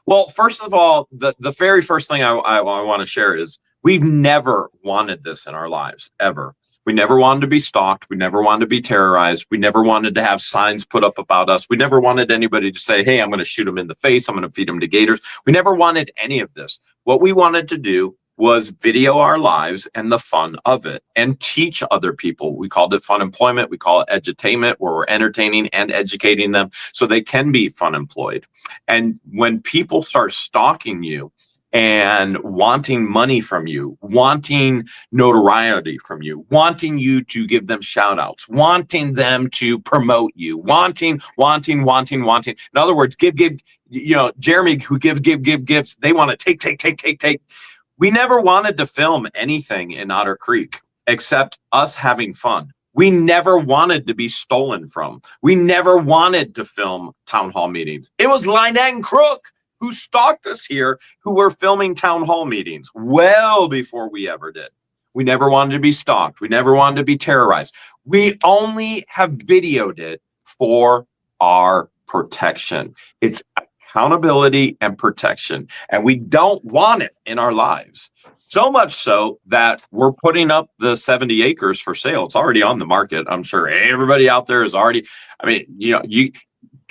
Well, first of all, the very first thing I want to share is we've never wanted this in our lives, ever. We never wanted to be stalked. We never wanted to be terrorized. We never wanted to have signs put up about us. We never wanted anybody to say, hey, I'm going to shoot them in the face. I'm going to feed them to gators. We never wanted any of this. What we wanted to do was video our lives and the fun of it and teach other people. We called it fun employment. We call it edutainment, where we're entertaining and educating them so they can be fun employed. And when people start stalking you and wanting money from you, wanting notoriety from you, wanting you to give them shout outs, wanting them to promote you, wanting. In other words, give, Jeremy, who gives, they want to take. We never wanted to film anything in Otter Creek except us having fun. We never wanted to be stolen from. We never wanted to film town hall meetings. It was Lynette and Crook who stalked us here, who were filming town hall meetings well before we ever did. We never wanted to be stalked. We never wanted to be terrorized. We only have videoed it for our protection. It's accountability and protection, and we don't want it in our lives. So much so that we're putting up the 70 acres for sale. It's already on the market. I'm sure everybody out there is already, you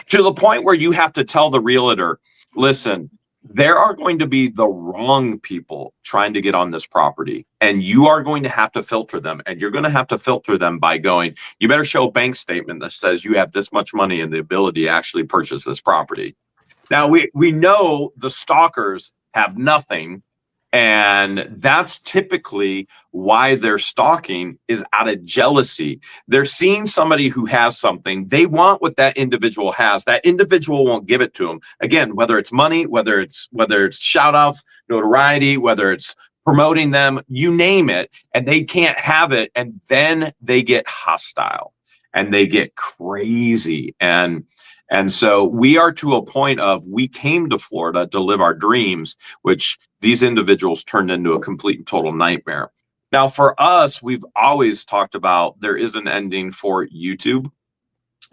to the point where you have to tell the realtor, listen, there are going to be the wrong people trying to get on this property, and you are going to have to filter them, and you're going to have to filter them by going, you better show a bank statement that says you have this much money and the ability to actually purchase this property. Now, we know the stalkers have nothing, and that's typically why they're stalking, is out of jealousy. They're seeing somebody who has something. They want what that individual has. That individual won't give it to them. Again, whether it's money, whether it's shout outs, notoriety, whether it's promoting them, you name it, and they can't have it. And then they get hostile and they get crazy. And so we are to a point of, we came to Florida to live our dreams, which these individuals turned into a complete and total nightmare. Now, for us, we've always talked about there is an ending for YouTube.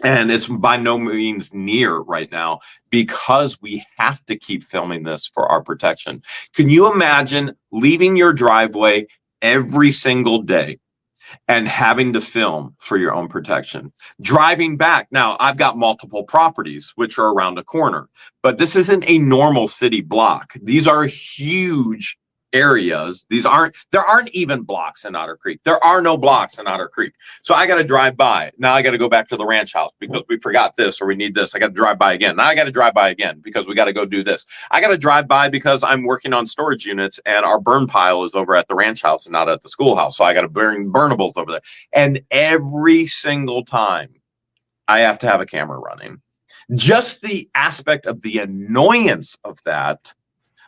And it's by no means near right now, because we have to keep filming this for our protection. Can you imagine leaving your driveway every single day and having to film for your own protection? Driving back. Now, I've got multiple properties which are around the corner, but this isn't a normal city block. These are huge areas. There aren't even blocks in Otter Creek. There are no blocks in Otter Creek. So I got to drive by. Now I got to go back to the ranch house because we forgot this or we need this. I got to drive by again. Now I got to drive by again because we got to go do this. I got to drive by because I'm working on storage units and our burn pile is over at the ranch house and not at the schoolhouse. So I got to burn burnables over there. And every single time I have to have a camera running. Just the aspect of the annoyance of that.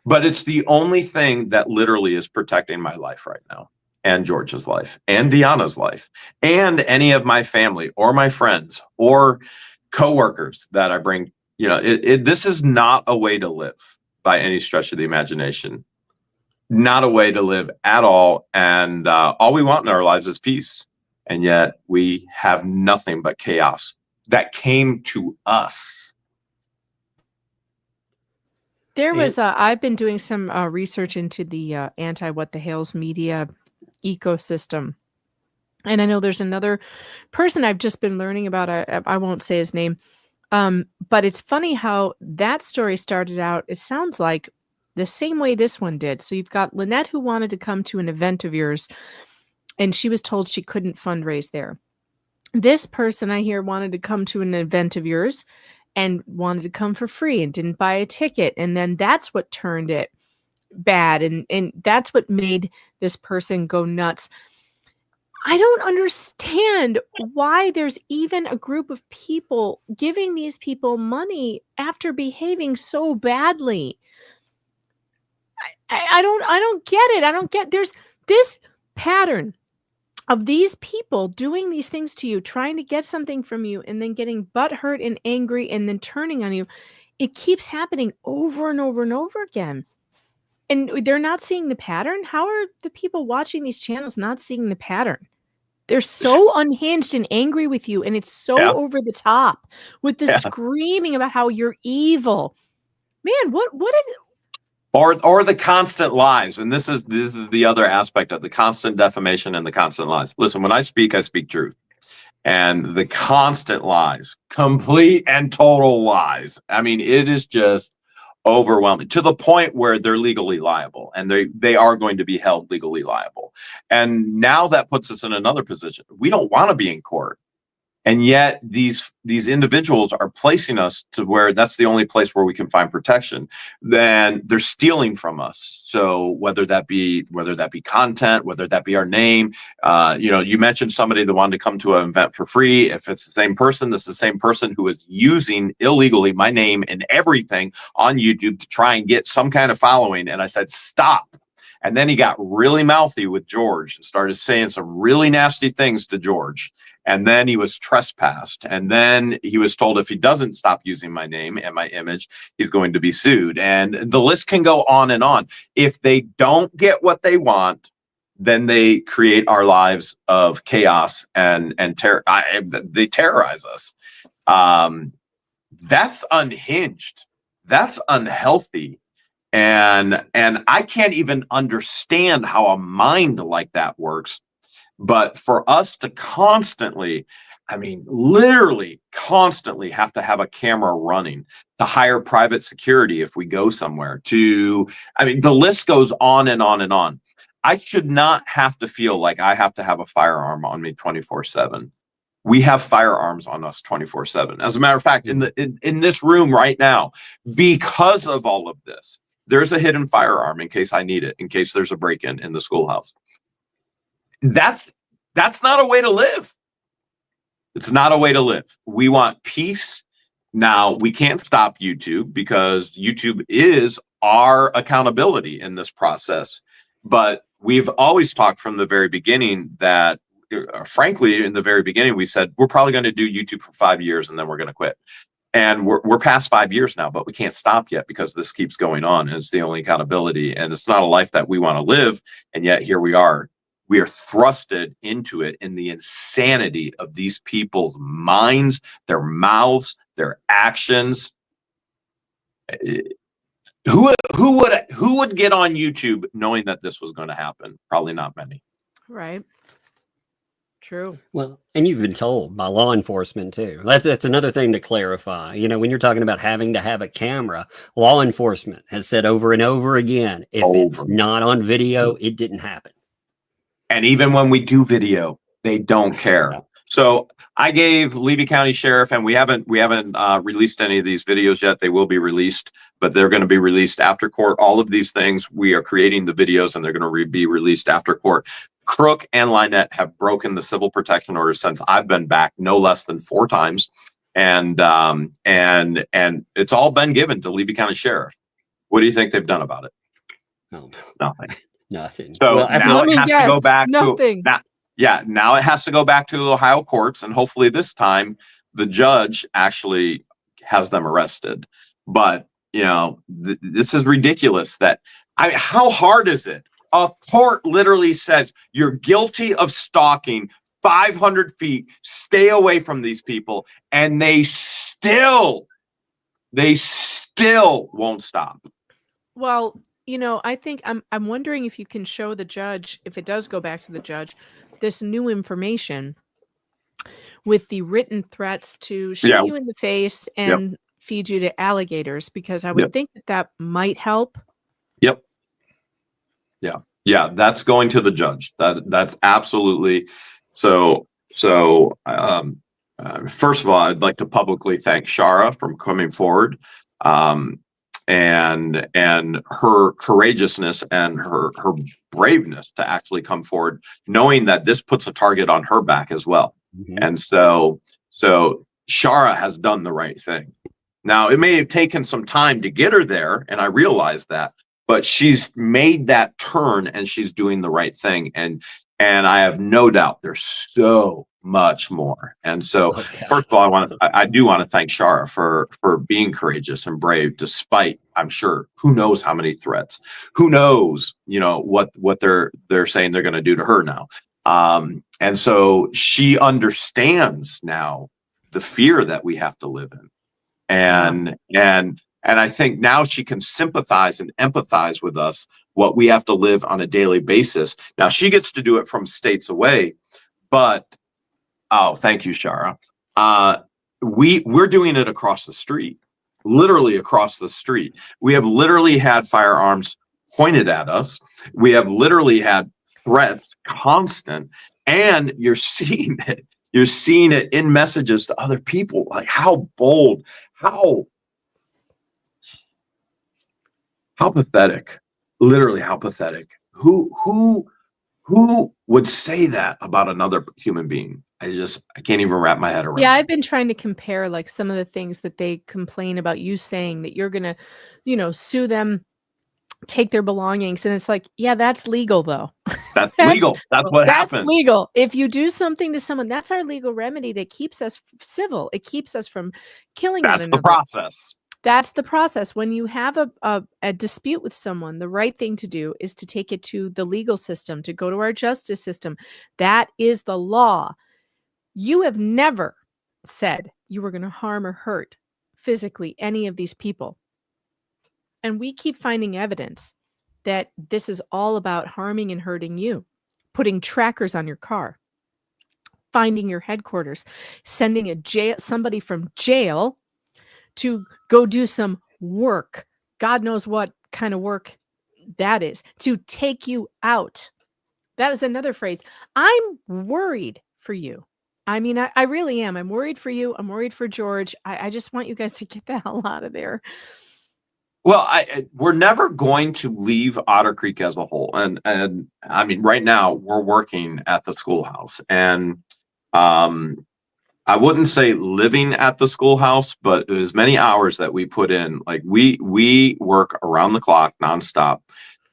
But it's the only thing that literally is protecting my life right now, and George's life, and Deanna's life, and any of my family or my friends or coworkers that I bring. You know, this is not a way to live by any stretch of the imagination. Not a way to live at all. And all we want in our lives is peace. And yet we have nothing but chaos that came to us. There was I've been doing some research into the anti-what-the-hales media ecosystem. And I know there's another person I've just been learning about. I won't say his name. But it's funny how that story started out, it sounds like, the same way this one did. So you've got Lynette who wanted to come to an event of yours, and she was told she couldn't fundraise there. This person I hear wanted to come to an event of yours and wanted to come for free and didn't buy a ticket. And then that's what turned it bad. And that's what made this person go nuts. I don't understand why there's even a group of people giving these people money after behaving so badly. I don't get it. I don't get, there's this pattern of these people doing these things to you, trying to get something from you, and then getting butthurt and angry and then turning on you. It keeps happening over and over and over again. And they're not seeing the pattern. How are the people watching these channels not seeing the pattern? They're so unhinged and angry with you, and it's so over the top with the screaming about how you're evil. Man, what is or the constant lies. And this is the other aspect of the constant defamation and the constant lies. Listen, when I speak truth. And the constant lies, complete and total lies. I mean, it is just overwhelming to the point where they're legally liable, and they are going to be held legally liable. And now that puts us in another position. We don't want to be in court. And yet these individuals are placing us to where that's the only place where we can find protection. Then they're stealing from us. So whether that be content, whether that be our name, you mentioned somebody that wanted to come to an event for free. If it's the same person, this is the same person who is using illegally my name and everything on YouTube to try and get some kind of following. And I said, stop. And then he got really mouthy with George and started saying some really nasty things to George. And then he was trespassed. And then he was told if he doesn't stop using my name and my image, he's going to be sued. And the list can go on and on. If they don't get what they want, then they create our lives of chaos and terror. They terrorize us. That's unhinged. That's unhealthy. And I can't even understand how a mind like that works. But for us to constantly, literally constantly have to have a camera running, to hire private security if we go somewhere, the list goes on and on and on. I should not have to feel like I have to have a firearm on me 24/7. We have firearms on us 24/7. As a matter of fact, in this room right now, because of all of this, there's a hidden firearm in case I need it, in case there's a break-in in the schoolhouse. That's not a way to live. It's not a way to live. We want peace. Now, we can't stop YouTube because YouTube is our accountability in this process. But we've always talked from the very beginning that, frankly, in the very beginning, we said, we're probably going to do YouTube for 5 years and then we're going to quit. And we're past 5 years now, but we can't stop yet because this keeps going on. And it's the only accountability. And it's not a life that we want to live. And yet here we are. We are thrusted into it in the insanity of these people's minds, their mouths, their actions. Who would get on YouTube knowing that this was going to happen? Probably not many. Right. True. Well, and you've been told by law enforcement too. That's another thing to clarify. You know, when you're talking about having to have a camera, law enforcement has said over and over again, if it's not on video, it didn't happen. And even when we do video, they don't care. So I gave Levy County Sheriff, and we haven't released any of these videos yet. They will be released, but they're going to be released after court. All of these things, we are creating the videos, and they're going to be released after court. Crook and Lynette have broken the civil protection order since I've been back no less than 4 times, and it's all been given to Levy County Sheriff. What do you think they've done about it? Oh, nothing. Nothing. So well, now it has to go back nothing. now it has to go back to the Ohio courts, and hopefully this time the judge actually has them arrested. But you know, this is ridiculous. How hard is it? A court literally says you're guilty of stalking 500 feet. Stay away from these people, and they still won't stop. Well, you know, I think I'm wondering if you can show the judge, if it does go back to the judge, this new information with the written threats to shoot you in the face and feed you to alligators, because I would think that might help. Yep. Yeah, that's going to the judge. That's absolutely so. First of all, I'd like to publicly thank Shara for coming forward. And her courageousness and her braveness to actually come forward, knowing that this puts a target on her back as well. Mm-hmm. And so Shara has done the right thing. Now, it may have taken some time to get her there, and I realize that, but she's made that turn and she's doing the right thing. And I have no doubt there's so much more. And so, first of all, I do want to thank Shara for being courageous and brave, despite, I'm sure, who knows how many threats, who knows, you know, what they're saying they're going to do to her now. And so she understands now the fear that we have to live in. And I think now she can sympathize and empathize with us, what we have to live on a daily basis. Now she gets to do it from states away, but thank you, Shara. We're doing it across the street, literally across the street. We have literally had firearms pointed at us. We have literally had threats constant, and you're seeing it. You're seeing it in messages to other people. Like how bold, how pathetic, literally how pathetic. Who would say that about another human being? I can't even wrap my head around. Yeah, I've been trying to compare like some of the things that they complain about you saying, that you're going to, you know, sue them, take their belongings. And it's like, yeah, that's legal though. That's legal. That's what happens. That's legal. If you do something to someone, that's our legal remedy that keeps us civil. It keeps us from killing one another. That's the process. That's the process. When you have a dispute with someone, the right thing to do is to take it to the legal system, to go to our justice system. That is the law. You have never said you were going to harm or hurt physically any of these people. And we keep finding evidence that this is all about harming and hurting you, putting trackers on your car, finding your headquarters, sending somebody from jail to go do some work. God knows what kind of work that is, to take you out. That was another phrase. I'm worried for you. I mean, I really am. I'm worried for you. I'm worried for George. I just want you guys to get the hell out of there. Well, we're never going to leave Otter Creek as a whole. And I mean, right now we're working at the schoolhouse, and I wouldn't say living at the schoolhouse, but as many hours that we put in, like we work around the clock nonstop.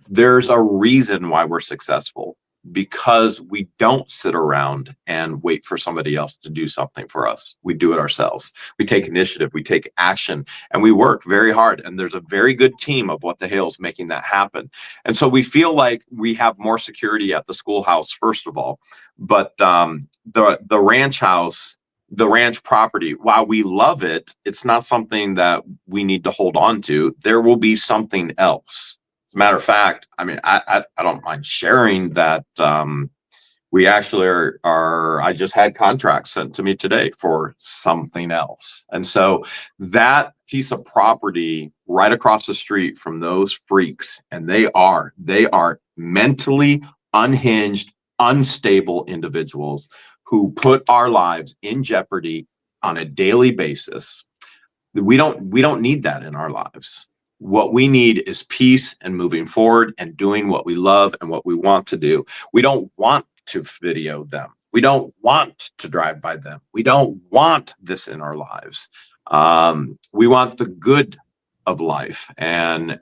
There's a reason why we're successful, because we don't sit around and wait for somebody else to do something for us. We do it ourselves. We take initiative, we take action, and we work very hard. And there's a very good team of What the Hales making that happen. And so we feel like we have more security at the schoolhouse, first of all. But the ranch house, the ranch property, while we love it, it's not something that we need to hold on to. There will be something else. As a matter of fact, I mean, I don't mind sharing that we actually I just had contracts sent to me today for something else. And so that piece of property right across the street from those freaks, and they are mentally unhinged, unstable individuals who put our lives in jeopardy on a daily basis. We don't need that in our lives. What we need is peace and moving forward and doing what we love and what we want to do. We don't want to video them. We don't want to drive by them. We don't want this in our lives. We want the good of life, and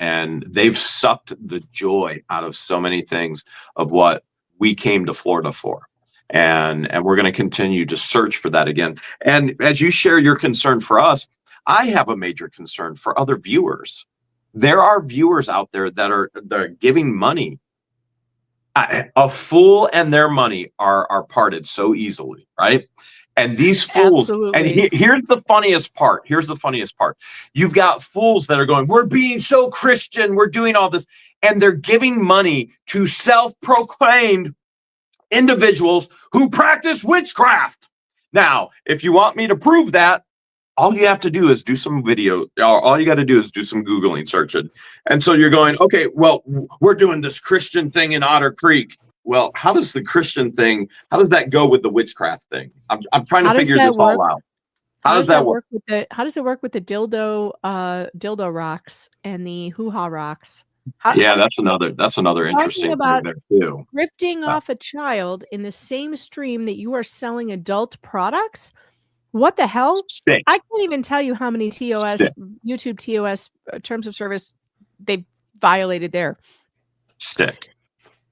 they've sucked the joy out of so many things of what we came to Florida for. And we're going to continue to search for that again. And as you share your concern for us, I have a major concern for other viewers. There are viewers out there that are giving money. A fool and their money are parted so easily, right? And these fools, Absolutely. and here's the funniest part. Here's the funniest part. You've got fools that are going, we're being so Christian, we're doing all this, and they're giving money to self-proclaimed individuals who practice witchcraft. Now, if you want me to prove that, all you have to do is do some video. All you got to do is do some Googling, searching. And so you're going, okay, well, we're doing this Christian thing in Otter Creek. Well, how does the Christian thing, how does that go with the witchcraft thing? I'm trying to figure this all out. How does that work? How does it work with the dildo rocks and the hoo-ha rocks? Yeah, that's another interesting thing there too. Grifting off a child in the same stream that you are selling adult products? What the hell? Stick. I can't even tell you how many YouTube TOS terms of service they violated there. Stick.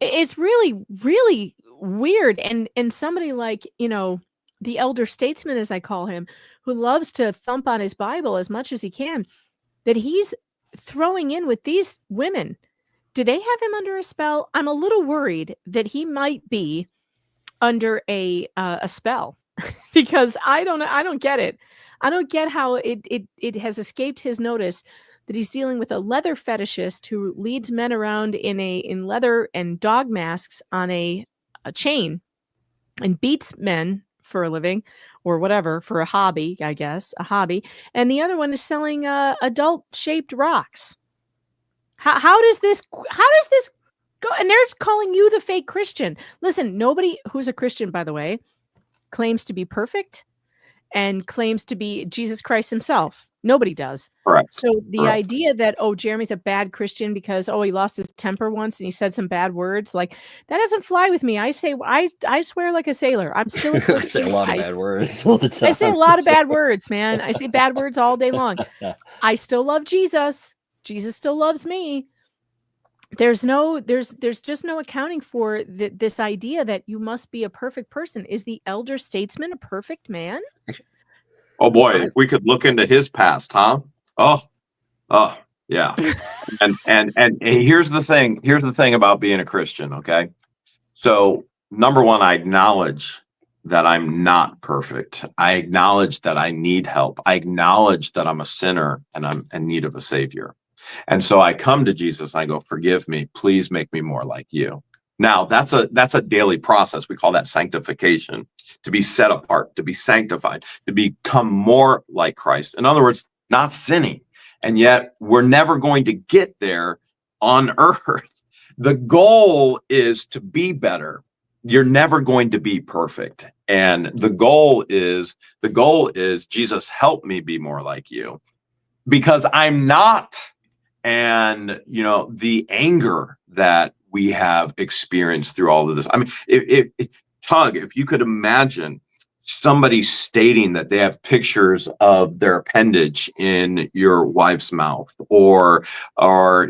It's really, really weird. And somebody like, the elder statesman, as I call him, who loves to thump on his Bible as much as he can, that he's throwing in with these women. Do they have him under a spell? I'm a little worried that he might be under a spell. Because I don't get it. I don't get how it has escaped his notice that he's dealing with a leather fetishist who leads men around in leather and dog masks on a chain and beats men for a living or whatever, for a hobby, I guess, a hobby. And the other one is selling adult shaped rocks. How does this go? And they're calling you the fake Christian. Listen, nobody who's a Christian, by the way, claims to be perfect and claims to be Jesus Christ himself. Nobody does. Correct. So the idea that, Jeremy's a bad Christian because, he lost his temper once and he said some bad words, like, that doesn't fly with me. I swear like a sailor. I'm still a Christian. I say a lot of bad words all the time. I say a lot of bad words, man. I say bad words all day long. I still love Jesus. Jesus still loves me. There's just no accounting for this idea that you must be a perfect person. Is the elder statesman a perfect man? Oh boy, if we could look into his past, huh? Oh, yeah. and here's the thing about being a Christian, okay? So number one, I acknowledge that I'm not perfect. I acknowledge that I need help. I acknowledge that I'm a sinner and I'm in need of a savior. And so I come to Jesus and I go, forgive me, please make me more like you. Now that's a daily process. We call that sanctification, to be set apart, to be sanctified, to become more like Christ. In other words, not sinning. And yet we're never going to get there on earth. The goal is to be better. You're never going to be perfect. And the goal is Jesus, help me be more like you, because I'm not. And, the anger that we have experienced through all of this. I mean, if Tug, if you could imagine somebody stating that they have pictures of their appendage in your wife's mouth, or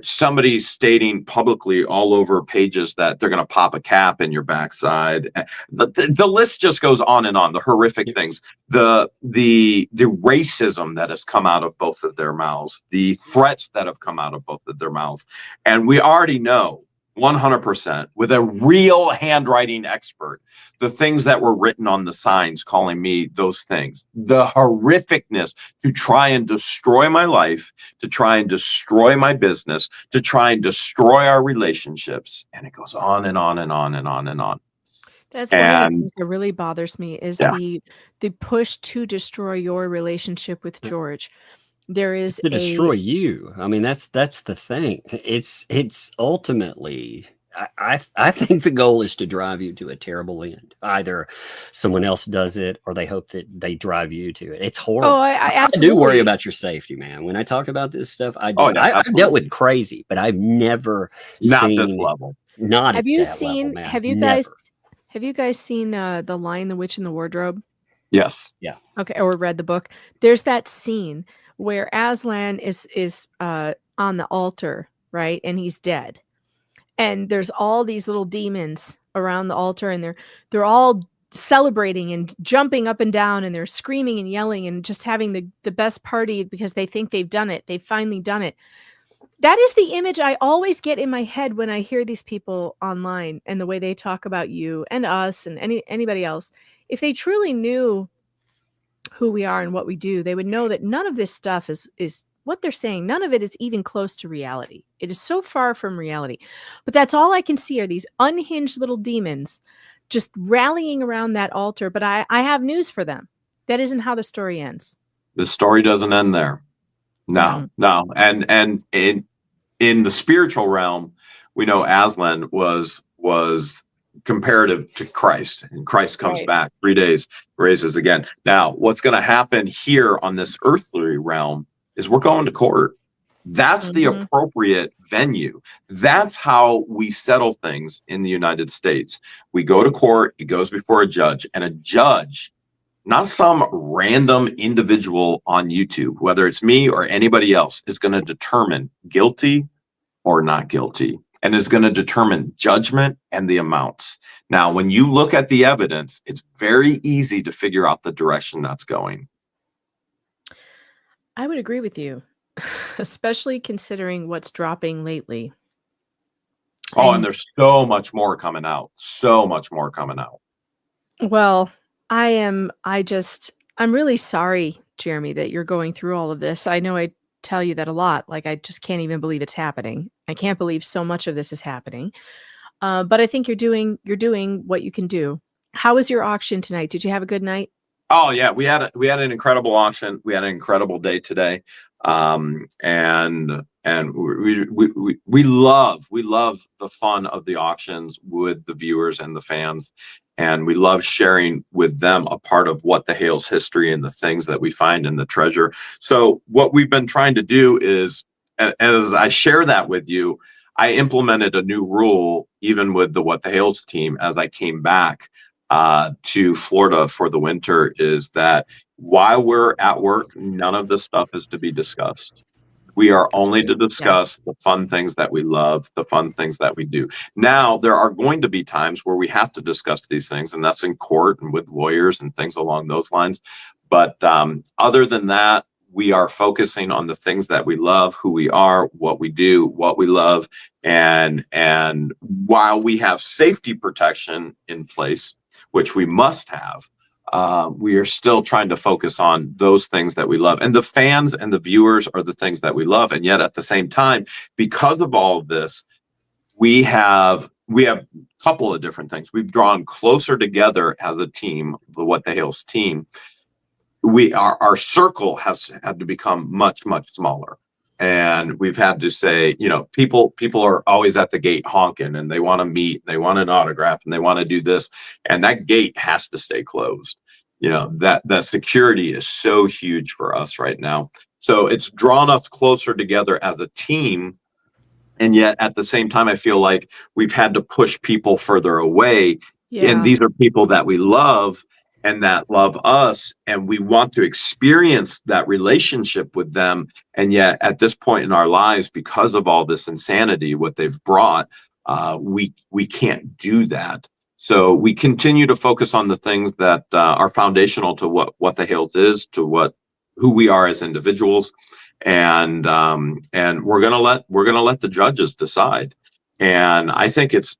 somebody stating publicly all over pages that they're going to pop a cap in your backside. The list just goes on and on. The horrific things, the racism that has come out of both of their mouths, the threats that have come out of both of their mouths. And we already know 100% with a real handwriting expert, the things that were written on the signs calling me those things, the horrificness to try and destroy my life, to try and destroy my business, to try and destroy our relationships. And it goes on and on and on and on and on. That's one of the things that really bothers me is the push to destroy your relationship with George. There is to destroy you. I mean, that's the thing. It's ultimately, I think the goal is to drive you to a terrible end. Either someone else does it, or they hope that they drive you to it. It's horrible. Oh, I do worry about your safety, man. When I talk about this stuff, I do. I've dealt with crazy, but I've never not seen this level. Not have at you that seen? level, man. Have you guys? Have you guys seen The Lion, the Witch, and the Wardrobe? Yes. Yeah. Okay, or read the book. There's that scene where Aslan is on the altar, right? And he's dead. And there's all these little demons around the altar, and they're all celebrating and jumping up and down, and they're screaming and yelling and just having the best party because they think they've done it. They've finally done it. That is the image I always get in my head when I hear these people online and the way they talk about you and us and anybody else. If they truly knew who we are and what we do, they would know that none of this stuff is what they're saying. None of it is even close to reality. It is so far from reality. But that's all I can see are these unhinged little demons just rallying around that altar. But I have news for them. That isn't how the story ends. The story doesn't end there. No. And in the spiritual realm, we know Aslan was comparative to Christ, and Christ comes back 3 days, raises again. Now, what's going to happen here on this earthly realm is we're going to court. That's the appropriate venue. That's how we settle things in the United States. We go to court, it goes before a judge, and a judge, not some random individual on YouTube, whether it's me or anybody else, is going to determine guilty or not guilty, and is going to determine judgment and the amounts. Now, when you look at the evidence, it's very easy to figure out the direction that's going. I would agree with you, especially considering what's dropping lately. Oh, and there's so much more coming out. So much more coming out. Well, I'm really sorry, Jeremy, that you're going through all of this. I know I tell you that a lot. Like, I just can't even believe it's happening. I can't believe so much of this is happening. But I think you're doing what you can do. How was your auction tonight? Did you have a good night? Oh yeah, we had an incredible auction. We had an incredible day today. And we love the fun of the auctions with the viewers and the fans. And we love sharing with them a part of What the Hales history and the things that we find in the treasure. So what we've been trying to do is, as I share that with you, I implemented a new rule, even with the What the Hales team, as I came back to Florida for the winter, is that while we're at work, none of this stuff is to be discussed. We are only to discuss the fun things that we love, the fun things that we do. Now, there are going to be times where we have to discuss these things, and that's in court and with lawyers and things along those lines. But other than that, we are focusing on the things that we love, who we are, what we do, what we love. And while we have safety protection in place, which we must have, we are still trying to focus on those things that we love. And the fans and the viewers are the things that we love. And yet at the same time, because of all of this, we have a couple of different things. We've drawn closer together as a team, the What the Hales team. Our circle has had to become much, much smaller. And we've had to say, people are always at the gate honking, and they want to meet, they want an autograph, and they want to do this. And that gate has to stay closed. That security is so huge for us right now. So it's drawn us closer together as a team. And yet at the same time, I feel like we've had to push people further away. Yeah. And these are people that we love. and that love us, and we want to experience that relationship with them. And yet at this point in our lives, because of all this insanity, what they've brought, we can't do that. So we continue to focus on the things that are foundational to what the Hales is, to who we are as individuals, and we're gonna let the judges decide. And I think it's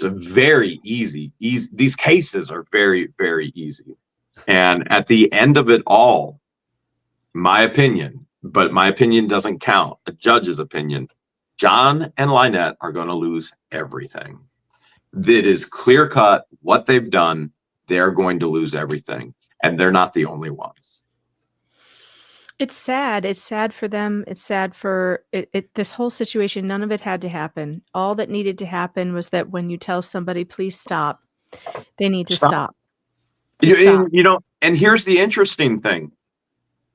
a very easy. These cases are very, very easy. And at the end of it all, my opinion, but my opinion doesn't count, a judge's opinion, John and Lynette are going to lose everything. It is clear cut what they've done. They're going to lose everything. And they're not the only ones. It's sad. It's sad for them. It's sad for this whole situation. None of it had to happen. All that needed to happen was that when you tell somebody, please stop, they need to stop. You know, and here's the interesting thing.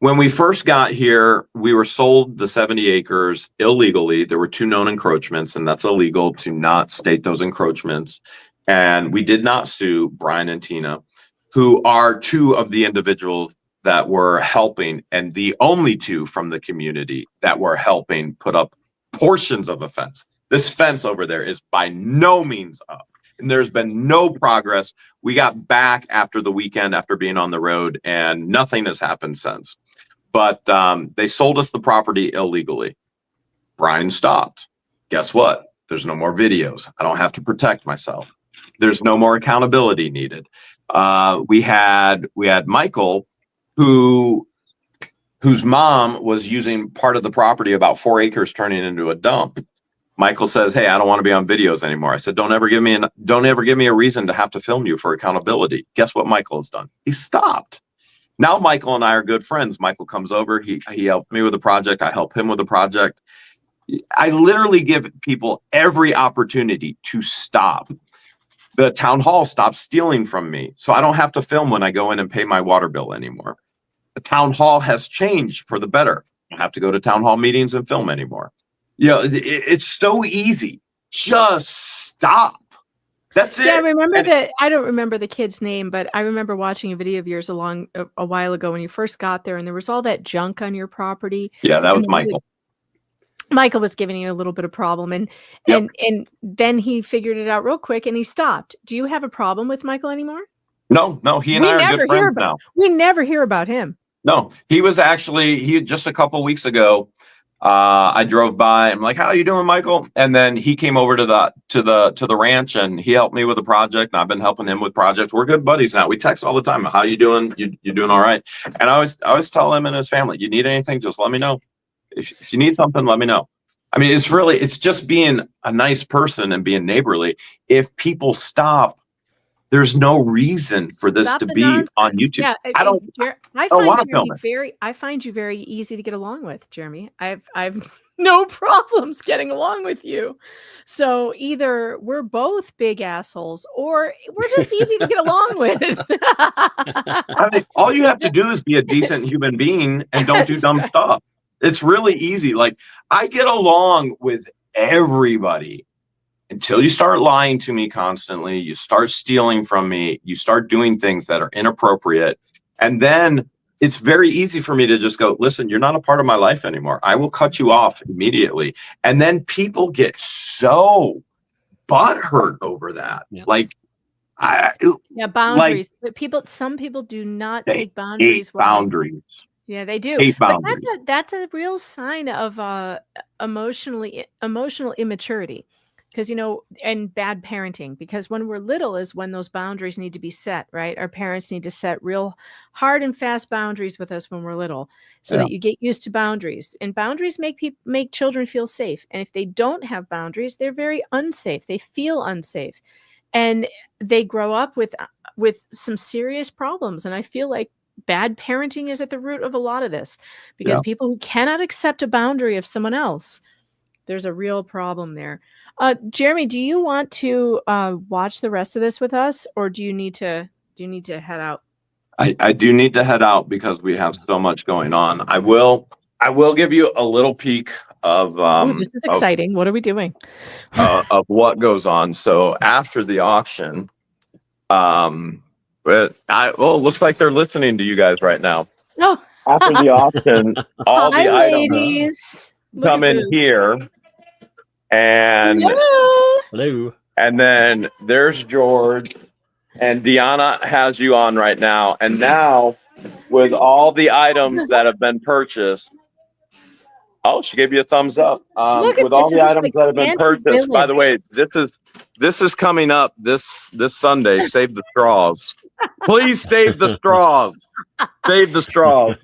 When we first got here, we were sold the 70 acres illegally. There were 2 known encroachments, and that's illegal to not state those encroachments. And we did not sue Brian and Tina, who are 2 of the individuals that were helping, and the only 2 from the community that were helping put up portions of a fence. This fence over there is by no means up, and there's been no progress. We got back after the weekend, after being on the road, and nothing has happened since. But they sold us the property illegally. Brian stopped. Guess what? There's no more videos. I don't have to protect myself. There's no more accountability needed. We had Michael, whose mom was using part of the property, about 4 acres, turning into a dump. Michael says, "Hey, I don't want to be on videos anymore." I said, "Don't ever give me a reason to have to film you for accountability." Guess what Michael has done? He stopped. Now Michael and I are good friends. Michael comes over. He helped me with a project. I help him with a project. I literally give people every opportunity to stop. The town hall stopped stealing from me, so I don't have to film when I go in and pay my water bill anymore. The town hall has changed for the better. I don't have to go to town hall meetings and film anymore. You know, it's so easy. Just stop. That's it. Yeah, I remember that. I don't remember the kid's name, but I remember watching a video of yours a while ago when you first got there, and there was all that junk on your property. Yeah, that was Michael. Michael was giving you a little bit of problem, and then he figured it out real quick and he stopped. Do you have a problem with Michael anymore? No, he and I are good friends now. We never hear about him. No, he was actually just a couple weeks ago. I drove by. I'm like, "How are you doing, Michael?" And then he came over to the ranch, and he helped me with a project, and I've been helping him with projects. We're good buddies now. We text all the time. "How you doing? You doing all right?" And I always tell him and his family, "You need anything, just let me know. If you need something, let me know." I mean, it's just being a nice person and being neighborly. If people stop, there's no reason for this to be on YouTube. Yeah, I don't want to film it. I find you very easy to get along with, Jeremy. I've no problems getting along with you. So either we're both big assholes, or we're just easy to get along with. I mean, all you have to do is be a decent human being and don't do dumb stuff. It's really easy. Like, I get along with everybody until you start lying to me constantly. You start stealing from me. You start doing things that are inappropriate. And then it's very easy for me to just go, "Listen, you're not a part of my life anymore. I will cut you off immediately." And then people get so butthurt over that. Yeah. Like, boundaries. But some people do not take boundaries well. Boundaries. Yeah, they do. But that's a real sign of emotional immaturity, because and bad parenting. Because when we're little is when those boundaries need to be set, right? Our parents need to set real hard and fast boundaries with us when we're little, so that you get used to boundaries. And boundaries make children feel safe. And if they don't have boundaries, they're very unsafe. They feel unsafe, and they grow up with some serious problems. And I feel like bad parenting is at the root of a lot of this, because people who cannot accept a boundary of someone else, there's a real problem there. Jeremy, do you want to watch the rest of this with us, or do you need to head out? I do need to head out because we have so much going on. I will give you a little peek of this is exciting. What are we doing? Of what goes on. So after the auction, Well, it looks like they're listening to you guys right now. Oh, After the auction, all hi, the items ladies. Look come at in this. here, and Hello. Hello. and then there's George, and Deanna has you on right now. And now, with all the items that have been purchased, oh, she gave you a thumbs up. Look at With all this. the This is items like that have been Santa's purchased, by the village. way, this is coming up this Sunday. Save the straws. Please save the straws. Save the straws.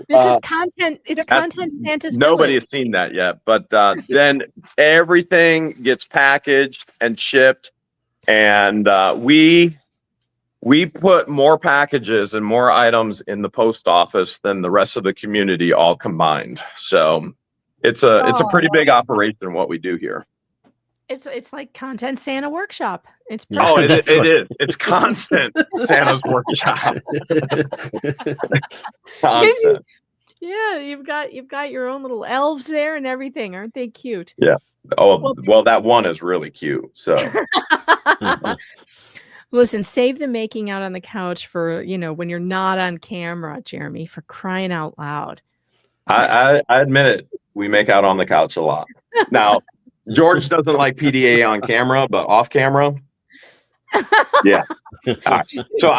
This is content. It's content Santa's Nobody village. has seen that yet, but then everything gets packaged and shipped, and we put more packages and more items in the post office than the rest of the community all combined. So it's a pretty big operation what we do here. It's like content Santa workshop. It's Oh, it perfect. is. It's constant Santa's workshop. Constant. Yeah, you've got your own little elves there and everything. Aren't they cute? Yeah. Oh, well, that one is really cute. So listen, save the making out on the couch for, when you're not on camera, Jeremy, for crying out loud. I admit it. We make out on the couch a lot. Now, George doesn't like PDA on camera, but off camera. Yeah. All right. So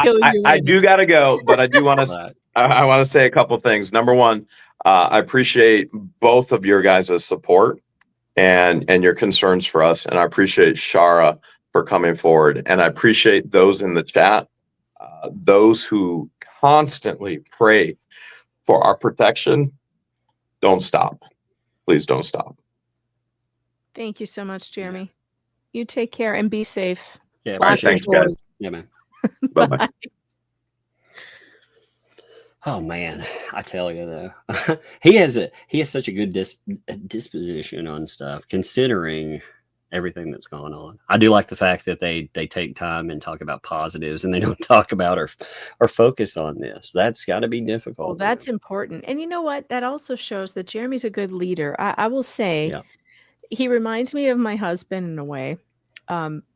I do got to go, but I do want to, I want to say a couple things. Number one, I appreciate both of your guys' support and your concerns for us. And I appreciate Shara for coming forward. And I appreciate those in the chat, those who constantly pray for our protection. Don't stop. Please don't stop. Thank you so much, Jeremy. You take care and be safe. Yeah, all right, thanks, guys. Yeah, man. Bye-bye. Oh man, I tell you though, he has such a good disposition on stuff, considering everything that's going on. I do like the fact that they take time and talk about positives, and they don't talk about or focus on this. That's got to be difficult. Well, that's important. And you know what? That also shows that Jeremy's a good leader. I will say, he reminds me of my husband in a way.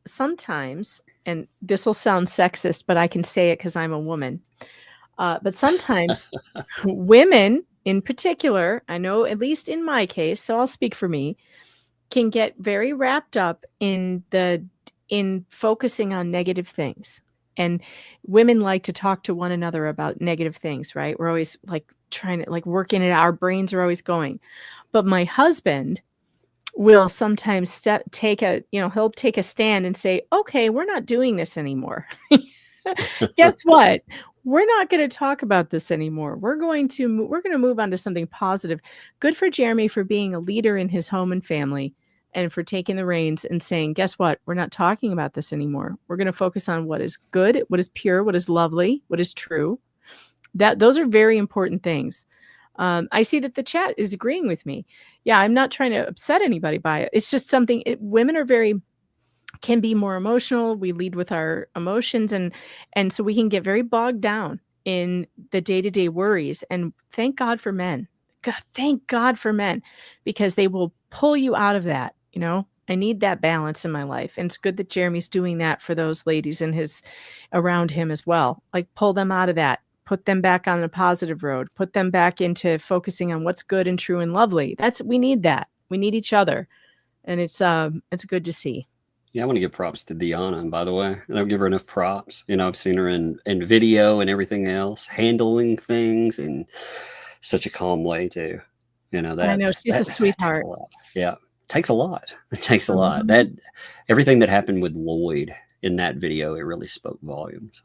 Sometimes, and this will sound sexist, but I can say it because I'm a woman. But sometimes women in particular, I know at least in my case, so I'll speak for me, can get very wrapped up in focusing on negative things. And women like to talk to one another about negative things, right? We're always like trying to working it. Our brains are always going. But my husband will sometimes he'll take a stand and say, okay, we're not doing this anymore. Guess what? We're not going to talk about this anymore. We're going to move on to something positive. Good for Jeremy for being a leader in his home and family and for taking the reins and saying, guess what? We're not talking about this anymore. We're going to focus on what is good, what is pure, what is lovely, what is true. Those are very important things. I see that the chat is agreeing with me. Yeah, I'm not trying to upset anybody by it. It's just something women can be more emotional. We lead with our emotions, and so we can get very bogged down in the day-to-day worries. And thank God for men. Thank God for men, because they will pull you out of that. I need that balance in my life. And it's good that Jeremy's doing that for those ladies around him as well. Pull them out of that. Put them back on the positive road, put them back into focusing on what's good and true and lovely. We need that. We need each other. And it's good to see. Yeah, I want to give props to Deanna, and by the way, I don't give her enough props. I've seen her in video and everything else, handling things in such a calm way too. I know she's a sweetheart. Takes a lot. It takes a lot. That everything that happened with Lloyd in that video, it really spoke volumes.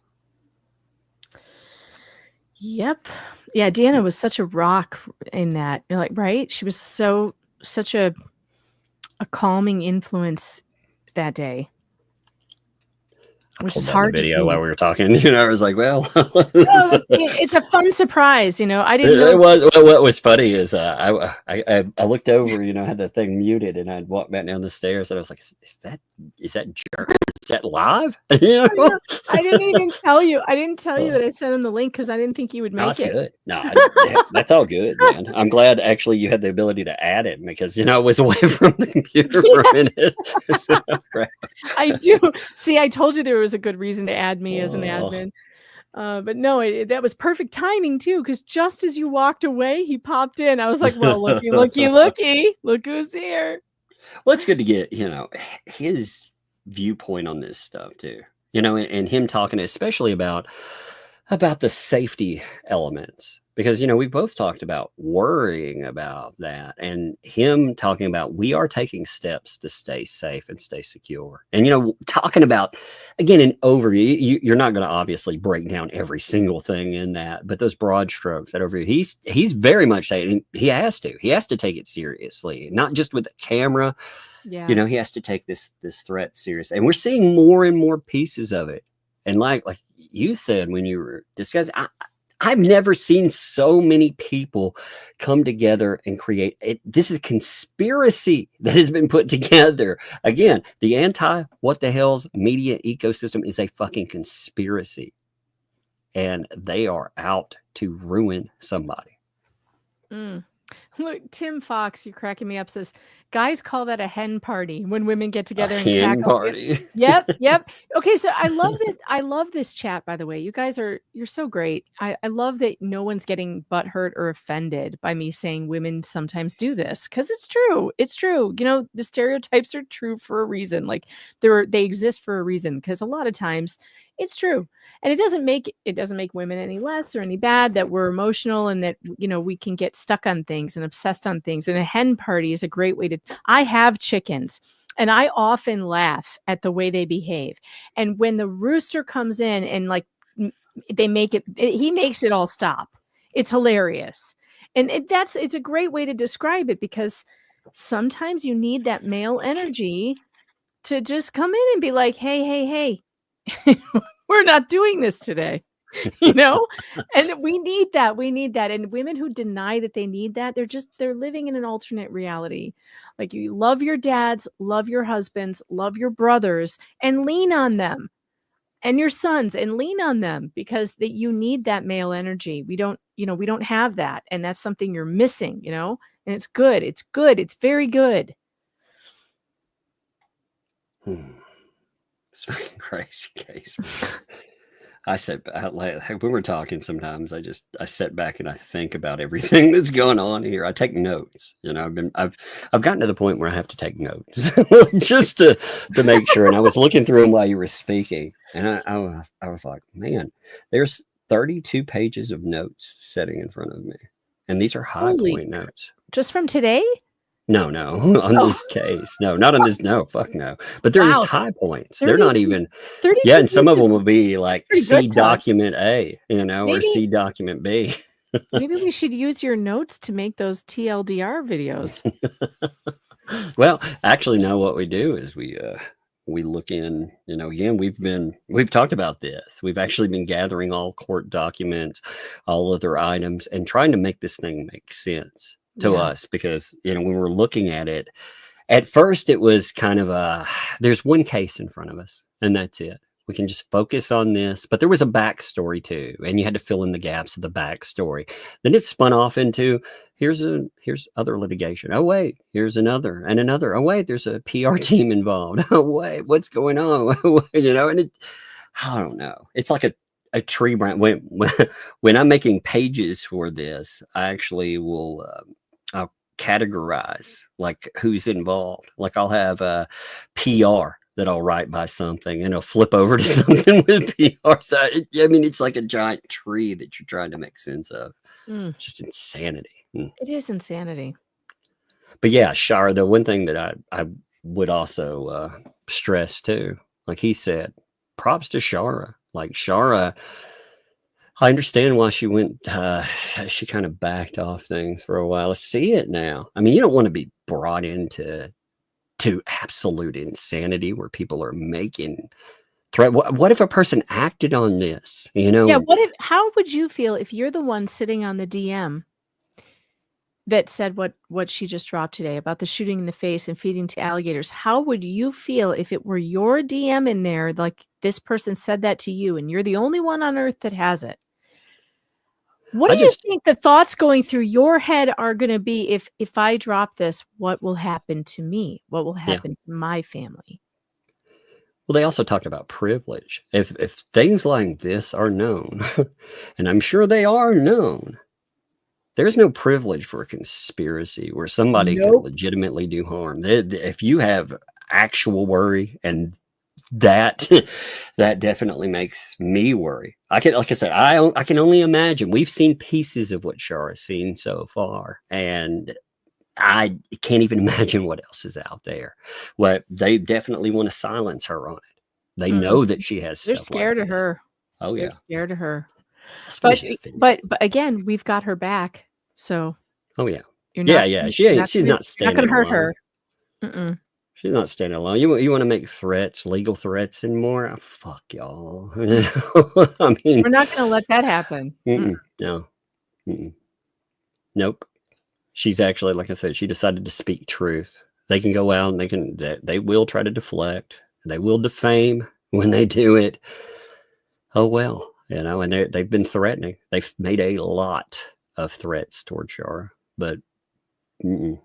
Yep. Yeah, Deanna was such a rock in that. Right? She was such a calming influence that day. Which is hard to video do. while we were talking. I was like, well, it's a fun surprise. I didn't know. It was. What was funny is I looked over, had the thing muted, and I'd walk back down the stairs, and I was like, is that jerk? Is that live? I didn't even tell you. I didn't tell you that I sent him the link because I didn't think you would make it. Good. No, that's all good, man. I'm glad actually you had the ability to add it because I was away from the computer for a minute. So, right. I do. See, I told you there was a good reason to add me as an admin. But no, that was perfect timing too, because just as you walked away, he popped in. I was like, well, looky, looky, looky, look who's here. Well, it's good to get, his viewpoint on this stuff too, and him talking especially about the safety elements, because, we both talked about worrying about that, and him talking about we are taking steps to stay safe and stay secure. And, talking about, again, an overview, you're not going to obviously break down every single thing in that, but those broad strokes, that overview, he's very much saying he has to take it seriously, not just with the camera. Yeah. He has to take this threat seriously, and we're seeing more and more pieces of it. And like you said when you were discussing, I've never seen so many people come together and create it. This is conspiracy that has been put together. Again, the what the hell's media ecosystem is a fucking conspiracy, and they are out to ruin somebody. Look, Tim Fox, you're cracking me up, says guys call that a hen party when women get together and hen cackle. Party. Yep. Okay, so I love that. I love this chat, by the way. You guys you're so great. I love that no one's getting butthurt or offended by me saying women sometimes do this, because it's true. It's true. The stereotypes are true for a reason. Like they exist for a reason, because a lot of times it's true. And it doesn't make women any less or any bad that we're emotional and that, we can get stuck on things and obsessed on things. And a hen party is a great way to. I have chickens, and I often laugh at the way they behave. And when the rooster comes in and he makes it all stop. It's hilarious. And it's a great way to describe it, because sometimes you need that male energy to just come in and be like, hey, we're not doing this today. And we need that. And women who deny that they need that, they're living in an alternate reality. Like, you love your dads, love your husbands, love your brothers, and lean on them, and your sons, and lean on them, because you need that male energy. We don't have that. And that's something you're missing, and it's good. It's good. It's very good. It's fucking crazy case. I said, when we're talking, sometimes I sit back and I think about everything that's going on here. I take notes. I've gotten to the point where I have to take notes just to make sure. And I was looking through them while you were speaking, and I was like, man, there's 32 pages of notes sitting in front of me, and these are high point notes. Just from today? No, on this case. No, not on this. No, fuck no. But they're just high points. They're not even. Yeah, and some of them will be like C document A, or C document B. Maybe we should use your notes to make those TLDR videos. Well, actually, no. What we do is we look in. Again, we've talked about this. We've actually been gathering all court documents, all other items, and trying to make this thing make sense to us, because when we're looking at it, at first it was kind of there's one case in front of us and that's it. We can just focus on this, but there was a backstory too, and you had to fill in the gaps of the backstory. Then it spun off into here's other litigation. Oh wait, here's another and another. Oh wait, there's a PR team involved. Oh wait, what's going on? And it, I don't know. It's like a tree branch. When I'm making pages for this, I actually will I'll categorize like who's involved. Like, I'll have a PR that I'll write by something, and I'll flip over to something with PR. So it's like a giant tree that you're trying to make sense of. It's just insanity. It is insanity. But yeah, Shara, the one thing that I would also stress too, like he said, props to Shara. Like, Shara, I understand why she went, she kind of backed off things for a while. I see it now. You don't want to be brought into absolute insanity where people are making threat. What if a person acted on this? Yeah. How would you feel if you're the one sitting on the DM that said what she just dropped today about the shooting in the face and feeding to alligators? How would you feel if it were your DM in there, like this person said that to you, and you're the only one on earth that has it? What do you think the thoughts going through your head are going to be if I drop this? What will happen to me? What will happen to my family? Well, they also talked about privilege. If things like this are known, and I'm sure they are known, there's no privilege for a conspiracy where somebody could legitimately do harm. If you have actual worry, and that that definitely makes me worry. Like I said, I can only imagine. We've seen pieces of what Shara's seen so far, and I can't even imagine what else is out there. What they definitely want to silence her on it. They know that she has They're stuff scared like of this. her. Oh yeah, They're scared of her. especially But again, we've got her back. So oh yeah, you're not, yeah. She's you're not standing not gonna hurt alone. her. Mm-mm. She's not standing alone. You want to make threats, legal threats, and more? Oh, fuck y'all. I mean, We're not gonna let that happen. No. Nope. She's actually, like I said, she decided to speak truth. They can go out and they will try to deflect. They will defame when they do it. Oh well, and they've been threatening. They've made a lot of threats towards Shara, but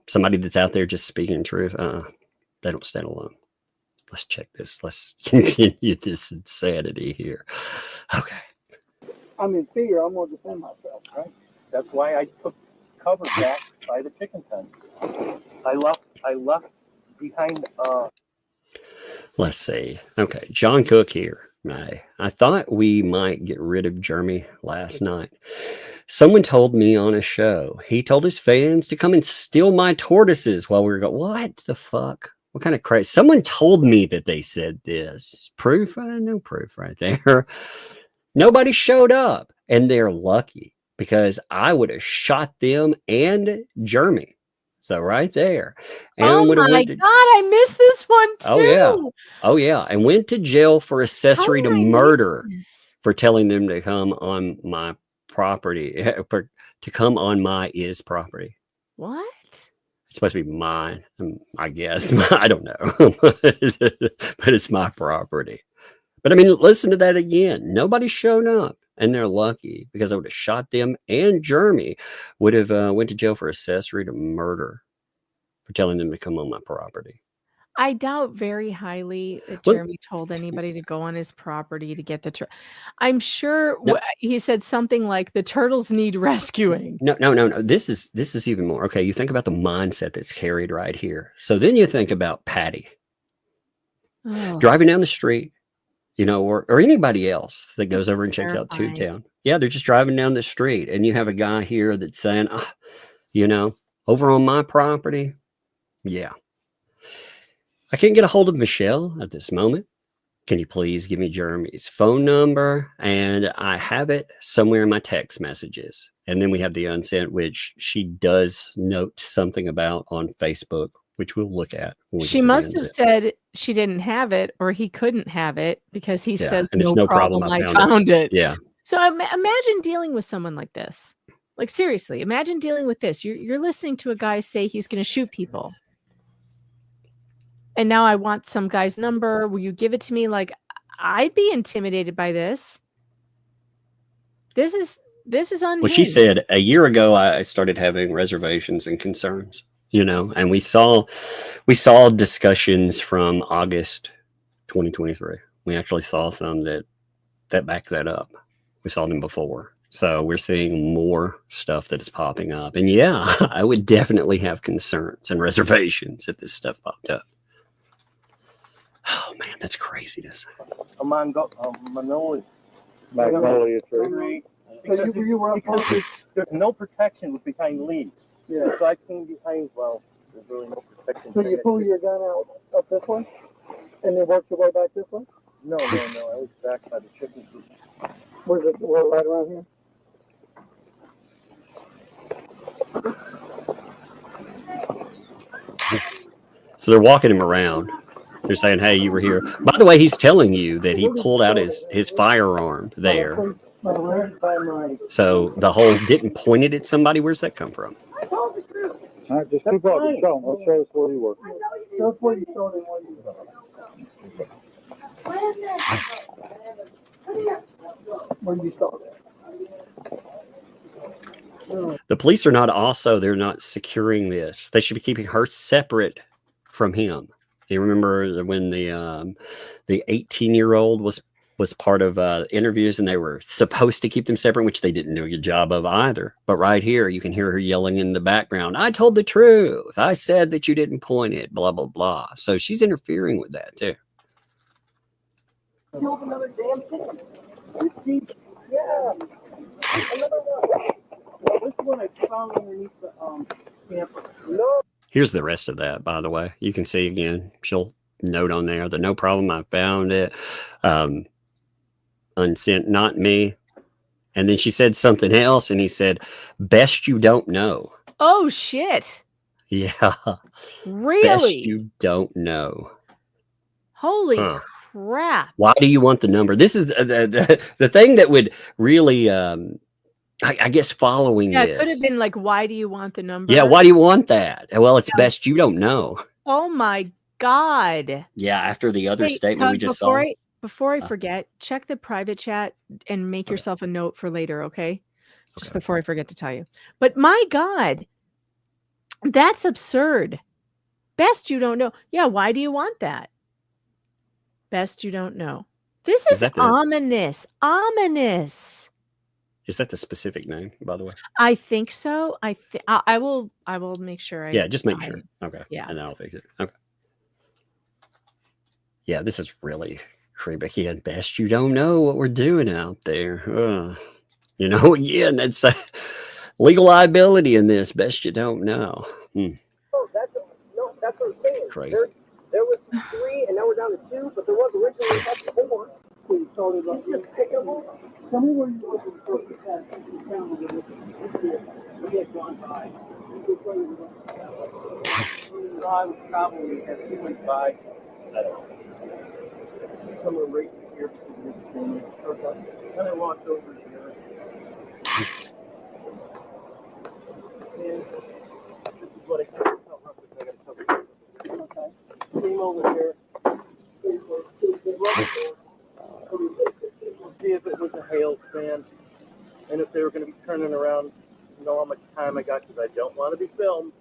somebody that's out there just speaking truth, they don't stand alone. Let's check this. Let's continue this insanity here. Okay. I'm in fear. I'm going to defend myself. Right. That's why I took cover back by the chicken pen. I left behind. Let's see. Okay, John Cook here. I thought we might get rid of Jeremy last night. Someone told me on a show, he told his fans to come and steal my tortoises while we were going, what the fuck? What kind of crazy? Someone told me that they said this. Proof? No proof right there. Nobody showed up, and they're lucky because I would have shot them and Jeremy. So right there. And oh my God, I missed this one too. Oh yeah. Oh yeah. And went to jail for accessory to murder for telling them to come on my property, to come on my property. What? It's supposed to be mine, I guess. I don't know. But it's my property. But I mean, listen to that again. Nobody showed up, and they're lucky because I would have shot them, and Jeremy would have went to jail for accessory to murder for telling them to come on my property. I doubt very highly that Jeremy told anybody to go on his property to get the I'm sure he said something like the turtles need rescuing. No. This is even more. Okay, you think about the mindset that's carried right here. So then you think about Patty driving down the street, or anybody else that goes over and checks out Two Town. Yeah, they're just driving down the street, and you have a guy here that's saying, over on my property. Yeah. I can't get a hold of Michelle at this moment. Can you please give me Jeremy's phone number? And I have it somewhere in my text messages. And then we have the unsent, which she does note something about on Facebook, which we'll look at. She must have said she didn't have it, or he couldn't have it because he says, and it's no problem. I found it. Yeah. So imagine dealing with someone like this. Like, seriously, imagine dealing with this. You're listening to a guy say he's going to shoot people. And now I want some guy's number. Will you give it to me? Like, I'd be intimidated by this. This is unhinged. Well, she said a year ago I started having reservations and concerns, and we saw discussions from August 2023. We actually saw some that back that up. We saw them before. So we're seeing more stuff that is popping up. And yeah, I would definitely have concerns and reservations if this stuff popped up. Oh man, that's craziness. Magnolia tree. There's no protection behind leaves. Yeah. So I came behind. Well, there's really no protection. So you pull your gun out up this one, and then work your way back this way? No. I was back by the chicken coop. Where's it? Right around here. So they're walking him around. They're saying, hey, you were here. By the way, he's telling you that he pulled out his firearm there. So the whole didn't point it at somebody. Where's that come from? All right, just keep on. Show him. Let's show us where you were. That's where you showed him where you saw that. The police are not they're not securing this. They should be keeping her separate from him You remember when the 18-year-old was part of interviews, and they were supposed to keep them separate, which they didn't do a good job of either. But right here, you can hear her yelling in the background, "I told the truth. I said that you didn't point it, blah, blah, blah." So she's interfering with that too. Killed another damn thing. Yeah. Another one. Well, this one I found underneath the camper. No. Here's the rest of that, by the way. You can see again, she'll note on there, the "no problem, I found it. Unsent, not me." And then she said something else, and he said, "Best you don't know." Oh, shit. Yeah. Really? Best you don't know. Holy crap. Why do you want the number? This is the thing that would really, I guess, following Yeah, this. it could have been like, why do you want the number? Yeah, why do you want that? Well, it's best you don't know. Oh, my God. Yeah, after the other statement Todd, we just saw. Before I forget, check the private chat and make yourself a note for later, okay? Just before I forget to tell you. But my God, that's absurd. Best you don't know. Yeah, why do you want that? Best you don't know. This is ominous. Ominous. Is that the specific name, by the way? I think so. I will make sure. Yeah, just make sure. Okay. Yeah. And then I'll fix it. Okay. Yeah, this is really creepy. Again, best you don't know what we're doing out there. You know, again, that's legal liability in this. Best you don't know. Oh, that's what I'm saying. Crazy. There was 3, and now we're down to 2, but there was originally 4. We started on just pick them up. Tell me where you were before you found we had gone by. I was probably, as he went by, I don't know, somewhere right here. Then I walked over here. And this is what I got. Okay. Came over here. See if it was a Hale fan, and if they were going to be turning around, you know how much time I got, because I don't want to be filmed.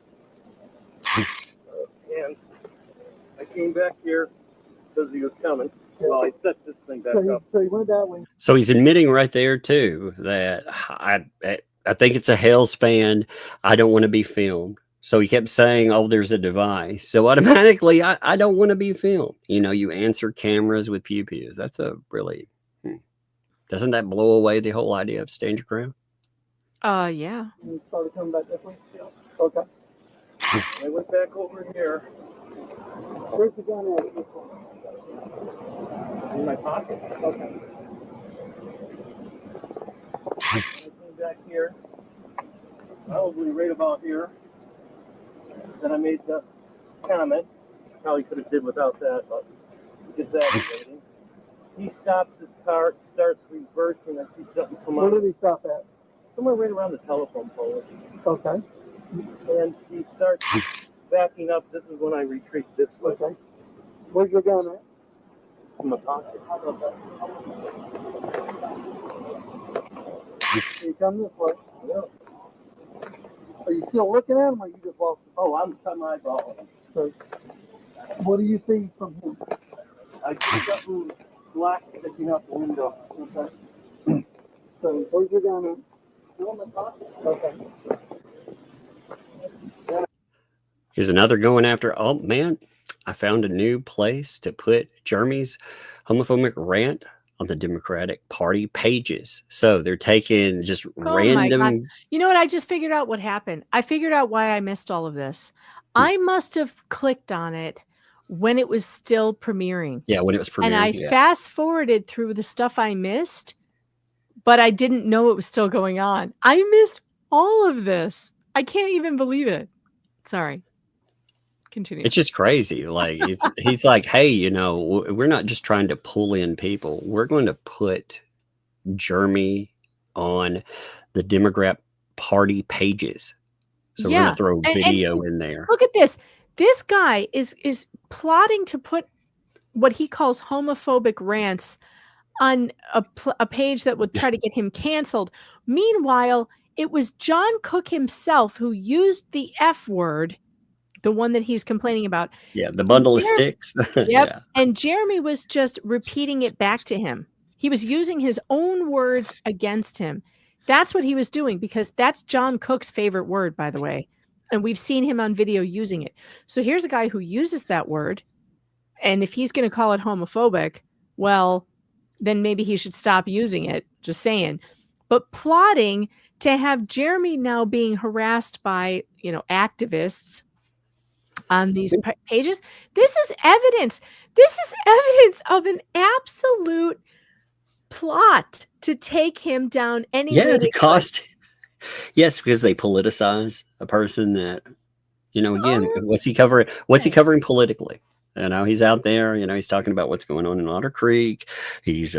And I came back here because he was coming. Well, I set this thing back up. So he went that way. So he's admitting right there too that I think it's a Hale's fan. I don't want to be filmed. So he kept saying, "Oh, there's a device." So automatically, I don't want to be filmed. You know, you answer cameras with pew pews. That's a really, doesn't that blow away the whole idea of stand your ground? Yeah. And he started coming back this way? Yeah. Okay. I went back over here. Where's the gun at this one? In my pocket. Okay. I came back here. Probably right about here. Then I made the comment. Probably could have did without that, but it's aggravating. He stops his car, starts reversing. I see something come up. Where did he stop at? Somewhere right around the telephone pole. Okay. And he starts backing up. This is when I retreat this way. Okay. Where's your gun at? In my pocket. You come this way. Yeah. Are you still looking at him, or you just walking? Oh, I'm eyeballing. So, what do you see from him? I see something black sticking out the window. Okay. So, where's your gun at? Still in my pocket. Okay. Here's another going after. Oh man, I found a new place to put Jeremy's homophobic rant on the Democratic Party pages. So they're taking just random. My God. You know what? I just figured out what happened. I figured out why I missed all of this. I must have clicked on it when it was still premiering. Yeah, when it was premiering. And I fast forwarded through the stuff I missed, but I didn't know it was still going on. I missed all of this. I can't even believe it. Sorry. Continue. It's just crazy. Like he's like, hey, you know, we're not just trying to pull in people. We're going to put Jeremy on the Democrat Party pages. So we're going to throw video in there. Look at this. This guy is plotting to put what he calls homophobic rants on a page that would try to get him canceled. Meanwhile, it was John Cook himself who used the F word the one that he's complaining about. Yeah, the bundle of sticks. Yep. Yeah. And Jeremy was just repeating it back to him. He was using his own words against him. That's what he was doing, because that's John Cook's favorite word, by the way. And we've seen him on video using it. So here's a guy who uses that word. And if he's going to call it homophobic, well, then maybe he should stop using it. Just saying. But plotting to have Jeremy now being harassed by, activists on these pages. This is evidence. This is evidence of an absolute plot to take him down any way. Yeah, the cost. Yes, because they politicize a person that, again, what's he covering? What's he covering politically? He's out there, he's talking about what's going on in Otter Creek. He's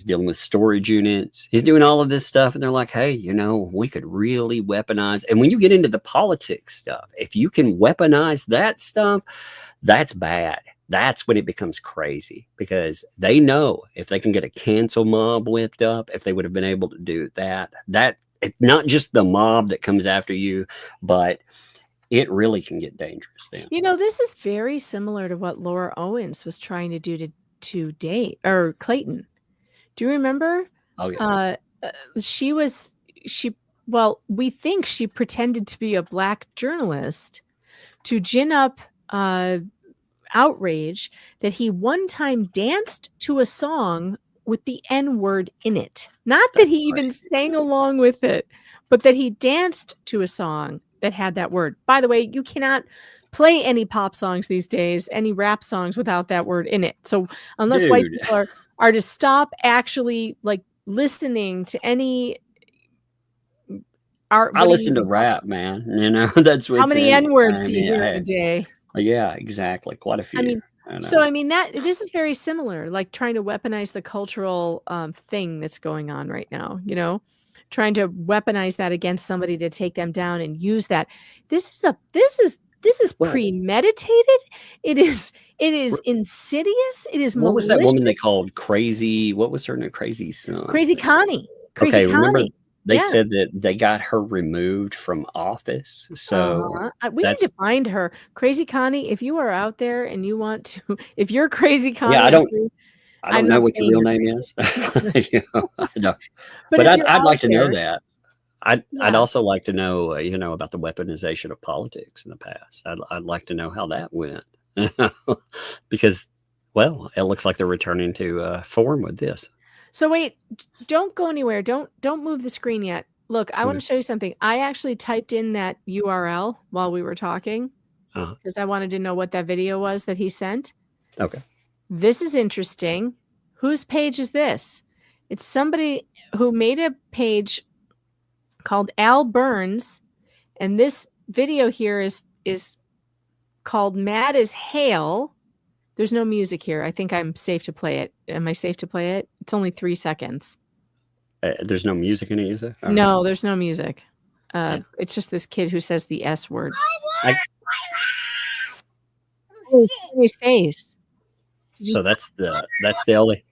dealing with storage units. He's doing all of this stuff. And they're like, hey, we could really weaponize. And when you get into the politics stuff, if you can weaponize that stuff, that's bad. That's when it becomes crazy, because they know if they can get a cancel mob whipped up, if they would have been able to do that it's not just the mob that comes after you, but it really can get dangerous then. This is very similar to what Laura Owens was trying to do to Dave or Clayton. Do you remember? Oh yeah. We think she pretended to be a black journalist to gin up outrage that he one time danced to a song with the N-word in it. Not that he even sang along with it, but that he danced to a song that had that word. By the way, you cannot play any pop songs these days, any rap songs without that word in it. So unless white people are to stop actually listening to any art. I listen to rap, man. That's what. How many N-words do you hear a day? Yeah, exactly. Quite a few. This is very similar, like trying to weaponize the cultural thing that's going on right now, trying to weaponize that against somebody to take them down and use that. This is premeditated. It is insidious. It is malicious. What was that woman they called Crazy? What was her name? Crazy son. Crazy Connie. Crazy Connie. Remember they said that they got her removed from office. So we need to find her. Crazy Connie, if you are out there and you want to, if you're Crazy Connie. Yeah, I don't know what your real name is. No. But I'd like to know that. I'd also like to know, about the weaponization of politics in the past. I'd like to know how that went. Because, it looks like they're returning to form with this. So wait, don't go anywhere. Don't move the screen yet. Look, I want to show you something. I actually typed in that URL while we were talking because I wanted to know what that video was that he sent. Okay. This is interesting. Whose page is this? It's somebody who made a page called Al Burns, and this video here is called Mad as Hale. There's no music here. I think I'm safe to play it. Am I safe to play it? It's only 3 seconds. There's no music in it, is there? No, there's no music. It's just this kid who says the S word. Oh, his face. So that's the only.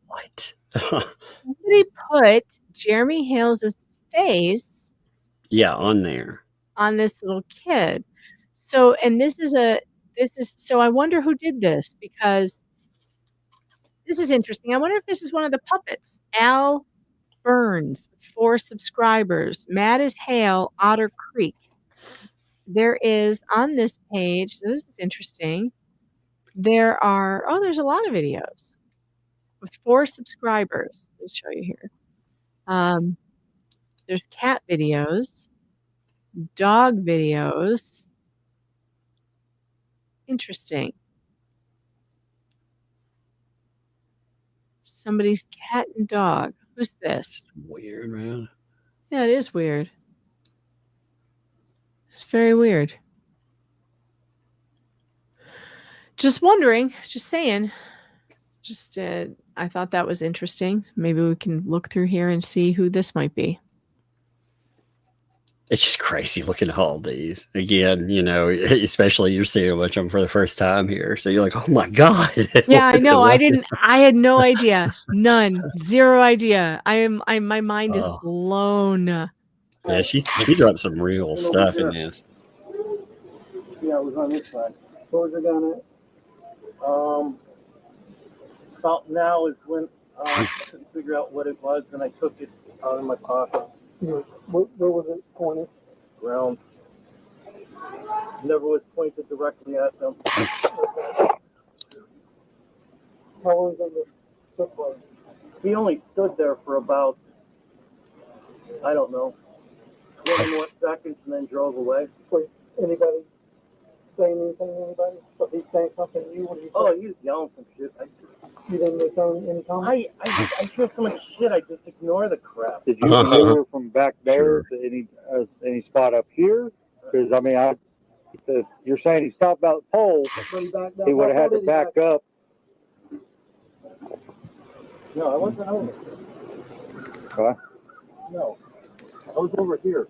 What? Somebody put Jeremy Hale's face. Yeah, on there. On this little kid. So, and so I wonder who did this, because this is interesting. I wonder if this is one of the puppets. Al Burns, 4 subscribers. Mad as Hale, Otter Creek. There is on this page, this is interesting. There's a lot of videos with 4 subscribers. Let me show you here. There's cat videos, dog videos. Interesting. Somebody's cat and dog. Who's this? Weird, man. Yeah, it is weird. It's very weird. Just wondering, just saying. I thought that was interesting. Maybe we can look through here and see who this might be. It's just crazy looking at all these. Again, especially you're seeing a bunch of them for the first time here. So you're like, oh my God. Yeah, I know. I had no idea. None. Zero idea. My mind is blown. Yeah, she dropped some real stuff in this. Yeah, it was on this side. What was the gun at? About now is when I couldn't figure out what it was, and I took it out of my pocket. Where was it pointed? Ground. Never was pointed directly at them. How long did it took place? He only stood there for about, I don't know, 20 more seconds and then drove away. Wait, anybody saying anything to anybody? Was he saying something to you? What did he say? Oh, he was yelling some shit. You didn't make any comment? I hear so much shit, I just ignore the crap. Did you maneuver from back there to any spot up here? Because, I mean, if you're saying he stopped about the pole, he would have had to back up. No, I wasn't over. Okay. No, I was over here.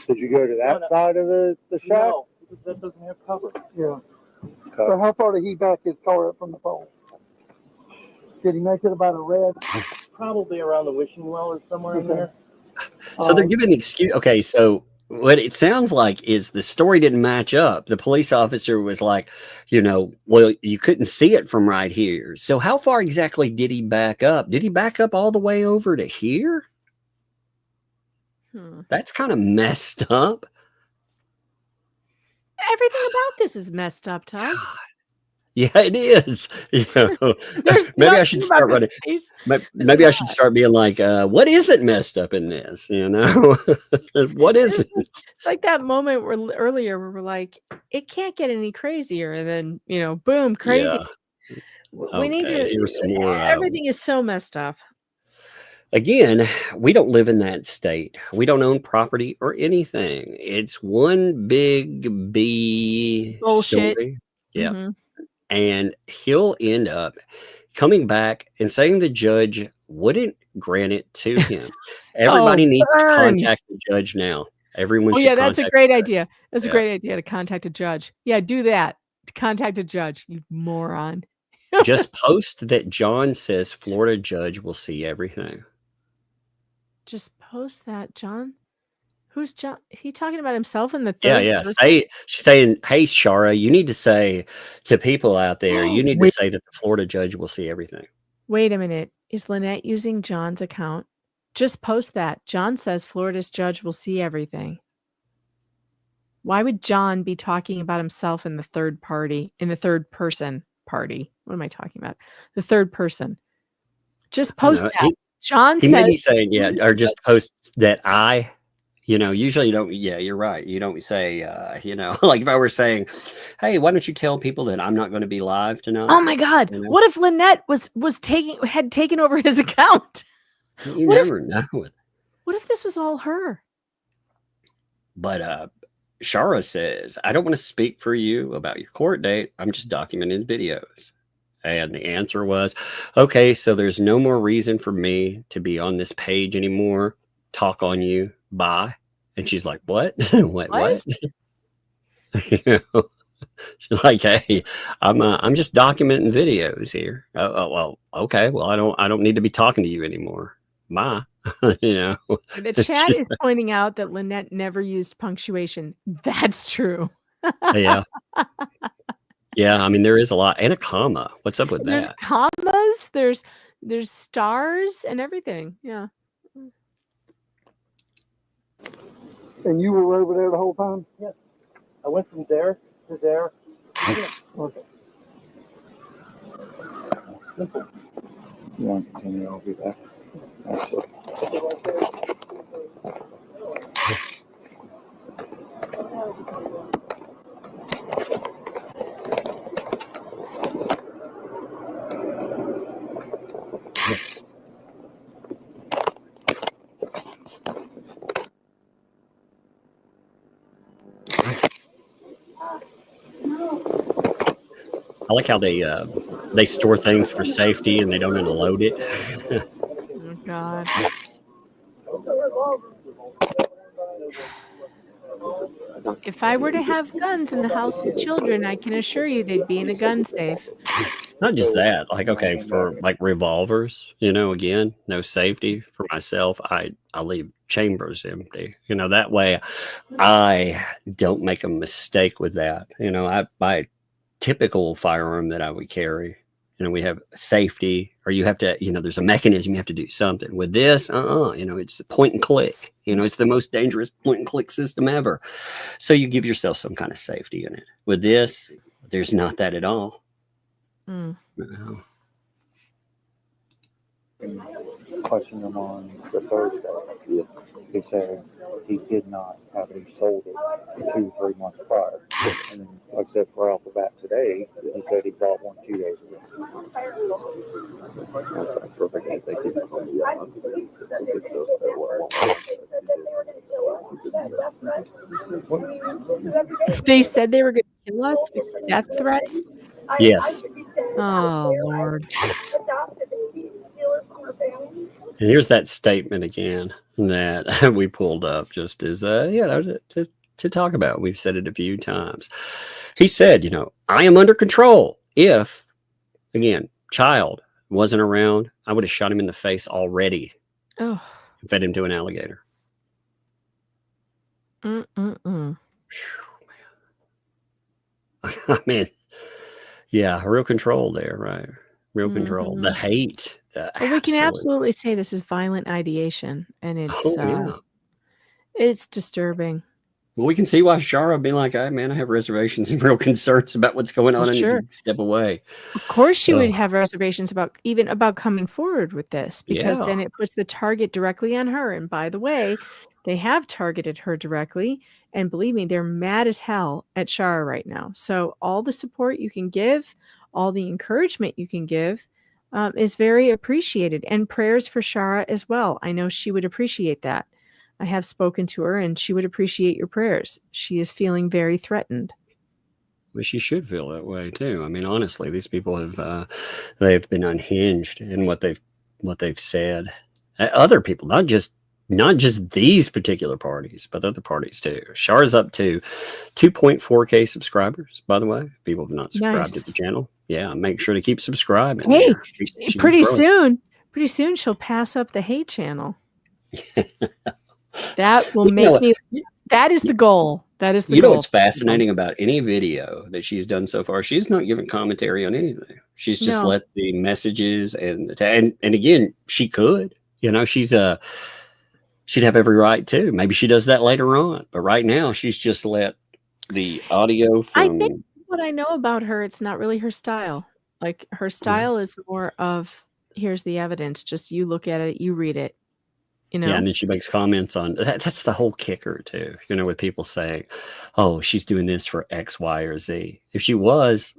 Did you go to that side of the shack? No, because that doesn't have cover. Yeah. Okay. So how far did he back his car up from the pole? Did he make it about a red? Probably around the wishing well or somewhere in there. So they're giving the excuse. Okay, so what it sounds like is the story didn't match up. The police officer was like, well, you couldn't see it from right here. So how far exactly did he back up? Did he back up all the way over to here? That's kind of messed up. Everything about this is messed up, Todd. Yeah, it is. Maybe I should start running. Maybe I should start being like, what isn't messed up in this? What isn't? It's like that moment earlier where we're like, it can't get any crazier. And then, boom, crazy. Yeah. We need to. Here's some more. Everything is so messed up. Again, we don't live in that state. We don't own property or anything. It's one big B bullshit story. Yeah. And he'll end up coming back and saying the judge wouldn't grant it to him. Everybody needs to contact the judge now. Everyone should that's a great idea. That's a great idea to contact a judge. Yeah, do that. Contact a judge, you moron. Just post that John says Florida judge will see everything. Just post that, John. Who's John? Is he talking about himself in the third? Yeah. She's saying, hey, Shara, you need to say to people out there, you need to say that the Florida judge will see everything. Wait a minute. Is Lynette using John's account? Just post that. John says Florida's judge will see everything. Why would John be talking about himself in the third person party? What am I talking about? The third person. Just post that. John says. He may be saying, or just post that usually you don't. Yeah, you're right. You don't say, like if I were saying, hey, why don't you tell people that I'm not going to be live tonight? Oh my God. What if Lynette had taken over his account? You never know. What if this was all her? But Shara says, I don't want to speak for you about your court date. I'm just documenting videos. And the answer was, okay, so there's no more reason for me to be on this page anymore. Talk on you. Bye. And she's like, what? what? She's like, hey, I'm just documenting videos here. Well, okay. Well, I don't need to be talking to you anymore. Bye. The chat is pointing out that Lynette never used punctuation. That's true. Yeah. Yeah, I mean, there is a lot. And a comma. What's up with that? There's commas. There's stars and everything. Yeah. And you were over there the whole time? Yeah. I went from there to there. Okay. Simple. You want to continue? I'll be back. Absolutely. I like how they store things for safety and they don't unload it. Oh God. If I were to have guns in the house with children, I can assure you they'd be in a gun safe. Not just So, that, like, okay, and, for like revolvers, again, no safety for myself. I leave chambers empty. That way I don't make a mistake with that. I my typical firearm that I would carry, we have safety, or you have to, there's a mechanism, you have to do something. With this, it's a point and click. It's the most dangerous point and click system ever. So you give yourself some kind of safety in it. With this, there's not that at all. Mm. No. question him on the Thursday. Yeah. He said he did not have any sold it 2-3 months prior. And then, like I said, right off the bat today, he said he bought one 2 days ago. They said they were going to kill us with death threats. Yes. Oh, Lord. Here's that statement again that we pulled up just as, to talk about. We've said it a few times. He said, I am under control. If, again, child wasn't around, I would have shot him in the face already. Oh. And fed him to an alligator. Mm-mm-mm. I mean, yeah, real control there, right? Real control. The hate. Well, we can absolutely say this is violent ideation, and it's it's disturbing. Well, we can see why Shara would be like, hey, man, I have reservations and real concerns about what's going on. Well, sure. I need to step away. Of course she would have reservations about coming forward with this, because then it puts the target directly on her. And by the way, they have targeted her directly. And believe me, they're mad as hell at Shara right now. So all the support you can give, all the encouragement you can give is very appreciated. And prayers for Shara as well. I know she would appreciate that. I have spoken to her, and she would appreciate your prayers. She is feeling very threatened. Well, she should feel that way too. I mean, honestly, these people have they've been unhinged in what they've said. Other people, not just these particular parties, but other parties too. Shara's up to 2.4K subscribers, by the way. People have not subscribed to the channel. Yeah, make sure to keep subscribing. Hey, pretty soon she'll pass up the hate channel. That will make me. That is the goal. That is the goal. You know what's fascinating about any video that she's done so far? She's not giving commentary on anything. She's just let the messages and again, she could. She'd have every right to. Maybe she does that later on, but right now she's just let the audio from. I think what I know about her, it's not really her style. Like, her style is more of, here's the evidence. Just you look at it, you read it. Yeah, and then she makes comments on that. That's the whole kicker too. With people saying, "Oh, she's doing this for X, Y, or Z." If she was,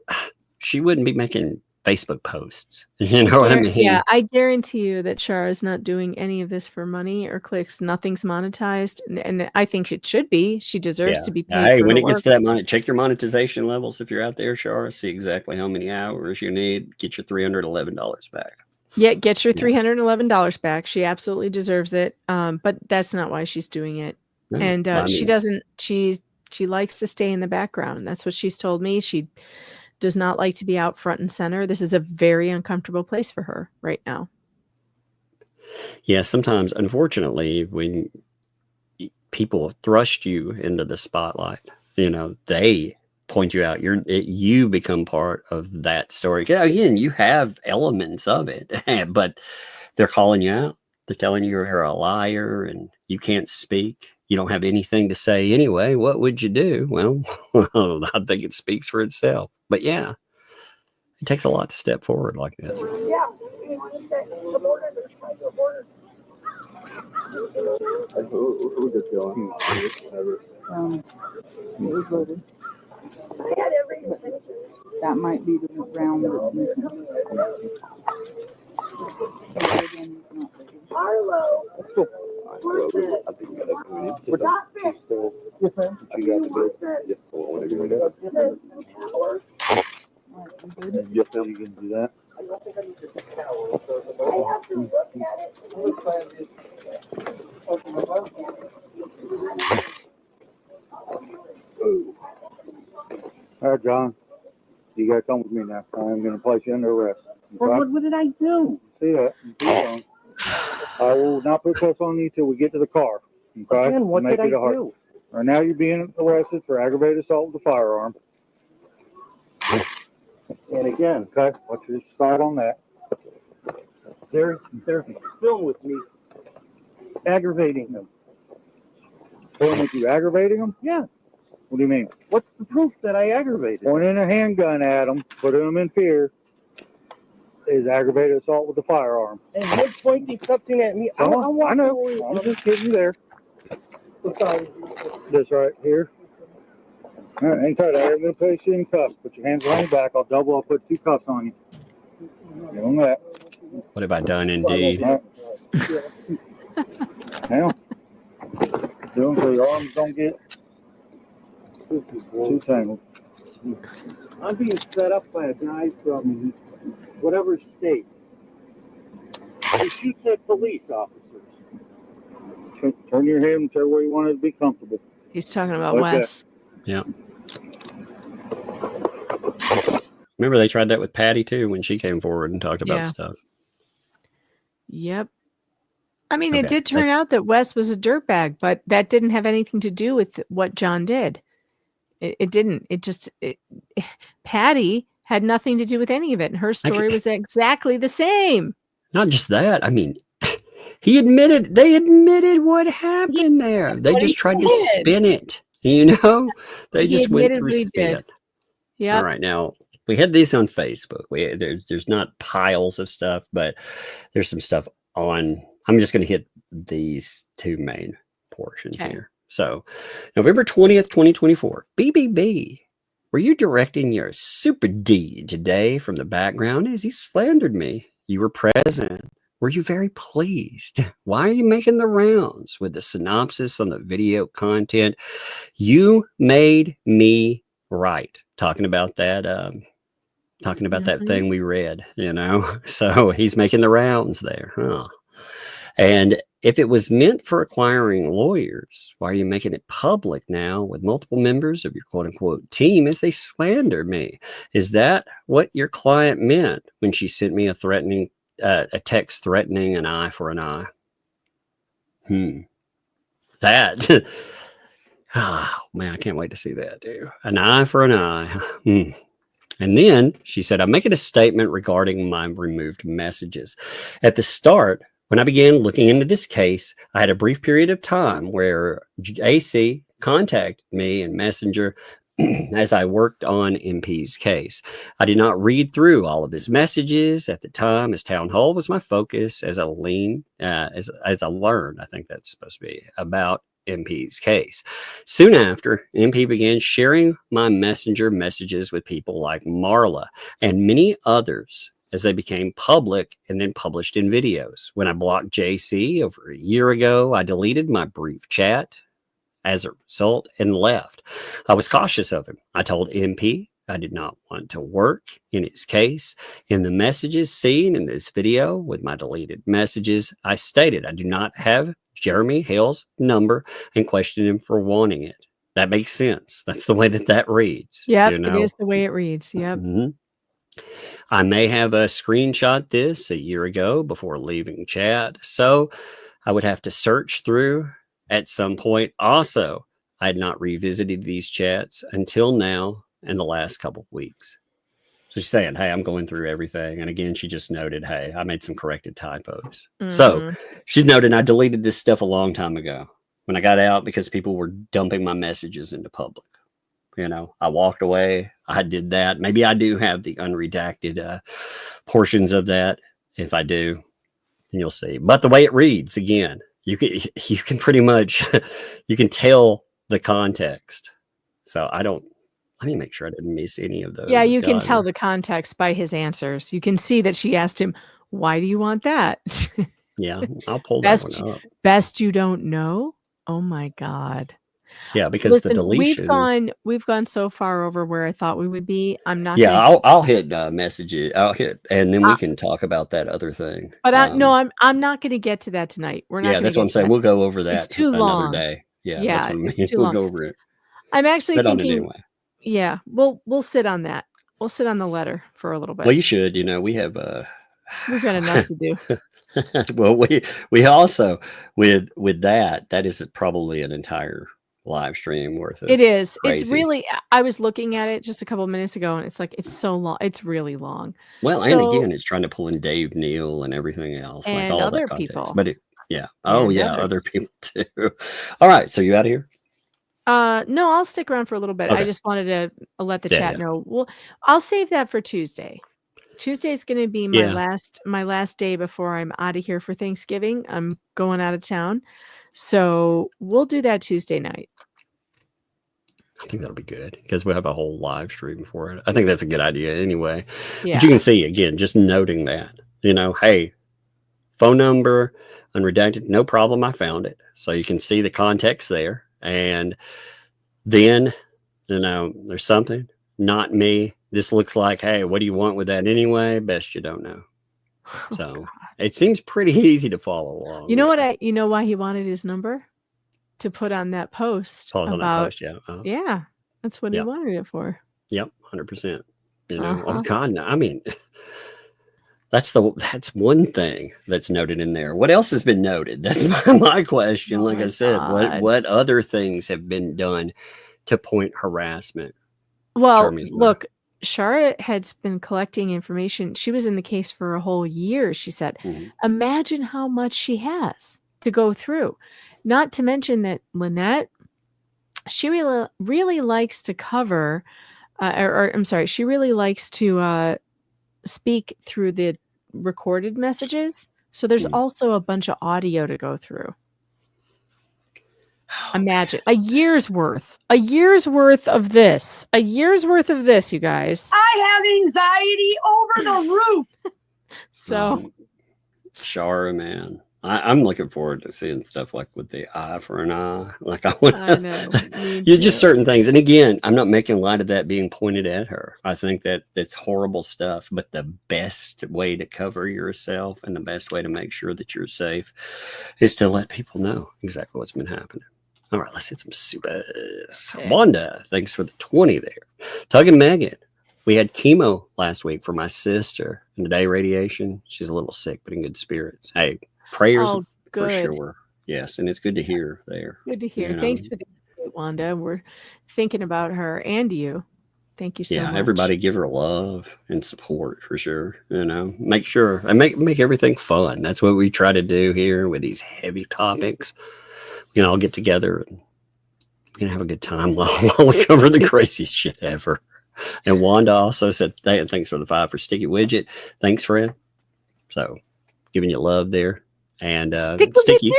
she wouldn't be making Facebook posts. You know what I mean? Yeah, I guarantee you that Shara is not doing any of this for money or clicks. Nothing's monetized, and I think it should be. She deserves to be paid. Hey, when it gets to that check your monetization levels. If you're out there, Shara, see exactly how many hours you need. Get your $311 back. Yeah, get your $311 back. She absolutely deserves it. But that's not why she's doing it. No, and she doesn't. She likes to stay in the background. That's what she's told me. She does not like to be out front and center. This is a very uncomfortable place for her right now. Yeah, sometimes, unfortunately, when people thrust you into the spotlight, they point you out. You become part of that story. Again, you have elements of it, but they're calling you out. They're telling you you're a liar and you can't speak. You don't have anything to say anyway. What would you do? Well, I think it speaks for itself. But yeah, it takes a lot to step forward like this. Yeah. Who just going? That might be the round that's missing. Arlo. We're not fixed. Yes, ma'am. Yes, ma'am. You can do that. I have to look at it. All right, John. You got to come with me now. I'm going to place you under arrest. Well, what did I do? See that? I will not put cuffs on you till we get to the car. Okay? Again, what did I do? Right now, you're being arrested for aggravated assault with a firearm. And again, okay, what's your side on that? They're still with me, aggravating them. Saying that you aggravating them? Yeah. What do you mean? What's the proof that I aggravated? Pointing a handgun at them, putting them in fear, is aggravated assault with a firearm. And him pointing something at me. I know. I'm just getting you there. This right here. All right, hang tight. I'm going to place you in cuffs. Put your hands behind your back. I'll put 2 cuffs on you. Give them that. What have I done, indeed? Right. Now, do them so your arms don't get too tangled. I'm being set up by a guy from whatever state. He shoots at police officers. Turn your head and tell where you want it to be comfortable. He's talking about Wes. Yeah. Remember they tried that with Patty too when she came forward and talked about stuff. Yep. I mean, it did turn out that Wes was a dirtbag, but that didn't have anything to do with what John did. It didn't. Patty had nothing to do with any of it. And her story was exactly the same. Not just that. I mean, they admitted what happened there. They just tried to spin it. You know, they just went through spin. Yeah. All right. Now, we had these on Facebook. There's not piles of stuff, but there's some stuff on. I'm just going to hit these 2 main portions here. So, November 20th, 2024. BBB, were you directing your super D today from the background as he slandered me? You were present. Were you very pleased? Why are you making the rounds with the synopsis on the video content? You made me right. Talking about that that thing we read, you know? So he's making the rounds there. Huh? And if it was meant for acquiring lawyers, why are you making it public now with multiple members of your quote unquote team as they slander me? Is that what your client meant when she sent me a text threatening an eye for an eye? That, oh man, I can't wait to see that, dude. An eye for an eye. And then she said, I'm making a statement regarding my removed messages. At the start, when I began looking into this case, I had a brief period of time where AC contacted me in Messenger as I worked on MP's case. I did not read through all of his messages at the time, as town hall was my focus as I learned, I think that's supposed to be about MP's case. Soon after, MP began sharing my Messenger messages with people like Marla and many others as they became public and then published in videos. When I blocked JC over a year ago, I deleted my brief chat as a result and left. I was cautious of him. I told MP I did not want to work in his case. In the messages seen in this video with my deleted messages, I stated I do not have Jeremy Hale's number and questioned him for wanting it. That makes sense. That's the way that reads. Yeah, you know? It is the way it reads. Yep. Mm-hmm. I may have a screenshot this a year ago before leaving chat, so I would have to search through at some point. Also, I had not revisited these chats until now in the last couple of weeks. So she's saying, hey, I'm going through everything. And again, she just noted, hey, I made some corrected typos. Mm-hmm. So she's noted I deleted this stuff a long time ago when I got out because people were dumping my messages into public. You know, I walked away. I did that. Maybe I do have the unredacted portions of that. If I do, then you'll see. But the way it reads, again, you can pretty much, you can tell the context. So let me make sure I didn't miss any of those. Yeah, you can tell the context by his answers. You can see that she asked him, why do you want that? Yeah, I'll pull that one up. Best you don't know? Oh my God. Yeah, because the deletions. We've gone so far over where I thought we would be. I'm not. Yeah, I'll hit messages. I'll hit, and then we can talk about that other thing. But I'm not going to get to that tonight. We're not. Yeah, that's what I'm saying. We'll go over that. It's too long. Another day. Yeah, it's too we'll long. go over it. I'm actually thinking. Anyway. Yeah, we'll sit on that. We'll sit on the letter for a little bit. Well, you should. We have We've got enough to do. well, we also with that is probably an entire live stream worth of It is. crazy. It's really. I was looking at it just a couple of minutes ago, and it's like it's so long. It's really long. Well, So, and again, it's trying to pull in Dave Neal and everything else, like and all other that context. people. But yeah. Oh And yeah, others. other people too. All right, so you out of here? No, I'll stick around for a little bit. Okay. I just wanted to let the Yeah, chat yeah. know. Well, I'll save that for Tuesday. Tuesday is going to be my Yeah. last day before I'm out of here for Thanksgiving. I'm going out of town, so we'll do that Tuesday night. I think that'll be good because we'll have a whole live stream for it. I think that's a good idea anyway. Yeah. But you can see again, just noting that, hey, phone number, unredacted, no problem. I found it. So you can see the context there. And then, there's something, not me. This looks like, hey, what do you want with that anyway? Best you don't know. So it seems pretty easy to follow along. You know what? You know why he wanted his number? To put on that post On that about post, yeah. yeah, that's what he Yep. wanted it for. Yep, 100%. Uh-huh. Oh God, no, I mean, that's one thing that's noted in there. What else has been noted? That's my question. Oh Like my I said, God. what other things have been done to point harassment? Well, Charmy's mother. look, Shara had been collecting information. She was in the case for a whole year, she said. Mhm. Imagine how much she has to go through. Not to mention that Lynette, she really likes to cover, I'm sorry, she really likes to speak through the recorded messages. So there's also a bunch of audio to go through. Imagine a year's worth of this, you guys. I have anxiety over the roof. So, Shara, man, I'm looking forward to seeing stuff like with the eye for an eye. Like I want, I know. Me you just too. certain things. And again, I'm not making light of that being pointed at her. I think that's horrible stuff. But the best way to cover yourself and the best way to make sure that you're safe is to let people know exactly what's been happening. All right, let's hit some supers. Okay. Wanda, thanks for the 20 there. Tug and Megan, we had chemo last week for my sister, and today radiation. She's a little sick, but in good spirits. Hey, prayers Oh, for good. sure. Yes, and it's good to hear there. Good to hear. Thanks for the update, Wanda. We're thinking about her and you. Thank you so much. Everybody give her love and support for sure. Make sure and make everything fun. That's what we try to do here with these heavy topics. We can all get together and we can have a good time while we cover the craziest shit ever. And Wanda also said, thanks for the 5 for Sticky Widget. Thanks, friend. So, giving you love there. And Sticky.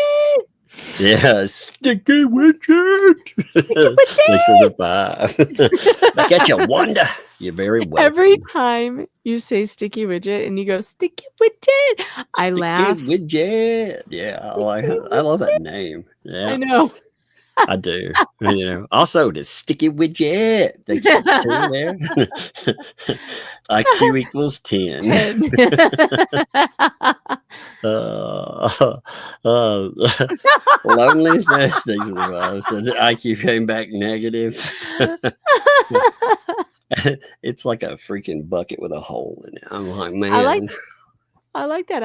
Yeah, Sticky Widget. Thanks for the 5. Back at you, Wanda. You're very welcome. Every time you say Sticky Widget and you go Sticky Widget, I laugh. Sticky Widget. Yeah, I love that name. Yeah, I know. I do. Also the Sticky Widget. Thanks for the 2 there. IQ equals 10. 10. Lonely says things for the 5. So the IQ came back negative. It's like a freaking bucket with a hole in it. I'm like, man. I like that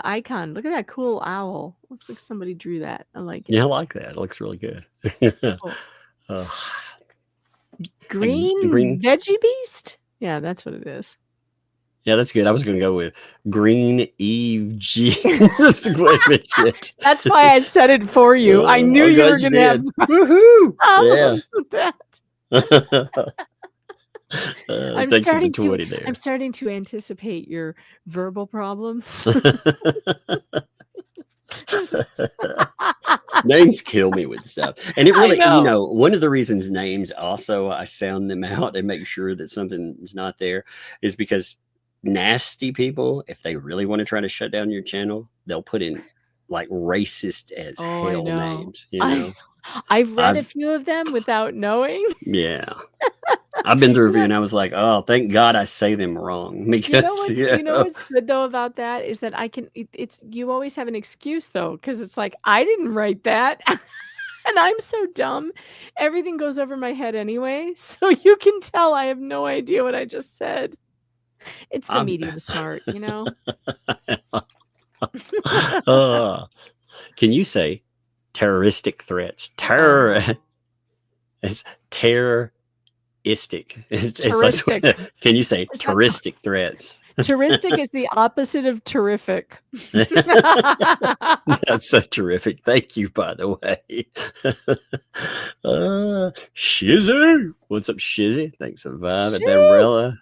icon. Look at that cool owl. Looks like somebody drew that. I like it. Yeah, I like that. It looks really good. Cool. Green Veggie Beast? Yeah, that's what it is. Yeah, that's good. I was going to go with Green Eve G. That's That's why I said it for you. I knew you were going to have. Woohoo! Yeah. I'm starting to anticipate your verbal problems. Names kill me with stuff. And it really, one of the reasons names also, I sound them out and make sure that something is not there is because nasty people, if they really want to try to shut down your channel, they'll put in like racist as hell names. I've read a few of them without knowing. Yeah. I've been through a few and I was like, oh, thank God I say them wrong. Because, you know what's good though about that is that you always have an excuse though, because it's like, I didn't write that. And I'm so dumb. Everything goes over my head anyway. So you can tell I have no idea what I just said. It's the medium smart, you know? Can you say terroristic threats? It's terroristic. Terroristic. Can you say terroristic threats? Terroristic is the opposite of terrific. That's so terrific. Thank you, by the way. Shizzy. What's up, Shizzy? Thanks for the vibe at that umbrella.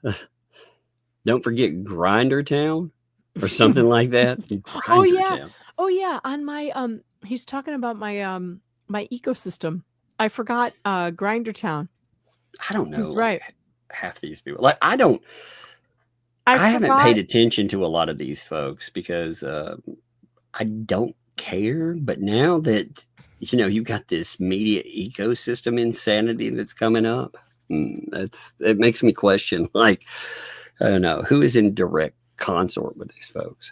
Don't forget Grinder Town or something like that. Oh yeah. Oh yeah. On my he's talking about my my ecosystem. I forgot Grinder Town. I don't know. He's right. Half these people. Like I haven't paid attention to a lot of these folks because I don't care. But now that you've got this media ecosystem insanity that's coming up, it makes me question. Like, I don't know who is in direct consort with these folks.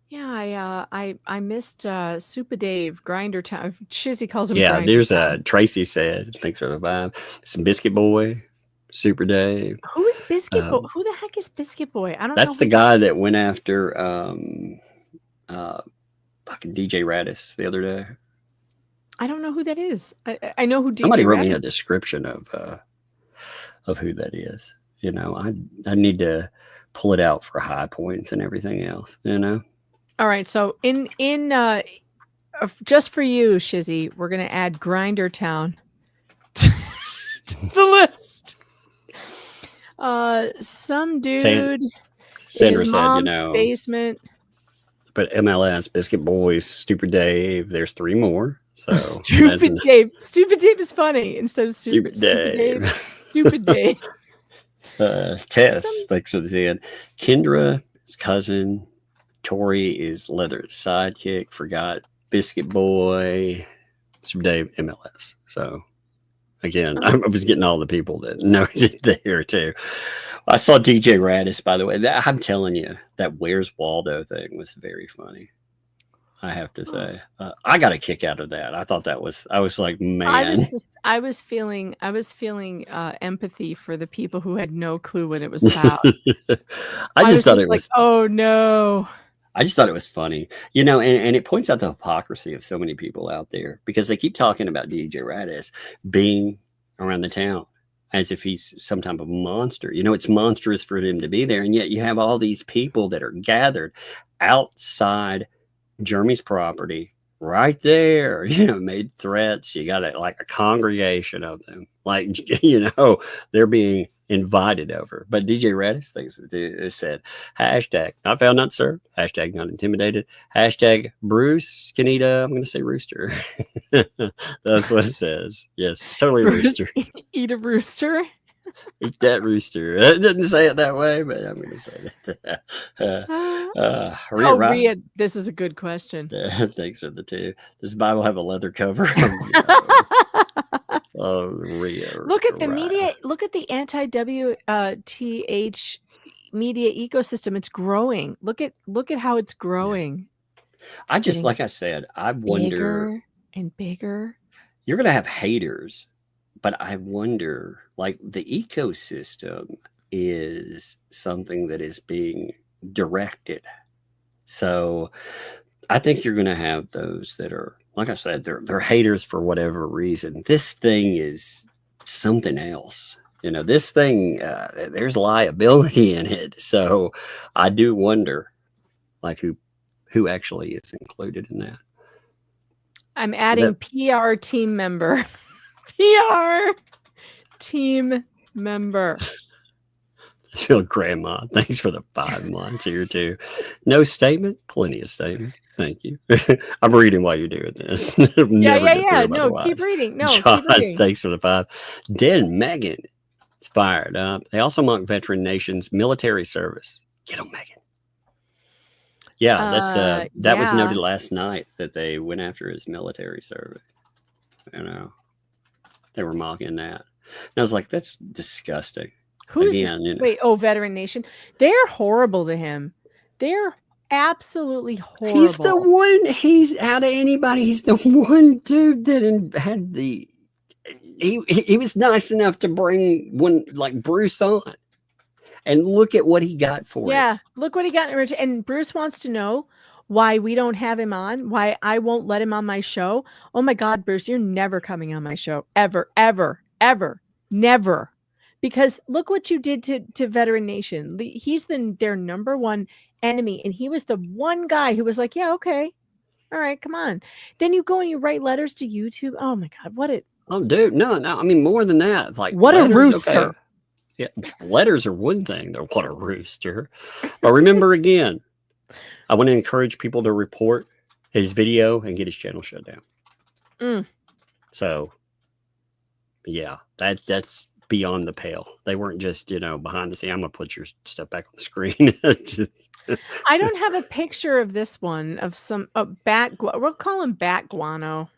Yeah, I missed Super Dave, Grinder Town. Shizzy calls him. Yeah, Grinder there's Town. Tracy said. Thanks for the vibe. Some Biscuit Boy. Super Dave. Who is Biscuit Boy? Who the heck is Biscuit Boy? I don't know. That's the guy that went after fucking DJ Radis the other day. I don't know who that is. I know who DJ Somebody wrote Radis. me a description of who that is. I need to pull it out for high points and everything else. All right, so in just for you, Shizzy, we're gonna add Grinder Town to the list. Some dude Sandra in said, mom's basement. But MLS, Biscuit Boys, Stupid Dave, there's 3 more. So Stupid Dave. Stupid Dave is funny instead of Stupid Dave. Stupid Dave. Tess, thanks for the end. Kendra, his cousin. Tori is Leather's sidekick. Forgot Biscuit Boy. Stupid Dave, MLS. So again, I was getting all the people that noted there too. I saw DJ Radis, by the way. I'm telling you, that Where's Waldo thing was very funny. I have to say, I got a kick out of that. I thought that was. I was like, man. I was feeling empathy for the people who had no clue what it was about. I just thought it was. Oh no. I just thought it was funny, and it points out the hypocrisy of so many people out there because they keep talking about DJ Radis being around the town as if he's some type of monster. It's monstrous for him to be there. And yet you have all these people that are gathered outside Jeremy's property right there, made threats. You got like a congregation of them, like, they're being invited over. But DJ Radis thinks it said hashtag not found, not served, hashtag not intimidated, hashtag Bruce can eat I'm going to say rooster. That's what it says. Yes, totally rooster. Eat a rooster. Eat that rooster. It didn't say it that way, but I'm going to say that. Rhea, this is a good question. Thanks for the 2. Does the Bible have a leather cover? Oh, Rhea. Look at the media. Look at the anti-WTH media ecosystem. It's growing. Look at how it's growing. I just, like I said, I wonder. Bigger and bigger. You're going to have haters, but I wonder, like, the ecosystem is something that is being directed. So I think you're going to have those that are, like I said, they're haters for whatever reason. This thing is something else. This thing, there's liability in it. So I do wonder, like, who actually is included in that. I'm adding PR team member. PR team member. Your grandma. Thanks for the 5 months here too. No statement, plenty of statement. Thank you. I'm reading while you're doing this. Yeah. No, keep reading. No, John, keep reading. Thanks for the 5. Dan Megan is fired up. They also mock veteran nations' military service. Get them, Megan. Yeah, that's that was noted last night that they went after his military service. They were mocking that. And I was like, that's disgusting. Wait, veteran nation. They're horrible to him. They're absolutely horrible. He's the one. He's out of anybody. He's the one dude that had the. He was nice enough to bring one like Bruce on, and look at what he got for it. Yeah, look what he got in return. And Bruce wants to know why we don't have him on, why I won't let him on my show. Oh my God, Bruce, you're never coming on my show. Ever, ever, ever, never. Because look what you did to Veteran Nation. He's their number one enemy. And he was the one guy who was like, yeah, okay. All right, come on. Then you go and you write letters to YouTube. Oh my God, what it. Oh, dude, no. I mean, more than that. It's like, what letters, a rooster. Okay. Yeah, letters are one thing. They're what a rooster. But remember again, I want to encourage people to report his video and get his channel shut down. So, yeah, that's beyond the pale. They weren't just, behind the scene. I'm going to put your stuff back on the screen. I don't have a picture of this one, of some bat. We'll call him Bat Guano.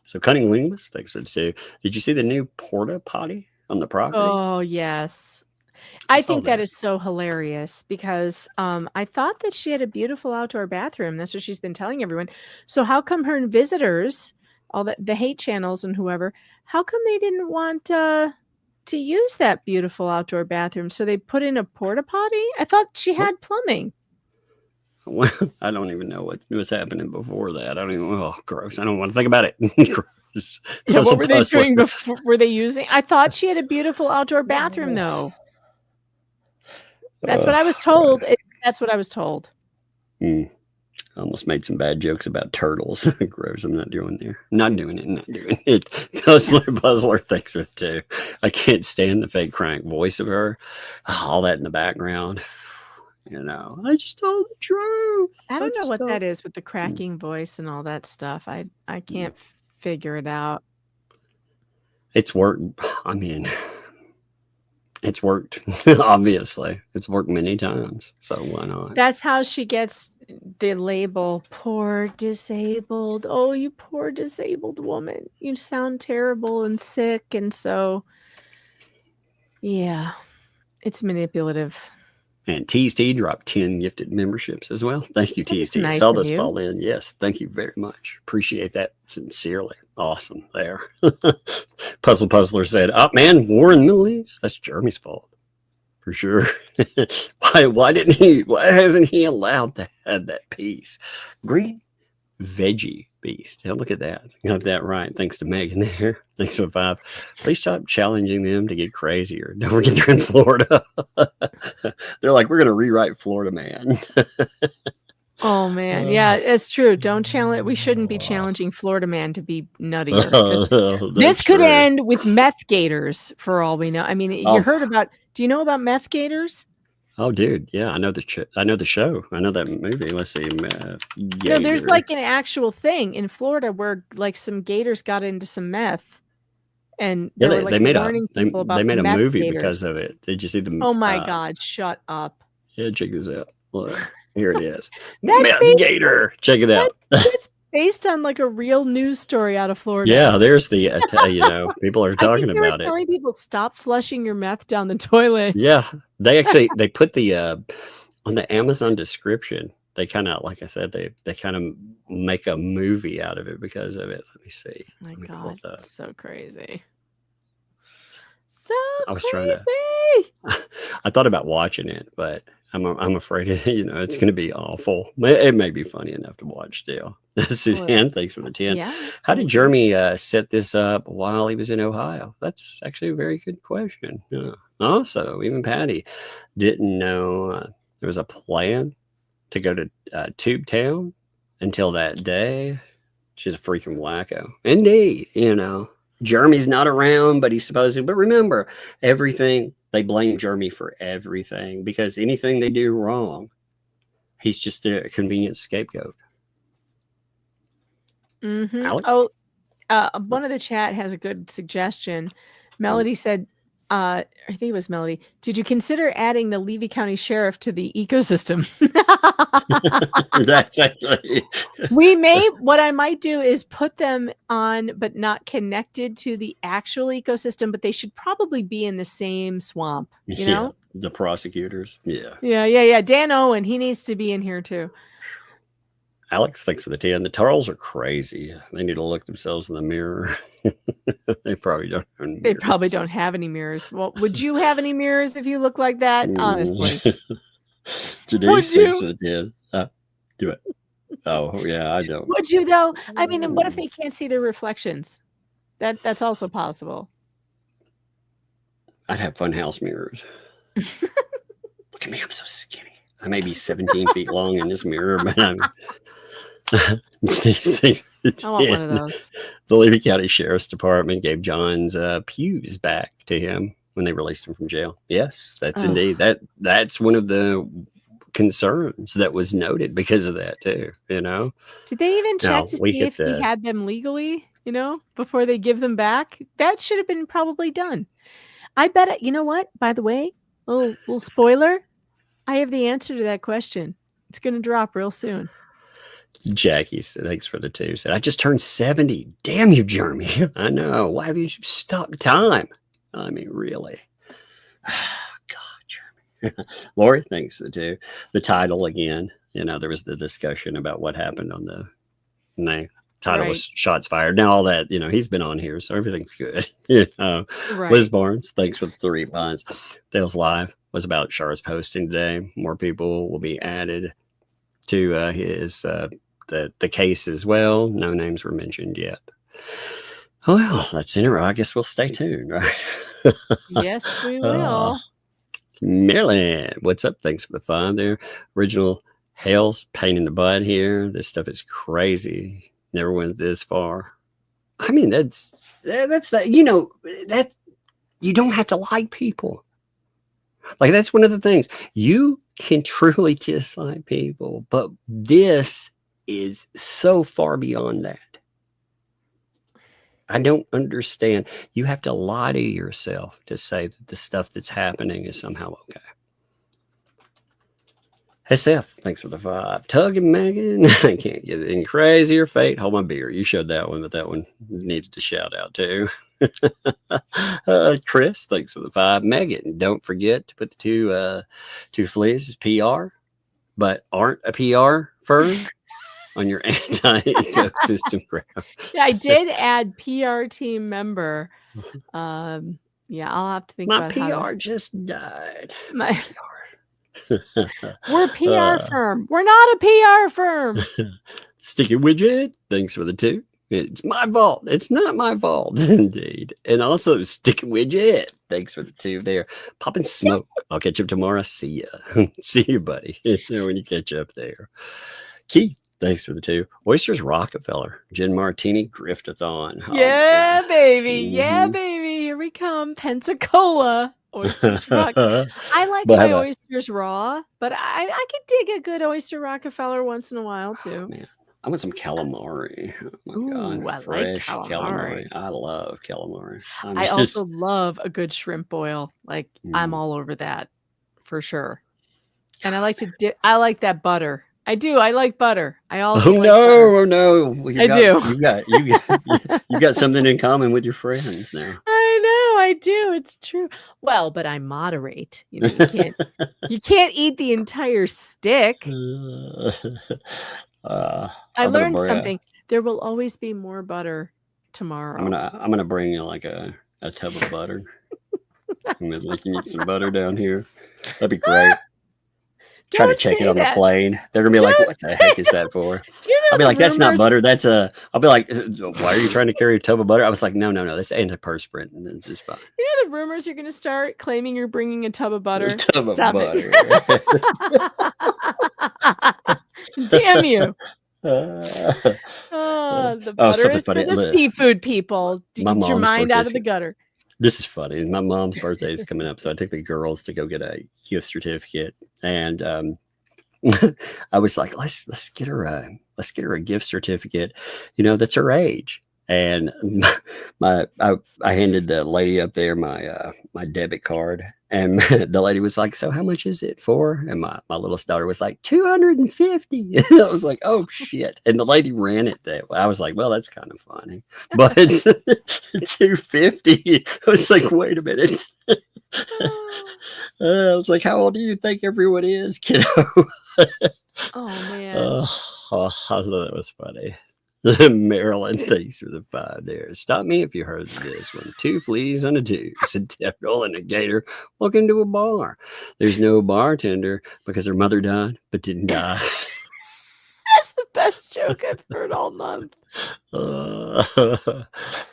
So, Cunning Linguist, thanks for the two. Did you see the new porta potty on the property? Oh, yes. I think that is so hilarious because I thought that she had a beautiful outdoor bathroom. That's what she's been telling everyone. So how come her visitors, all the hate channels and whoever, how come they didn't want to use that beautiful outdoor bathroom? So they put in a porta potty? I thought she had plumbing. Well, I don't even know what was happening before that. I don't even. Oh, gross! I don't want to think about it. Yeah, what were they doing before? Were they using? I thought she had a beautiful outdoor bathroom, though. That's what I was told. That's what I was told. I almost made some bad jokes about turtles. Gross! I'm not doing there. Not doing it. Puzzler, thanks for it too. I can't stand the fake crank voice of her. All that in the background. I just told the truth. I don't know what that is with the cracking voice and all that stuff. I can't figure it out. It's worked. I mean, it's worked. Obviously, it's worked many times. So why not? That's how she gets the label "poor disabled." Oh, you poor disabled woman! You sound terrible and sick, and so yeah, it's manipulative. And TST dropped 10 gifted memberships as well. Thank you, TST. Nice Saw this fall in. Yes, thank you very much. Appreciate that sincerely. Awesome there. Puzzler said, "Oh man, war in the Middle East. That's Jeremy's fault for sure." Why hasn't he allowed to have that piece? Green veggie beast. Hell, look at that. Got that right. Thanks to Megan there. Thanks for 5. Please stop challenging them to get crazier. Don't forget they're in Florida. They're like, we're going to rewrite Florida Man. Oh, man. Yeah, it's true. Don't challenge. We shouldn't be challenging Florida Man to be nuttier. This could end with meth gators for all we know. I mean, you heard about, do you know about meth gators? Oh, dude, yeah, I know the show. I know that movie. Let's see. No, there's like an actual thing in Florida where like some gators got into some meth, and they made a movie gators because of it. Did you see the? Oh my God! Shut up. Yeah, check this out. Look, here it is. Meth gator. Check it out. It's based on like a real news story out of Florida. Yeah, there's the people are talking about it. Telling people stop flushing your meth down the toilet. Yeah, they put the on the Amazon description. They kind of, like I said, they kind of make a movie out of it because of it. Let me see. My God, that's so crazy. I thought about watching it, but I'm afraid it's going to be awful. It may be funny enough to watch still. Suzanne, thanks for the 10. Yeah. How did Jeremy set this up while he was in Ohio? That's actually a very good question. Also, even Patty didn't know there was a plan to go to Tube Town until that day. She's a freaking wacko. Indeed, Jeremy's not around, but he's supposed to. But remember, everything, they blame Jeremy for everything because anything they do wrong, he's just a convenient scapegoat. Mm-hmm. Alex? One of the chat has a good suggestion. Melody said, I think it was Melody, did you consider adding the Levy County Sheriff to the ecosystem? That's actually... What I might do is put them on, but not connected to the actual ecosystem, but they should probably be in the same swamp, you know? The prosecutors. Yeah. Yeah. Dan Owen, he needs to be in here too. Alex thinks of the 10. The Tarls are crazy. They need to look themselves in the mirror. They probably don't. They probably don't have any mirrors. Well, would you have any mirrors if you look like that? Honestly. Denise thinks of the 10. Do it. Oh, yeah, I don't. Would you, though? I mean, and what if they can't see their reflections? That's also possible. I'd have funhouse mirrors. Look at me. I'm so skinny. I may be 17 feet long in this mirror, but I'm... I want one of those. The Levy County Sheriff's Department gave John's pews back to him when they released him from jail. Yes, that's indeed. That's one of the concerns that was noted because of that too. Did they even check to see if he had them legally? Before they give them back? That should have been probably done. I bet it. You know what? By the way, little spoiler. I have the answer to that question. It's going to drop real soon. Jackie said, thanks for the 2. Said, I just turned 70. Damn you, Jeremy. I know. Why have you stopped time? I mean, really. God, Jeremy. Lori, thanks for the 2. The title again. There was the discussion about what happened on the title was Shots Fired. Now all that, he's been on here, so everything's good. Right. Liz Barnes, thanks for the 3 months. Dale's Live was about Shara's posting today. More people will be added to his the case as well. No names were mentioned yet. Well, that's it. I guess we'll stay tuned, right? Yes, we will. Maryland, what's up? Thanks for the 5 there. Original Hale's pain in the butt here. This stuff is crazy. Never went this far. I mean, that's that. That you don't have to like people. Like, that's one of the things. You can truly dislike people, but this is so far beyond that. I don't understand. You have to lie to yourself to say that the stuff that's happening is somehow okay. SF, thanks for the 5. Tug and Megan, I can't get any crazier. Fate, hold my beer. You showed that one, but that one needed to shout out too. Chris, thanks for the 5. Megan, don't forget to put the two fleas PR, but aren't a PR firm on your anti-ecosystem graph. Yeah, I did add PR team member. Yeah, I'll have to think about my PR just died. My PR. We're a PR firm. We're not a PR firm. Sticky Widget, thanks for the 2. It's my fault. It's not my fault, indeed. And also, Sticky Widget, thanks for the 2 there. Popping smoke. I'll catch up tomorrow. See ya. See you, buddy. When you catch up there. Keith, thanks for the 2. Oysters Rockefeller. Gin Martini Griftathon. Yeah, baby. Yeah, baby. Here we come. Pensacola. Oysters rock. I like my oysters raw, but I could dig a good oyster Rockefeller once in a while too. Man, I want some calamari. Oh my God, fresh like calamari. I love calamari. I also love a good shrimp boil. Like I'm all over that for sure. And I like to dip. I like that butter. I do. I like butter. I also like butter. No. I do. You got something in common with your friends now. I know. I do. It's true. Well, but I moderate. You can't eat the entire stick. I learned something. There will always be more butter tomorrow. I'm gonna bring you like a tub of butter. I'm gonna like you need some butter down here. That'd be great. Try to check it on the plane. They're gonna be like, "What the heck is that for?" I'll be like, "That's not butter. That's a." I'll be like, "Why are you trying to carry a tub of butter?" I was like, "No, that's antiperspirant, and it's just fine." You know the rumors are gonna start claiming you're bringing a tub of butter. Stop it. Damn you! The butter is for the seafood people. Get your mind out of the gutter. This is funny. My mom's birthday is coming up, so I took the girls to go get a gift certificate, and I was like, "Let's get her a gift certificate, that's her age." And I handed the lady up there my debit card, and the lady was like, "So how much is it for?" And my littlest daughter was like, $250. I was like, "Oh shit!" And the lady ran it that way. I was like, "Well, that's kind of funny," but $250. I was like, "Wait a minute." I was like, how old do you think everyone is, kiddo? Oh man. I thought that was funny. Marilyn, thanks for the 5 there. Stop me if you heard this one. 2 fleas on a tube. A devil and a gator walk into a bar. There's no bartender because her mother died but didn't die. That's the best joke I've heard all month.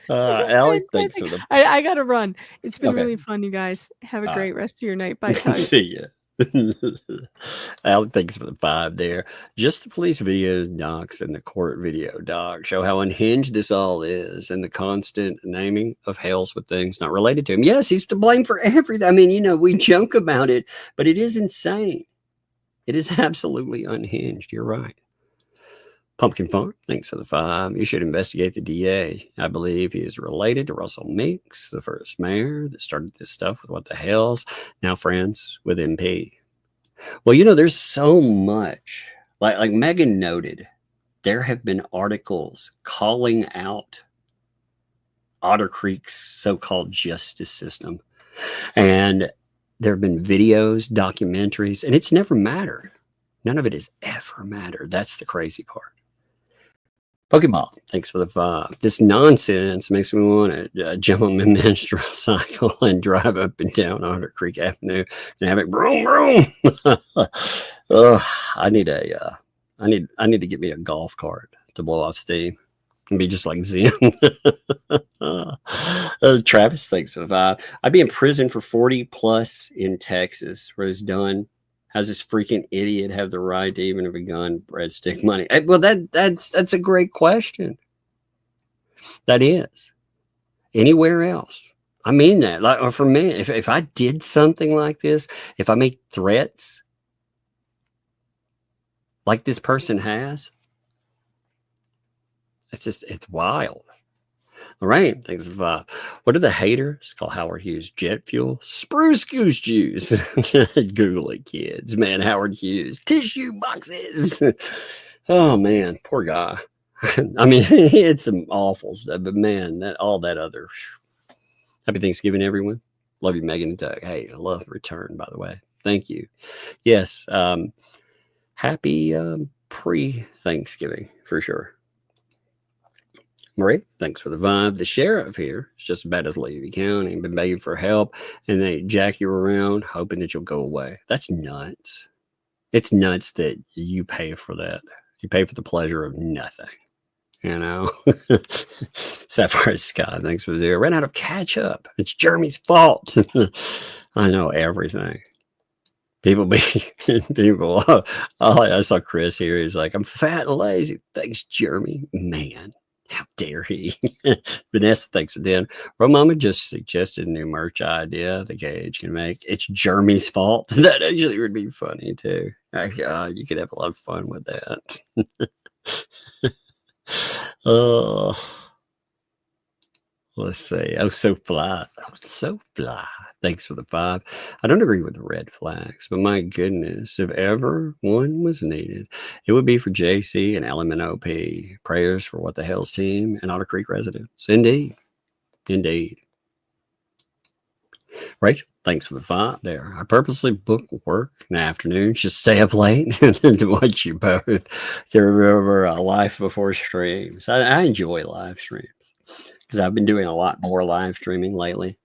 Alec, thanks for the. I gotta run. It's been Okay. really fun, you guys. Have a great rest of your night. Bye, Tug. See ya. Alec, thanks for the 5 there. Just the police video docs and the court video doc show how unhinged this all is, and the constant naming of Hales with things not related to him. Yes, he's to blame for everything. I mean, we joke about it, but it is insane. It is absolutely unhinged. You're right. Pumpkin Farm, thanks for the 5. You should investigate the DA. I believe he is related to Russell Meeks, the first mayor that started this stuff with What the Hales, now friends with MP. Well, there's so much. Like Megan noted, there have been articles calling out Otter Creek's so-called justice system. And there have been videos, documentaries, and it's never mattered. None of it has ever mattered. That's the crazy part. Pokeball, thanks for the 5. This nonsense makes me want to jump on my menstrual cycle and drive up and down Otter Creek Avenue and have it broom broom. I need to get me a golf cart to blow off steam and be just like Zen. Travis, thanks for the 5. I'd be in prison for 40 plus in Texas, where it's done. How's this freaking idiot have the right to even have a gun, breadstick money? Well, that's a great question. That is. Anywhere else? I mean that. Like, for me, if I did something like this, if I make threats like this person has, it's wild. Lorraine, thanks for 5. What are the haters call Howard Hughes? Jet fuel? Spruce goose juice. Google it, kids. Man, Howard Hughes. Tissue boxes. Oh, man. Poor guy. I mean, he had some awful stuff, but man, all that other. Happy Thanksgiving, everyone. Love you, Megan and Doug. Hey, I love return, by the way. Thank you. Yes. Happy pre-Thanksgiving, for sure. Marie, thanks for the 5. The sheriff here is just about as Levy County. Been begging for help, and they jack you around, hoping that you'll go away. That's nuts. It's nuts that you pay for that. You pay for the pleasure of nothing. Sapphire Sky, thanks for the ran out of ketchup. It's Jeremy's fault. I know everything. People. I saw Chris here. He's like, I'm fat and lazy. Thanks, Jeremy. Man. How dare he? Vanessa, thanks for dinner. Mama just suggested a new merch idea the Gage can make. It's Jeremy's fault. That actually would be funny too. You could have a lot of fun with that. Let's see. Oh, so fly. Thanks for the 5. I don't agree with the red flags, but my goodness, if ever one was needed, it would be for JC and LMNOP. Prayers for What the Hales team and Otter Creek residents. Indeed. Rachel, thanks for the 5 there. I purposely book work in the afternoon, just stay up late to watch you both. To remember a life before streams. I enjoy live streams because I've been doing a lot more live streaming lately.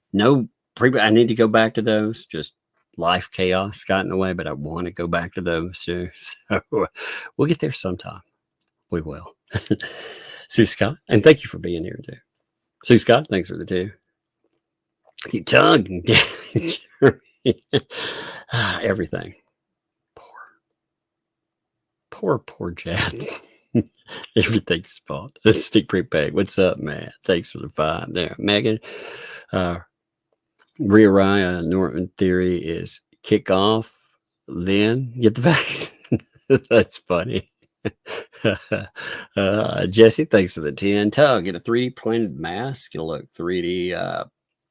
I need to go back to those. Just life chaos got in the way, but I want to go back to those too. So we'll get there sometime. We will. Sue Scott, and thank you for being here too. Sue Scott, thanks for the 2. You tug. Everything. Poor Chad. Everything's spot. Stick prepaid. What's up, man? Thanks for the 5 there. Megan. Raya Norton theory is kick off, then get the vaccine. That's funny. Jesse, thanks for the 10. Tug, get a 3D printed mask. It'll look 3D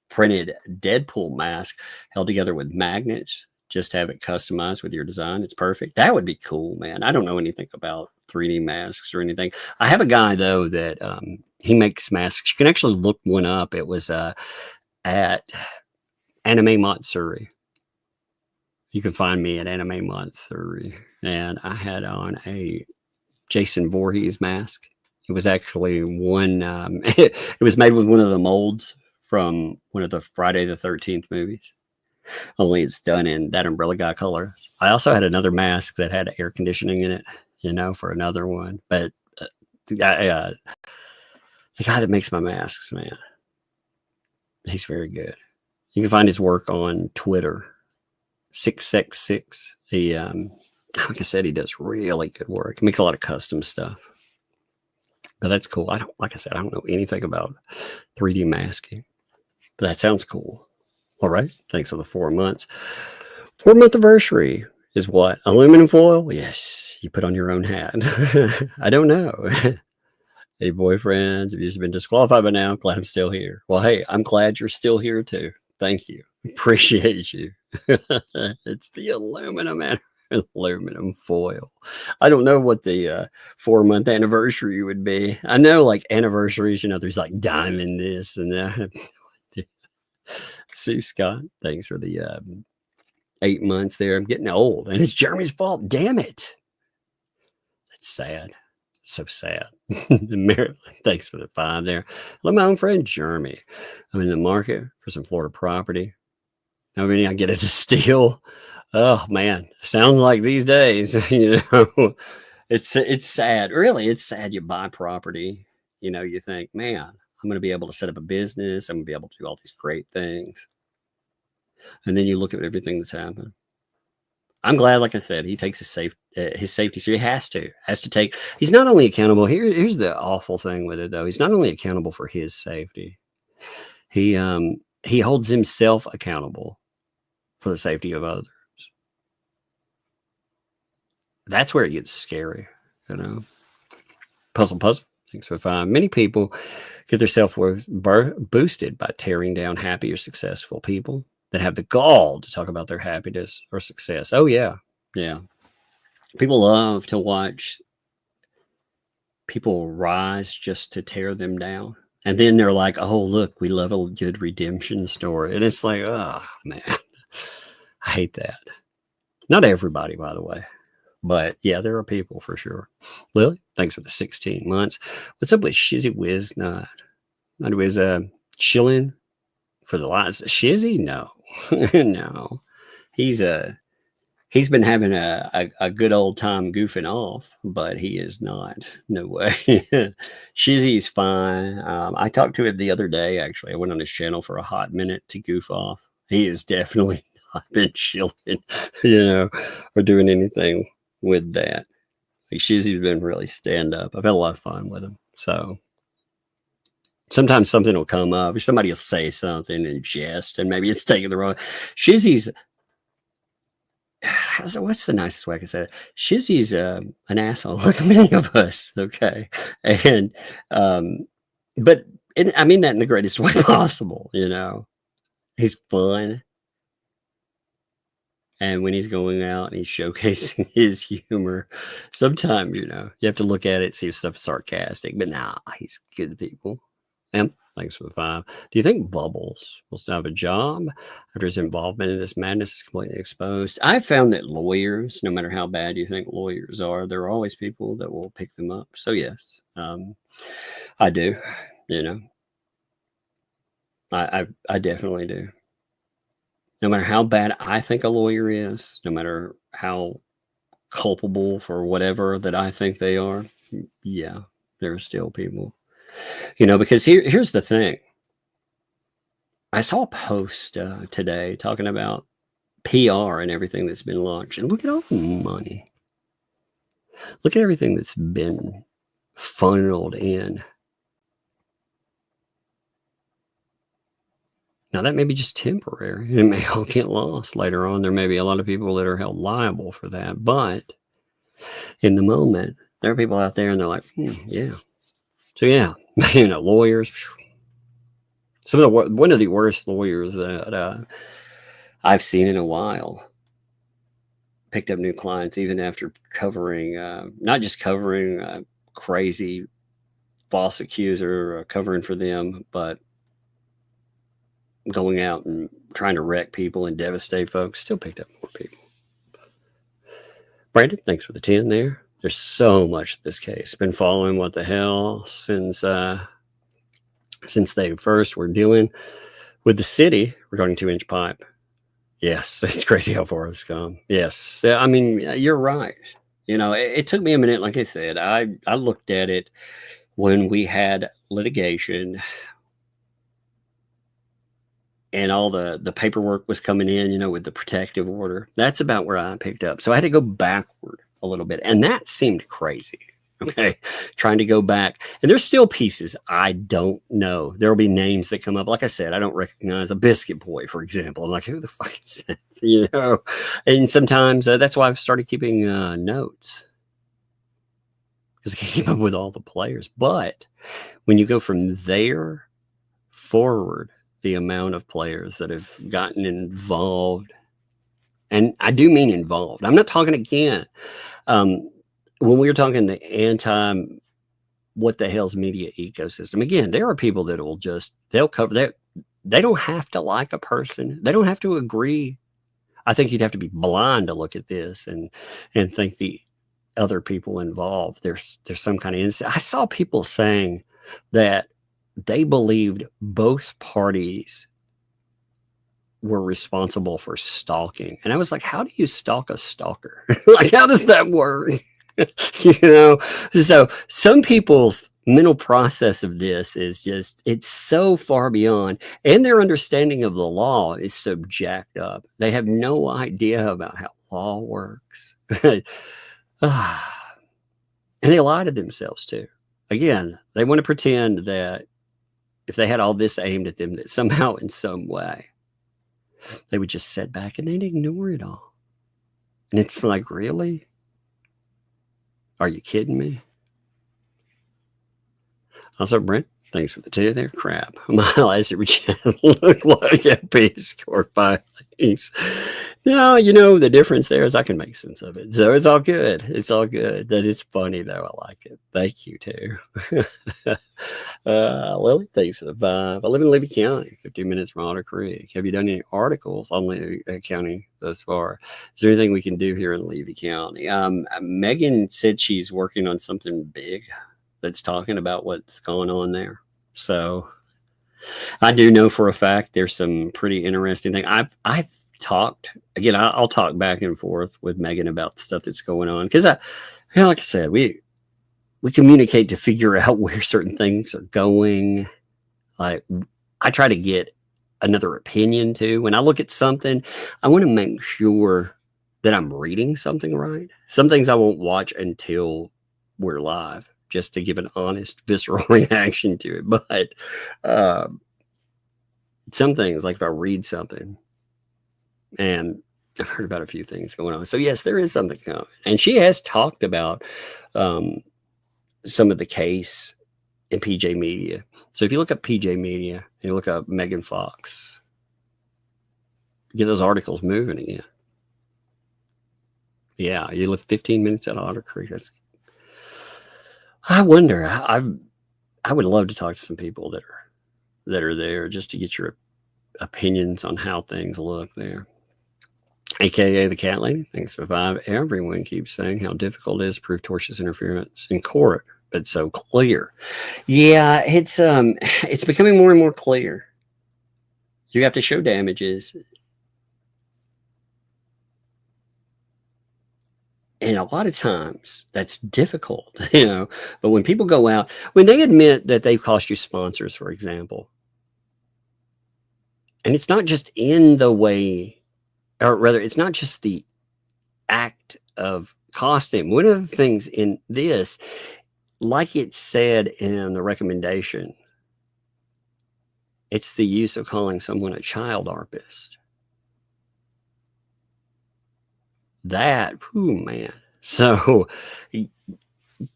printed Deadpool mask held together with magnets. Just have it customized with your design. It's perfect. That would be cool, man. I don't know anything about 3D masks or anything. I have a guy though that he makes masks. You can actually look one up. It was at Anime Matsuri. You can find me at Anime Matsuri. And I had on a Jason Voorhees mask. It was actually one, it was made with one of the molds from one of the Friday the 13th movies. Only it's done in that Umbrella Guy colors. I also had another mask that had air conditioning in it, for another one. But the guy that makes my masks, man, he's very good. You can find his work on Twitter, 666. He, like I said, he does really good work. He makes a lot of custom stuff. But that's cool. Like I said, I don't know anything about 3D masking. But that sounds cool. All right. Thanks for the 4 months. 4-month anniversary is what? Aluminum foil? Yes. You put on your own hat. I don't know. Any boyfriends? Have you been disqualified by now? Glad I'm still here. Well, hey, I'm glad you're still here too. Thank you. Appreciate you. It's the aluminum foil. I don't know what the 4-month anniversary would be. I know like anniversaries, there's like diamond this and that. Sue Scott, thanks for the 8 months there. I'm getting old and it's Jeremy's fault. Damn it. That's sad. So sad. Thanks for the 5 there. Let my own friend Jeremy. I'm in the market for some Florida property. I mean, I get it to steal. Oh man, sounds like these days, it's sad. Really, it's sad. You buy property, you think, man, I'm going to be able to set up a business. I'm going to be able to do all these great things. And then you look at everything that's happened. I'm glad, like I said, he takes his safety. So he has to take, he's not only accountable. Here's the awful thing with it though. He's not only accountable for his safety. He holds himself accountable for the safety of others. That's where it gets scary, Puzzle. Thanks for 5. Many people get their self-worth boosted by tearing down happy or successful people that have the gall to talk about their happiness or success. Oh, yeah. Yeah. People love to watch people rise just to tear them down. And then they're like, oh, look, we love a good redemption story. And it's like, oh, man, I hate that. Not everybody, by the way. But yeah, there are people for sure. Lily, thanks for the 16 months. What's up with Shizzy Wiz? Not was chilling for the last Shizzy? No. No. He's been having a good old time goofing off, but he is not. No way. Shizzy's fine. I talked to him the other day, actually. I went on his channel for a hot minute to goof off. He has definitely not been chilling, or doing anything with that. Like Shizzy's been really stand up. I've had a lot of fun with him. So sometimes something will come up or somebody will say something in jest and maybe it's taken the wrong. Shizzy's, what's the nicest way I can say it? Shizzy's an asshole like many of us. Okay. And, but I mean that in the greatest way possible, he's fun. And when he's going out and he's showcasing his humor, sometimes, you have to look at it, see if stuff's sarcastic. But nah, he's good people. And thanks for the 5. Do you think Bubbles will still have a job after his involvement in this madness is completely exposed? I found that lawyers, no matter how bad you think lawyers are, there are always people that will pick them up. So yes, I do. I definitely do. No matter how bad I think a lawyer is, no matter how culpable for whatever that I think they are, yeah, there are still people. Because here's the thing. I saw a post today talking about PR and everything that's been launched. And look at all the money. Look at everything that's been funneled in. Now, that may be just temporary. It may all get lost later on. There may be a lot of people that are held liable for that. But in the moment, there are people out there and they're like, yeah. So, yeah, lawyers. One of the worst lawyers that I've seen in a while picked up new clients even after covering, not just covering crazy false accuser, covering for them, but going out and trying to wreck people and devastate folks. Still picked up more people. Brandon, thanks for the 10 there. There's so much to this case. Been following What the Hell since they first were dealing with the city regarding 2-inch pipe. Yes, it's crazy how far it's come. Yes, I mean, you're right. You know, it took me a minute. Like I said, I looked at it when we had litigation and all the paperwork was coming in, you know, with the protective order. That's about where I picked up. So I had to go backward a little bit. And that seemed crazy. Okay. Trying to go back. And there's still pieces I don't know. There'll be names that come up. Like I said, I don't recognize a Biscuit Boy, for example. I'm like, who the fuck is that? You know? And sometimes that's why I've started keeping notes. Because I can keep up with all the players. But when you go from there forward, the amount of players that have gotten involved, and I do mean involved. I'm not talking again. When we were talking the what the hell's media ecosystem, again, there are people that will they'll cover that. They don't have to like a person. They don't have to agree. I think you'd have to be blind to look at this and think the other people involved, there's some kind of insight. I saw people saying that they believed both parties were responsible for stalking. And I was like, how do you stalk a stalker? Like, how does that work? You know? So some people's mental process of this is it's so far beyond, and their understanding of the law is so jacked up. They have no idea about how law works. And they lie to themselves too. Again, they want to pretend that if they had all this aimed at them, that somehow in some way they would just sit back and they'd ignore it all. And it's like, really? Are you kidding me? Also, Brent, thanks for the 2 there. Crap. My last chat looked like a Peace Corps filings. No, you know, the difference there is I can make sense of it. So it's all good. It's all good. That is funny, though. I like it. Thank you, too. Lily, thanks for the 5. I live in Levy County, 15 minutes from Otter Creek. Have you done any articles on Levy County thus far? Is there anything we can do here in Levy County? Megan said she's working on something big that's talking about what's going on there. So I do know for a fact there's some pretty interesting things. I've talked, again, I'll talk back and forth with Megan about the stuff that's going on. Because, like I said, we communicate to figure out where certain things are going. Like, I try to get another opinion too. When I look at something, I want to make sure that I'm reading something right. Some things I won't watch until we're live, just to give an honest, visceral reaction to it. But some things, like if I read something, and I've heard about a few things going on. So yes, there is something going on. And she has talked about some of the case in PJ Media. So if you look up PJ Media and you look up Megan Fox, get those articles moving again. Yeah, you live 15 minutes out of Otter Creek. I wonder. I would love to talk to some people that are there just to get your opinions on how things look there. AKA the Cat Lady, thanks for 5. Everyone keeps saying how difficult it is to prove tortious interference in court, but it's so clear. Yeah, it's becoming more and more clear. You have to show damages. And a lot of times that's difficult, you know. But when people go out, when they admit that they've cost you sponsors, for example, and it's not just in the way, or rather, it's not just the act of costing. One of the things in this, like it said in the recommendation, it's the use of calling someone a child arpist. That, oh man. So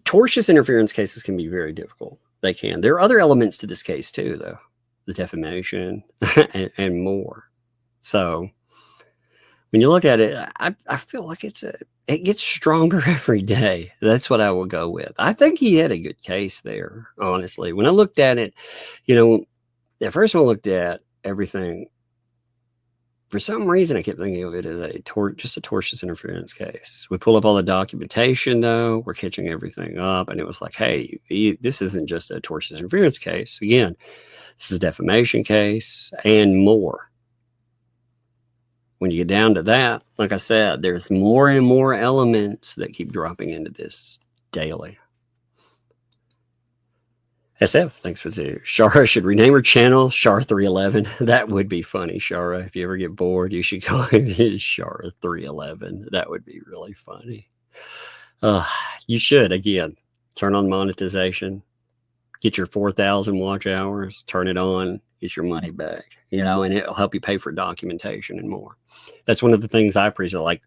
tortious interference cases can be very difficult. They can. There are other elements to this case too, though. The defamation and more. So when you look at it, I feel like it gets stronger every day. That's what I will go with. I think he had a good case there, honestly. When I looked at it, you know, the first one I looked at, everything. For some reason, I kept thinking of it as just a tortious interference case. We pull up all the documentation, though. We're catching everything up. And it was like, hey, this isn't just a tortious interference case. Again, this is a defamation case and more. When you get down to that, like I said, there's more and more elements that keep dropping into this daily. SF, thanks for the Shara should rename her channel Shara311. That would be funny, Shara. If you ever get bored, you should call it Shara311. That would be really funny. You should, again, turn on monetization, get your 4,000 watch hours, turn it on, get your money back, and it'll help you pay for documentation and more. That's one of the things I appreciate, like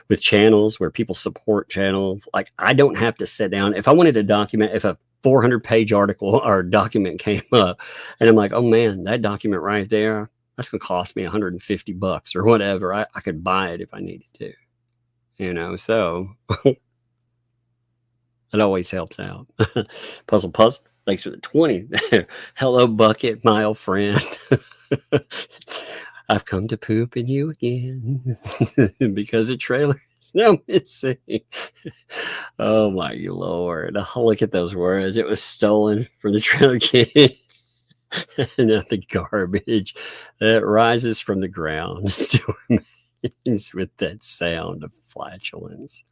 with channels where people support channels. Like, I don't have to sit down. If I wanted to document, if a 400-page article or document came up and I'm like, oh man, that document right there, that's going to cost me $150 or whatever. I could buy it if I needed to, so it always helps out. Puzzle, thanks for the 20. Hello, Bucket, my old friend. I've come to poop in you again because of trailers. No missing. Oh my Lord. Look at those words. It was stolen from the Trailer King. Not the garbage that rises from the ground still remains with that sound of flatulence.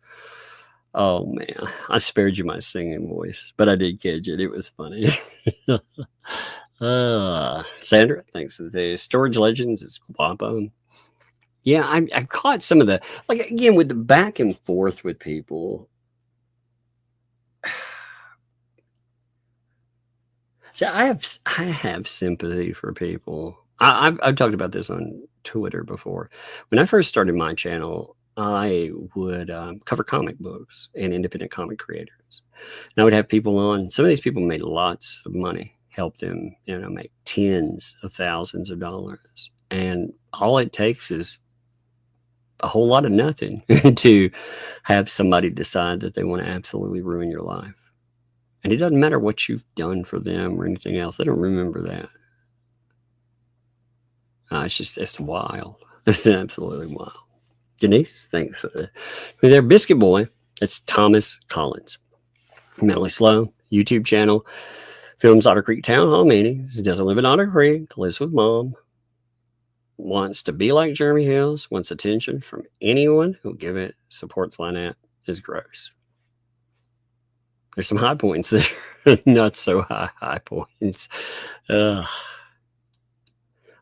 Oh man, I spared you my singing voice, but I did catch it. It was funny. Sandra, thanks for the Storage Legends. It's guapo. Yeah, I caught some of the, like, again, with the back and forth with people. See, I have sympathy for people. I've talked about this on Twitter before. When I first started my channel, I would cover comic books and independent comic creators. And I would have people on. Some of these people made lots of money, helped them, make tens of thousands of dollars. And all it takes is a whole lot of nothing to have somebody decide that they want to absolutely ruin your life. And it doesn't matter what you've done for them or anything else. They don't remember that. It's wild. It's absolutely wild. Denise, thanks for their Biscuit Boy. It's Thomas Collins. Mentally Slow, YouTube channel. Films Otter Creek Town Hall meetings. Doesn't live in Otter Creek. Lives with mom. Wants to be like Jeremy Hales. Wants attention from anyone who'll give it. Supports Lynette. Is gross. There's some high points there. Not so high points.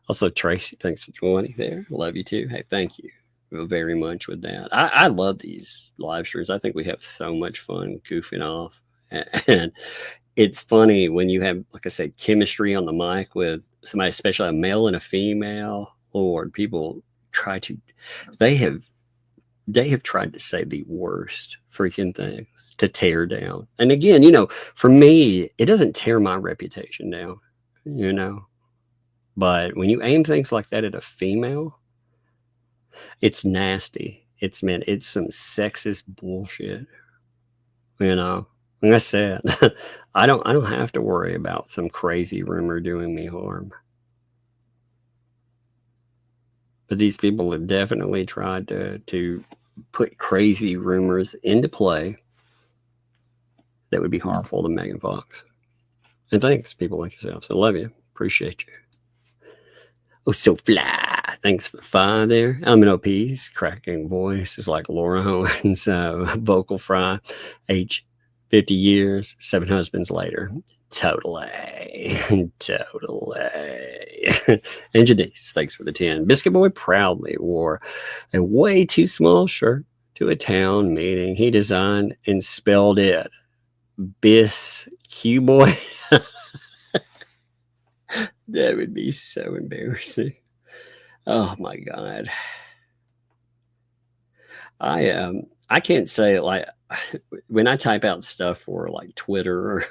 Also, Tracy, thanks for 20 there. Love you too. Hey, thank you very much with that. I love these live streams. I think we have so much fun goofing off. And it's funny when you have, like I said, chemistry on the mic with somebody, especially a male and a female. Lord, people they have tried to say the worst freaking things to tear down. And again, for me, it doesn't tear my reputation down, but when you aim things like that at a female, it's nasty. It's some sexist bullshit, Like I said, I don't have to worry about some crazy rumor doing me harm. But these people have definitely tried to put crazy rumors into play that would be harmful to Megan Fox. And thanks, people like yourself. So love you. Appreciate you. Oh, so fly. Thanks for 5 there. OP's cracking voice is like Laura Owens. Vocal fry. Age 50 years, 7 husbands later. Totally. And Janice, thanks for the 10. Biscuit Boy proudly wore a way too small shirt to a town meeting. He designed and spelled it Biscuit Boy. That would be so embarrassing. Oh my God. I can't say it like when I type out stuff for like Twitter,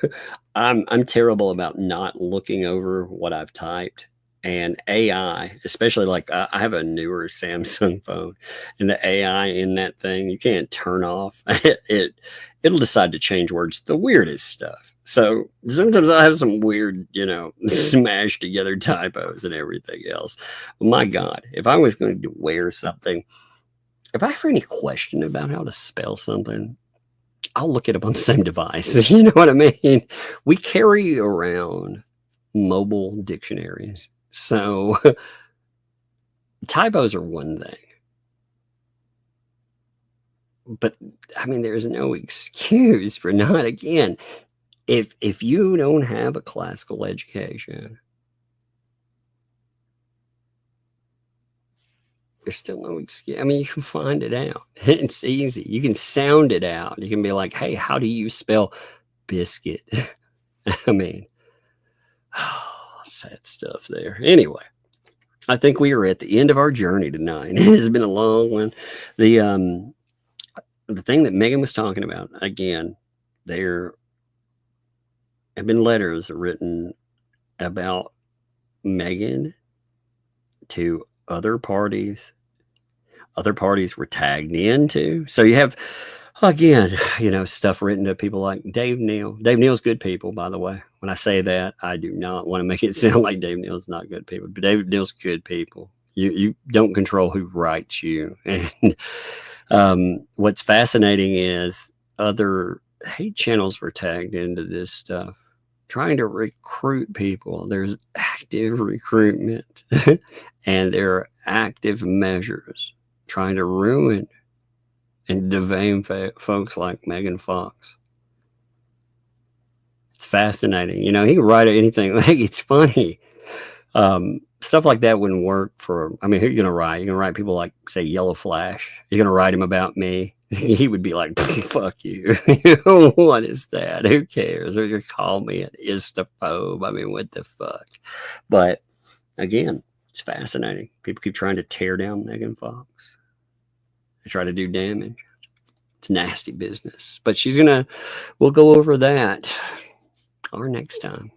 I'm terrible about not looking over what I've typed. And AI, especially like I have a newer Samsung phone, and the AI in that thing you can't turn off. It'll decide to change words, the weirdest stuff. So sometimes I have some weird, smashed together typos and everything else. But my God, if I was going to wear something, if I have any question about how to spell something, I'll look it up on the same device. You know what I mean? We carry around mobile dictionaries. So typos are one thing. But I mean, there's no excuse for not. Again, if you don't have a classical education, there's still no excuse. I mean, you can find it out. It's easy. You can sound it out. You can be like, hey, how do you spell biscuit? I mean, sad stuff there. Anyway, I think we are at the end of our journey tonight. It has been a long one. The thing that Megan was talking about, again, there have been letters written about Megan to other parties. Other parties were tagged into. So you have, again, stuff written to people like Dave Neal. Dave Neal's good people, by the way. When I say that, I do not want to make it sound like Dave Neal's not good people, but Dave Neal's good people. You don't control who writes you. And what's fascinating is other hate channels were tagged into this stuff, trying to recruit people. There's active recruitment and there are active measures trying to ruin and defame folks like Megan Fox. It's fascinating. He can write anything. Like, it's funny. Stuff like that wouldn't work for, I mean, who are you going to write? You're going to write people like, say, Yellow Flash. You're going to write him about me. He would be like, fuck you. What is that? Who cares? Or you call me an istophobe. I mean, what the fuck? But again, it's fascinating. People keep trying to tear down Megan Fox. They try to do damage. It's nasty business. But we'll go over that our next time,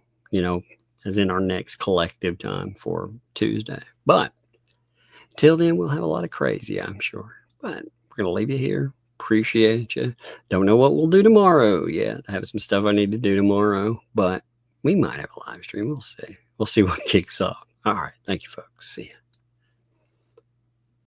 as in our next collective time for Tuesday. But till then, we'll have a lot of crazy, I'm sure. But we're going to leave you here. Appreciate you. Don't know what we'll do tomorrow yet. I have some stuff I need to do tomorrow, but we might have a live stream. We'll see. We'll see what kicks off. All right. Thank you, folks. See you.